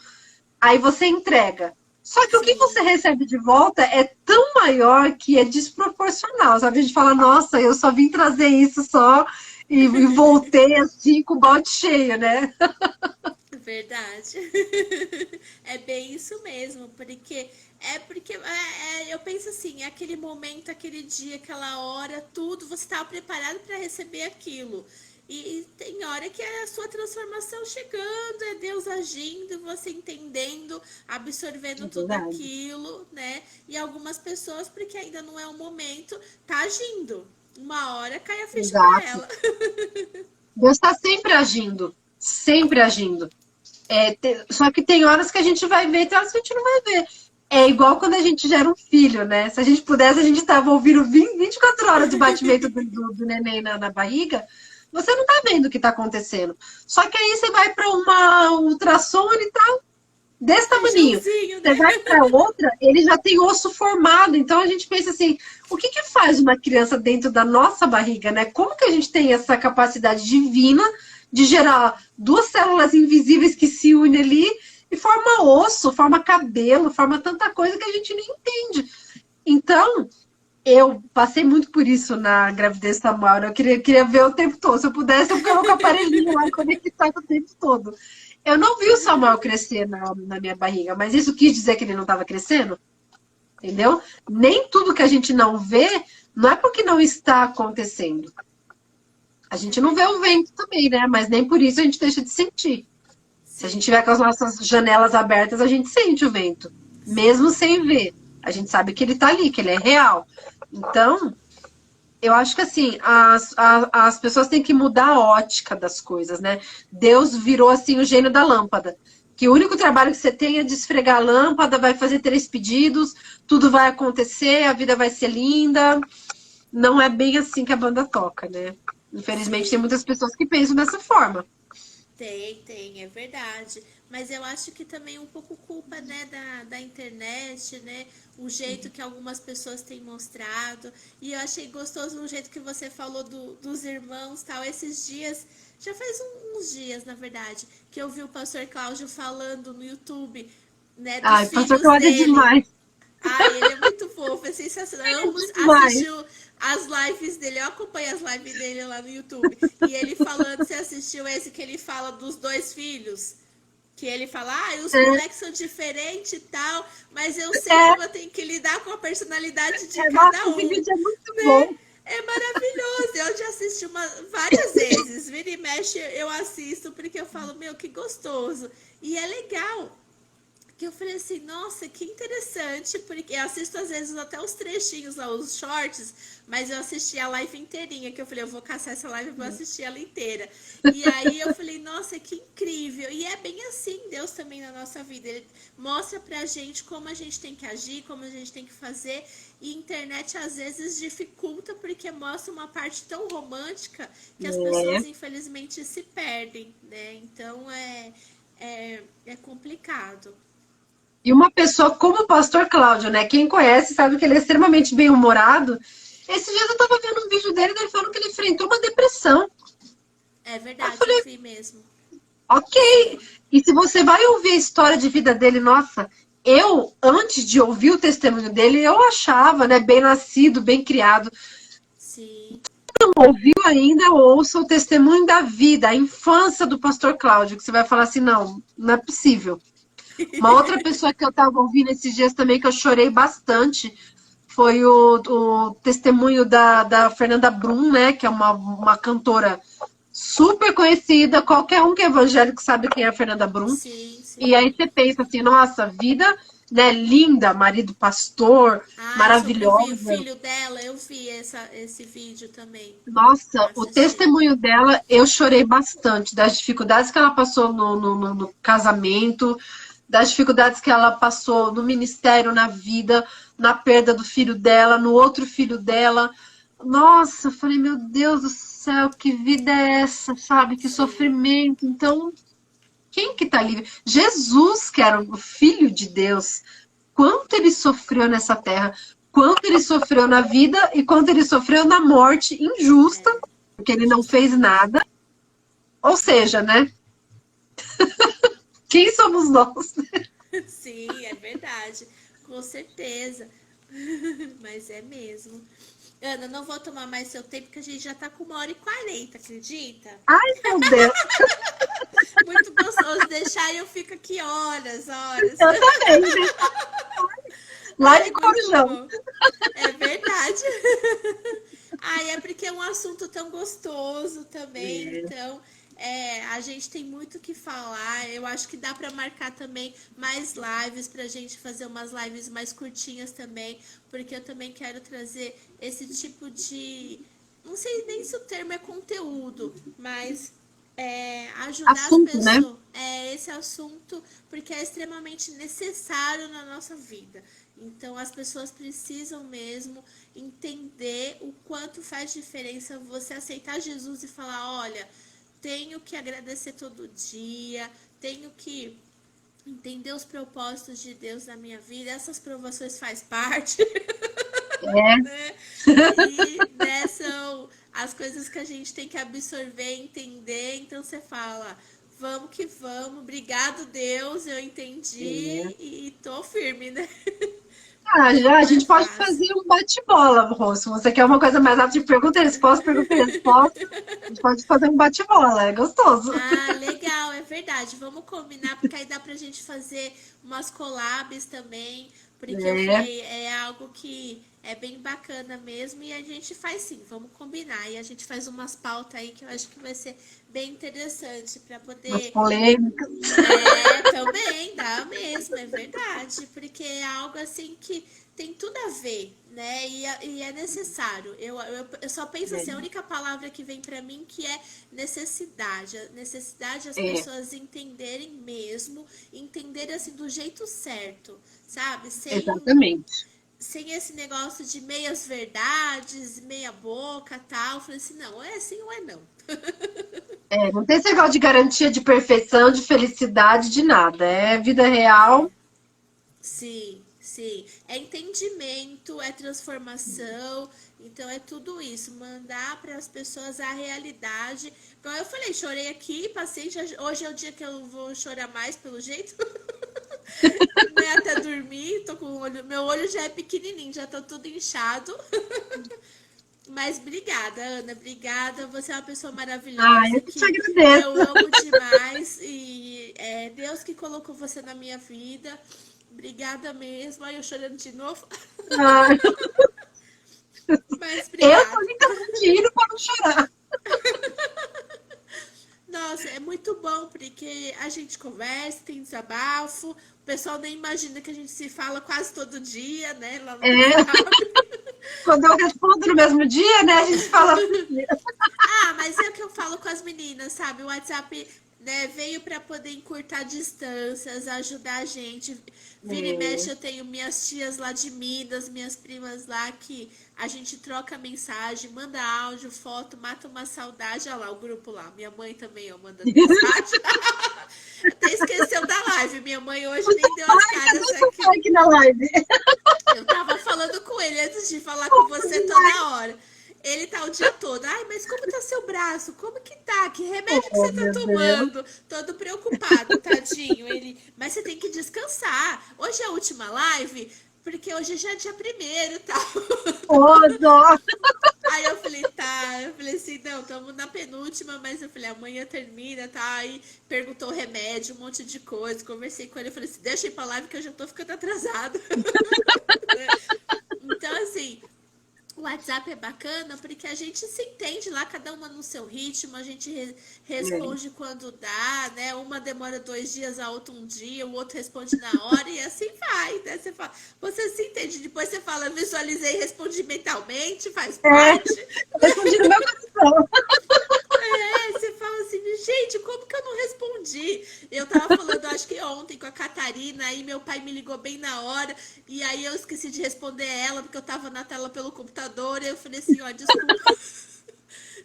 B: aí você entrega. Só que o que você
A: Sim.
B: recebe de volta é tão maior que é desproporcional, sabe? A gente fala, nossa, eu só vim trazer isso só e voltei assim com o balde cheio, né?
A: Verdade. É bem isso mesmo, porque eu penso assim, aquele momento, aquele dia, aquela hora, tudo, você estava preparado para receber aquilo. E tem hora que é a sua transformação chegando, é Deus agindo, você entendendo, absorvendo
B: É
A: tudo
B: verdade.
A: aquilo, né? E algumas pessoas, porque ainda não é o momento, tá agindo. Uma hora cai a ficha para
B: Exato.
A: ela.
B: Deus está sempre agindo, sempre agindo. Só que tem horas que a gente vai ver, tem horas que a gente não vai ver. É igual quando a gente gera um filho, né? Se a gente pudesse, a gente estava ouvindo 24 horas de batimento do neném na barriga. Você não tá vendo o que tá acontecendo. Só que aí você vai para uma ultrassom, ele tá desse tamaninho.
A: Feijãozinho,
B: Você
A: né?
B: vai para outra, ele já tem osso formado. Então a gente pensa assim, o que que faz uma criança dentro da nossa barriga, né? Como que a gente tem essa capacidade divina de gerar duas células invisíveis que se unem ali e forma osso, forma cabelo, forma tanta coisa que a gente nem entende. Então, eu passei muito por isso na gravidez da Maura. Eu queria ver o tempo todo. Se eu pudesse, eu ficava com o aparelhinho lá conectado o tempo todo. Eu não vi o Samuel crescer na minha barriga, mas isso quis dizer que ele não estava crescendo? Entendeu? Nem tudo que a gente não vê, não é porque não está acontecendo. A gente não vê o vento também, né? Mas nem por isso a gente deixa de sentir. Se a gente
A: Sim,
B: tiver com as nossas janelas abertas, a gente sente o vento,
A: sim.
B: mesmo sem ver. A gente sabe que ele está ali, que ele é real. Então, eu acho que assim, as pessoas têm que mudar a ótica das coisas, né? Deus virou assim o gênio da lâmpada. Que o único trabalho que você tem é de esfregar a lâmpada, vai fazer 3 pedidos, tudo vai acontecer, a vida vai ser linda. Não é bem assim que a banda toca, né? Infelizmente, tem
A: Sim.
B: muitas pessoas que pensam dessa forma.
A: Tem, é verdade. Mas eu acho que também um pouco culpa, né, da internet, né? O jeito que algumas pessoas têm mostrado. E eu achei gostoso o jeito que você falou dos irmãos tal. Esses dias, já faz uns dias, na verdade, que eu vi o pastor Cláudio falando no YouTube, né, dos
B: Ai, pastor
A: filhos
B: Cláudio é
A: dele.
B: demais.
A: Ai, ele é muito fofo, é sensacional. Eu amo
B: Demais.
A: assistir as lives dele, eu acompanho as lives dele lá no YouTube. E ele falando, você assistiu esse que ele fala dos dois filhos? Que ele fala, ah, os moleques são diferentes e tal, mas eu sei
B: É,
A: como eu tenho que lidar com a personalidade de
B: nossa,
A: cada
B: esse
A: um,
B: vídeo é muito
A: né?
B: bom.
A: É maravilhoso. Eu já assisti várias vezes. Vira e mexe, eu assisto porque eu falo, meu, que gostoso. E é legal que eu falei assim, nossa, que interessante, porque eu assisto às vezes até os trechinhos lá, os shorts, mas eu assisti a live inteirinha, que eu falei, eu vou caçar essa live e vou assistir ela inteira. E aí eu falei, nossa, que incrível. E é bem assim, Deus também na nossa vida, ele mostra pra gente como a gente tem que agir, como a gente tem que fazer, e a internet às vezes dificulta porque mostra uma parte tão romântica que as pessoas
B: É.
A: infelizmente se perdem, né? Então é complicado.
B: E uma pessoa como o pastor Cláudio, né? Quem conhece sabe que ele é extremamente bem-humorado. Esses dias eu tava vendo um vídeo dele falando que ele enfrentou uma depressão.
A: É
B: Aí eu
A: verdade, eu
B: falei,
A: vi mesmo.
B: ok.
A: Sim,
B: E se você vai ouvir a história de vida dele, nossa, eu, antes de ouvir o testemunho dele, eu achava, né, bem nascido, bem criado.
A: sim.
B: Não ouviu ainda, ouça o testemunho da vida, a infância do pastor Cláudio, que você vai falar assim, não, não é possível. Uma outra pessoa que eu estava ouvindo esses dias também, que eu chorei bastante, foi o testemunho da Fernanda Brum, né? Que é uma cantora super conhecida. Qualquer um que é evangélico sabe quem é a Fernanda Brum.
A: Sim,
B: E
A: sim.
B: aí você pensa assim, nossa, vida, né, linda, marido pastor,
A: Ai, sobre o
B: maravilhosa.
A: filho dela, eu vi esse vídeo também.
B: Nossa, o
A: Assisti.
B: testemunho dela, eu chorei bastante das dificuldades que ela passou no casamento, das dificuldades que ela passou no ministério, na vida, na perda do filho dela, no outro filho dela. Nossa, eu falei, meu Deus do céu, que vida é essa, sabe? Que
A: Sim,
B: sofrimento. Então, quem que tá livre? Jesus, que era o filho de Deus, quanto ele sofreu nessa terra, quanto ele sofreu na vida e quanto ele sofreu na morte injusta,
A: é.
B: porque ele não fez
A: Jesus.
B: nada. Ou seja, né? Quem somos nós?
A: Sim, é verdade. Com certeza. Mas é mesmo. Ana, não vou tomar mais seu tempo, porque a gente já tá com 1h40, acredita?
B: Ai, meu Deus.
A: Muito gostoso deixar e eu fico aqui horas, horas.
B: Eu também, né? Lá
A: Ai,
B: de
A: muito
B: Corujão.
A: bom. É verdade. Ai, é porque é um assunto tão gostoso também,
B: É.
A: então a gente tem muito o que falar. Eu acho que dá para marcar também mais lives pra gente fazer umas lives mais curtinhas também, porque eu também quero trazer esse tipo de, não sei nem se o termo é conteúdo, mas ajudar as
B: Assunto, né?
A: pessoas. Esse assunto, porque é extremamente necessário na nossa vida. Então, as pessoas precisam mesmo entender o quanto faz diferença você aceitar Jesus e falar: olha, tenho que agradecer todo dia, tenho que entender os propósitos de Deus na minha vida, essas provações faz parte,
B: É,
A: né? E né, são as coisas que a gente tem que absorver, entender. Então você fala, vamos que vamos, obrigado Deus, eu entendi
B: é.
A: e tô firme, né?
B: Ah,
A: Porque
B: já, a
A: não é
B: gente pode
A: fácil.
B: fazer um bate-bola, Rô. Se você quer uma coisa mais rápida de pergunta e resposta, pergunta e resposta. A gente pode fazer um bate-bola, é gostoso.
A: Ah, legal, é verdade. Vamos combinar, porque aí dá pra gente fazer umas collabs também. Porque eu
B: É,
A: falei, é algo que é bem bacana mesmo. E a gente faz sim, vamos combinar. E a gente faz umas pautas aí que eu acho que vai ser bem interessante pra
B: umas
A: poder.
B: polêmicas.
A: Também dá mesmo, é verdade. Porque é algo assim que tem tudo a ver, né? E é necessário. Eu só penso assim, a única palavra que vem pra mim que é necessidade. A necessidade as
B: É,
A: pessoas entenderem mesmo, entenderem assim do jeito certo, sabe?
B: exatamente.
A: Sem esse negócio de meias verdades, meia boca, tal. Eu falei assim, não, é assim ou é não.
B: É, não tem esse negócio de garantia de perfeição, de felicidade, de nada. É vida real.
A: Sim, sim. É entendimento, é transformação. Então é tudo isso, mandar para as pessoas a realidade. Como eu falei, chorei aqui, passei. Hoje é o dia que eu vou chorar mais, pelo jeito. Né, até dormir, tô com o olho, meu olho já é pequenininho, já tá tudo inchado. Mas obrigada, Ana, obrigada. Você é uma pessoa
B: Ah,
A: maravilhosa
B: eu que te
A: que
B: agradeço.
A: eu amo demais e é Deus que colocou você na minha vida. Obrigada mesmo. Aí eu chorando de novo,
B: Ah,
A: mas
B: eu tô
A: obrigada.
B: interagindo para não chorar.
A: Nossa, é muito bom porque a gente conversa, tem desabafo. O pessoal nem imagina que a gente se fala quase todo dia, né? Lá no
B: É,
A: WhatsApp.
B: quando eu respondo no mesmo dia, né, a gente fala assim.
A: Ah, mas é o que eu falo com as meninas, sabe? O WhatsApp, né, veio para poder encurtar distâncias, ajudar a gente. Vira e mexe,
B: É,
A: eu tenho minhas tias lá de Minas, minhas primas lá, que a gente troca mensagem, manda áudio, foto, mata uma saudade. Olha lá, o grupo lá. Minha mãe também, ó, mandando mensagem. Até esqueceu da live. Minha mãe hoje nem deu as
B: cadê
A: caras
B: o seu
A: aqui.
B: pai aqui na live?
A: Eu tava falando com ele antes de falar com você toda hora. Ele tá o dia todo. Ai, mas como tá seu braço? Como que tá? Que remédio que
B: Oh,
A: você tá
B: meu Deus.
A: tomando? Todo preocupado, tadinho. Ele, mas você tem que descansar. Hoje é a última live, porque hoje já é dia primeiro, tá?
B: Oh, dó.
A: Aí eu falei, tá. Eu falei assim, não, estamos na penúltima, mas eu falei, amanhã termina, tá? Aí perguntou o remédio, um monte de coisa. Conversei com ele, eu falei assim, deixa eu ir pra live que eu já tô ficando atrasada. Então, assim, o WhatsApp é bacana porque a gente se entende lá, cada uma no seu ritmo, a gente
B: É.
A: responde quando dá, né? Uma demora 2 dias, a outra um dia, o outro responde na hora e assim vai, né? Você fala, você se entende, depois você fala, visualizei e respondi mentalmente, faz
B: É,
A: parte.
B: respondi no meu coração.
A: Você fala assim, gente, como que eu não respondi? Eu tava falando, acho que ontem com a Catarina, aí meu pai me ligou bem na hora, e aí eu esqueci de responder ela, porque eu tava na tela pelo computador, e eu falei assim, ó, desculpa,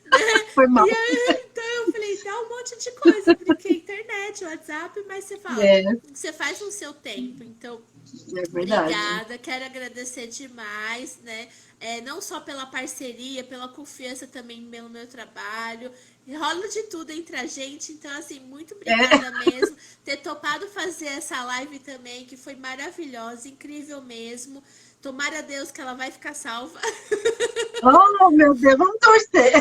A: né?
B: Foi
A: E
B: mal.
A: aí, então eu falei, dá um monte de coisa, porque é internet, WhatsApp, mas você fala,
B: É,
A: você faz no seu tempo, então
B: é verdade.
A: obrigada, quero agradecer demais, né? Não só pela parceria, pela confiança também pelo meu trabalho. Rola de tudo entre a gente, então, assim, muito
B: É.
A: obrigada mesmo. Ter topado fazer essa live também, que foi maravilhosa, incrível mesmo. Tomara a Deus que ela vai ficar salva.
B: Oh, meu Deus, vamos torcer.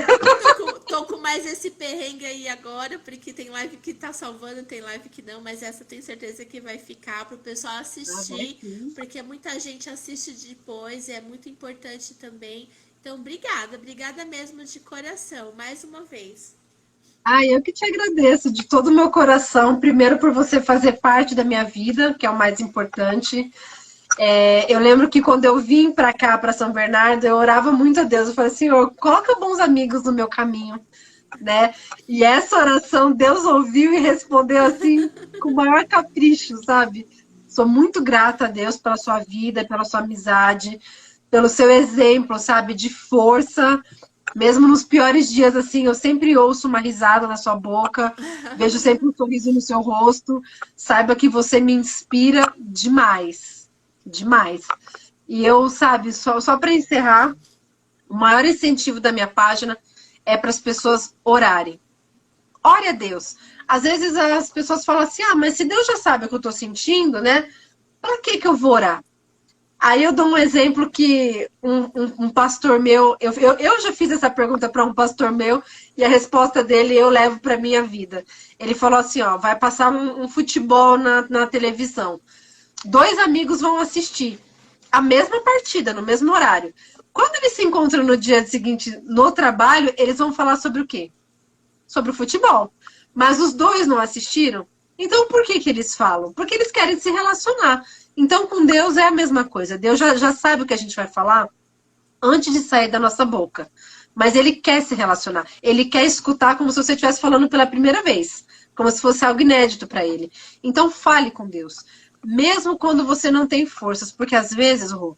A: Tô com mais esse perrengue aí agora, porque tem live que tá salvando, tem live que não, mas essa eu tenho certeza que vai ficar pro pessoal
B: Ah, vai
A: assistir,
B: sim.
A: porque muita gente assiste depois e é muito importante também. Então, obrigada, obrigada mesmo de coração, mais uma vez.
B: Ah, eu que te agradeço de todo o meu coração. Primeiro por você fazer parte da minha vida, que é o mais importante. É, eu lembro que quando eu vim para cá, para São Bernardo, eu orava muito a Deus. Eu falei, Senhor, coloca bons amigos no meu caminho. né? E essa oração Deus ouviu e respondeu assim com o maior capricho, sabe? Sou muito grata a Deus pela sua vida, pela sua amizade, pelo seu exemplo, sabe, de força. Mesmo nos piores dias, assim, eu sempre ouço uma risada na sua boca, vejo sempre um sorriso no seu rosto. Saiba que você me inspira demais, demais. E eu, sabe, só para encerrar, o maior incentivo da minha página é para as pessoas orarem. Ore a Deus. Às vezes as pessoas falam assim, mas se Deus já sabe o que eu estou sentindo, né? Para que eu vou orar? Aí eu dou um exemplo que um pastor meu, eu já fiz essa pergunta para um pastor meu e a resposta dele eu levo para minha vida. Ele falou assim, vai passar um futebol na televisão. 2 amigos vão assistir a mesma partida, no mesmo horário. Quando eles se encontram no dia seguinte no trabalho, eles vão falar sobre o quê? Sobre o futebol. Mas os 2 não assistiram? Então por que eles falam? Porque eles querem se relacionar. Então com Deus é a mesma coisa. Deus já sabe o que a gente vai falar antes de sair da nossa boca. Mas Ele quer se relacionar. Ele quer escutar como se você estivesse falando pela primeira vez. Como se fosse algo inédito para Ele. Então fale com Deus. Mesmo quando você não tem forças. Porque às vezes, Rô,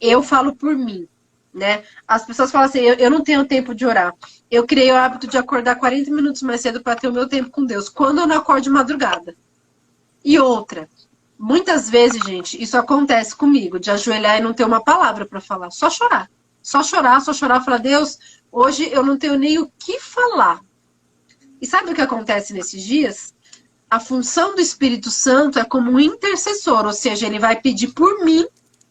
B: eu falo por mim. Né? As pessoas falam assim, eu não tenho tempo de orar. Eu criei o hábito de acordar 40 minutos mais cedo para ter o meu tempo com Deus. Quando eu não acordo de madrugada. E outra, muitas vezes, gente, isso acontece comigo, de ajoelhar e não ter uma palavra para falar. Só chorar. Só chorar, só chorar. Falar, Deus, hoje eu não tenho nem o que falar. E sabe o que acontece nesses dias? A função do Espírito Santo é como um intercessor, ou seja, ele vai pedir por mim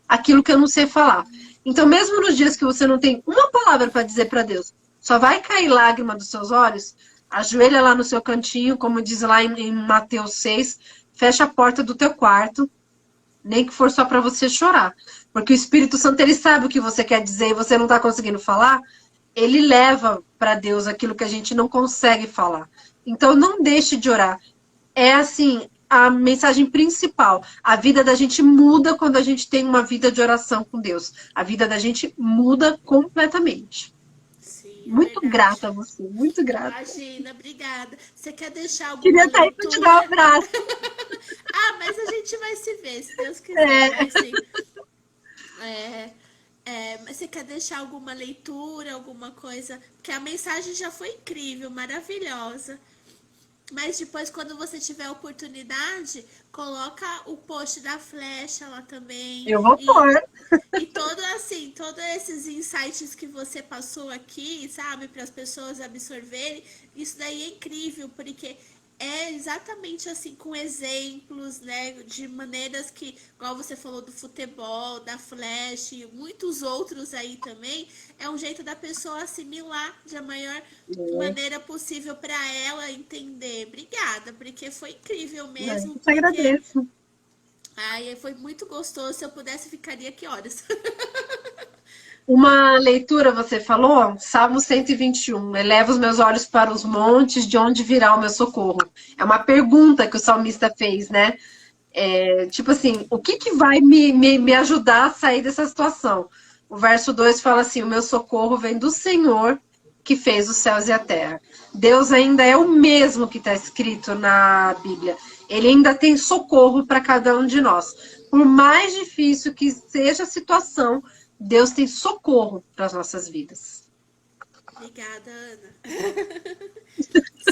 B: aquilo que eu não sei falar. Então, mesmo nos dias que você não tem uma palavra para dizer para Deus, só vai cair lágrima dos seus olhos, ajoelha lá no seu cantinho, como diz lá em Mateus 6, fecha a porta do teu quarto, nem que for só para você chorar. Porque o Espírito Santo, ele sabe o que você quer dizer e você não está conseguindo falar, ele leva para Deus aquilo que a gente não consegue falar. Então, não deixe de orar. É assim, a mensagem principal. A vida da gente muda quando a gente tem uma vida de oração com Deus. A vida da gente muda completamente.
A: Sim,
B: Muito
A: verdade.
B: grata a você, muito grata.
A: Imagina, obrigada. Você quer deixar alguma
B: Queria estar aí para te dar um abraço.
A: Mas a gente vai se ver, se Deus quiser. Mas, sim. Mas você quer deixar alguma leitura, alguma coisa? Porque a mensagem já foi incrível, maravilhosa. Mas depois, quando você tiver a oportunidade, coloca o post da flecha lá também.
B: Eu vou pôr.
A: E todos esses insights que você passou aqui, sabe, para as pessoas absorverem, isso daí é incrível, porque é exatamente assim, com exemplos, né, de maneiras que, igual você falou do futebol, da flash, e muitos outros aí também, é um jeito da pessoa assimilar de a maior maneira possível para ela entender. Obrigada, porque foi incrível mesmo.
B: Eu te agradeço.
A: Ai, foi muito gostoso. Se eu pudesse, ficaria aqui horas.
B: Uma leitura, você falou? Salmo 121. Eleva os meus olhos para os montes, de onde virá o meu socorro? É uma pergunta que o salmista fez, né? Tipo assim, o que vai me ajudar a sair dessa situação? O verso 2 fala assim, o meu socorro vem do Senhor, que fez os céus e a terra. Deus ainda é o mesmo que está escrito na Bíblia. Ele ainda tem socorro para cada um de nós. Por mais difícil que seja a situação, Deus tem socorro para as nossas vidas.
A: Obrigada, Ana.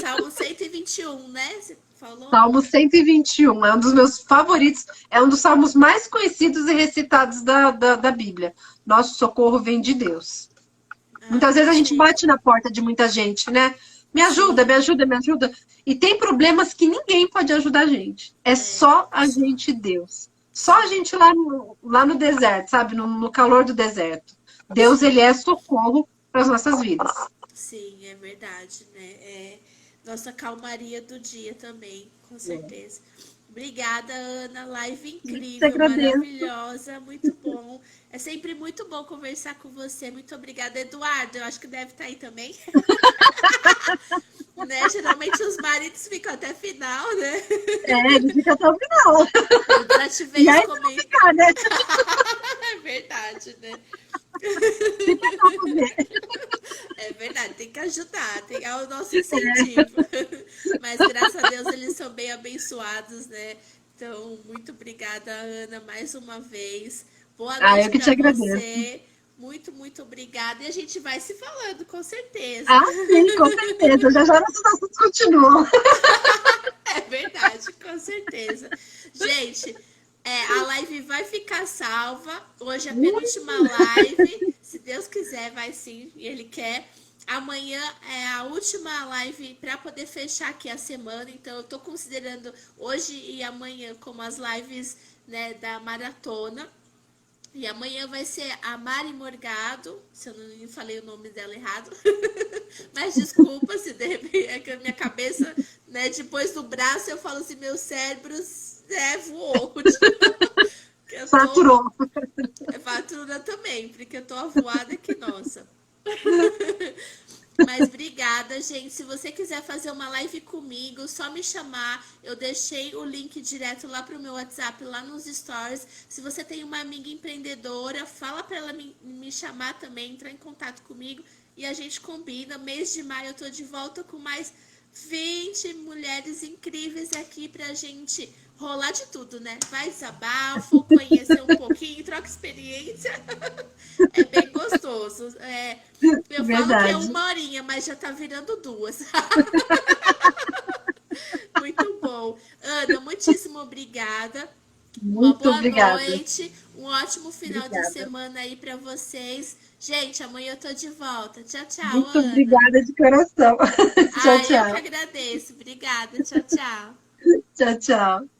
A: Salmo 121, né? Você falou?
B: Salmo 121 é um dos meus favoritos, é um dos salmos mais conhecidos e recitados da Bíblia. Nosso socorro vem de Deus. Muitas vezes a gente bate na porta de muita gente, né? Me ajuda, me ajuda, me ajuda. E tem problemas que ninguém pode ajudar a gente. É só a gente e Deus. Só a gente lá no deserto, sabe? No calor do deserto. Deus, ele é socorro para as nossas vidas.
A: Sim, é verdade, né? É nossa calmaria do dia também, com certeza. Obrigada, Ana. Live incrível, maravilhosa, muito bom. É sempre muito bom conversar com você. Muito obrigada, Eduardo. Eu acho que deve estar aí também. Né? Geralmente os maridos ficam até final, né?
B: Ele fica até o final.
A: Eu desativei os comentários.
B: Né?
A: É verdade, né?
B: Fica só com ver.
A: É verdade, tem que ajudar, tem o nosso incentivo. Mas graças a Deus eles são bem abençoados, né? Então, muito obrigada, Ana, mais uma vez. Boa
B: Ah,
A: noite
B: eu que te
A: para
B: agradeço.
A: você. Muito, muito obrigada. E a gente vai se falando, com certeza.
B: Ah, sim, com certeza. Já já nossos assuntos continuam.
A: É verdade, com certeza. Gente, a live vai ficar salva. Hoje é a penúltima live. Se Deus quiser, vai sim. E Ele quer. Amanhã é a última live para poder fechar aqui a semana. Então, eu tô considerando hoje e amanhã como as lives, né, da maratona. E amanhã vai ser a Mari Morgado, se eu não falei o nome dela errado. Mas desculpa se de repente é que a minha cabeça, né, depois do braço eu falo assim, meu cérebro voou. Eu tô
B: Saturou.
A: fatura também, porque eu tô avoada que nossa. Mas obrigada, gente. Se você quiser fazer uma live comigo, só me chamar. Eu deixei o link direto lá pro meu WhatsApp, lá nos stories. Se você tem uma amiga empreendedora, fala para ela me chamar também, entrar em contato comigo e a gente combina. Mês de maio eu tô de volta com mais 20 mulheres incríveis aqui pra gente rolar de tudo, né? Vai desabafo, conhecer um pouquinho, troca experiência. É bem gostoso. Eu falo que é
B: Verdade.
A: uma horinha, mas já tá virando duas. Muito bom. Ana, muitíssimo obrigada. Uma
B: Muito
A: boa
B: obrigada.
A: noite, um ótimo final de
B: Obrigada.
A: semana aí pra vocês. Gente, amanhã eu tô de volta. Tchau, tchau,
B: Muito
A: Ana.
B: obrigada de coração. Tchau,
A: Ah, eu que
B: tchau.
A: agradeço. Obrigada. Tchau, tchau.
B: Tchau, tchau.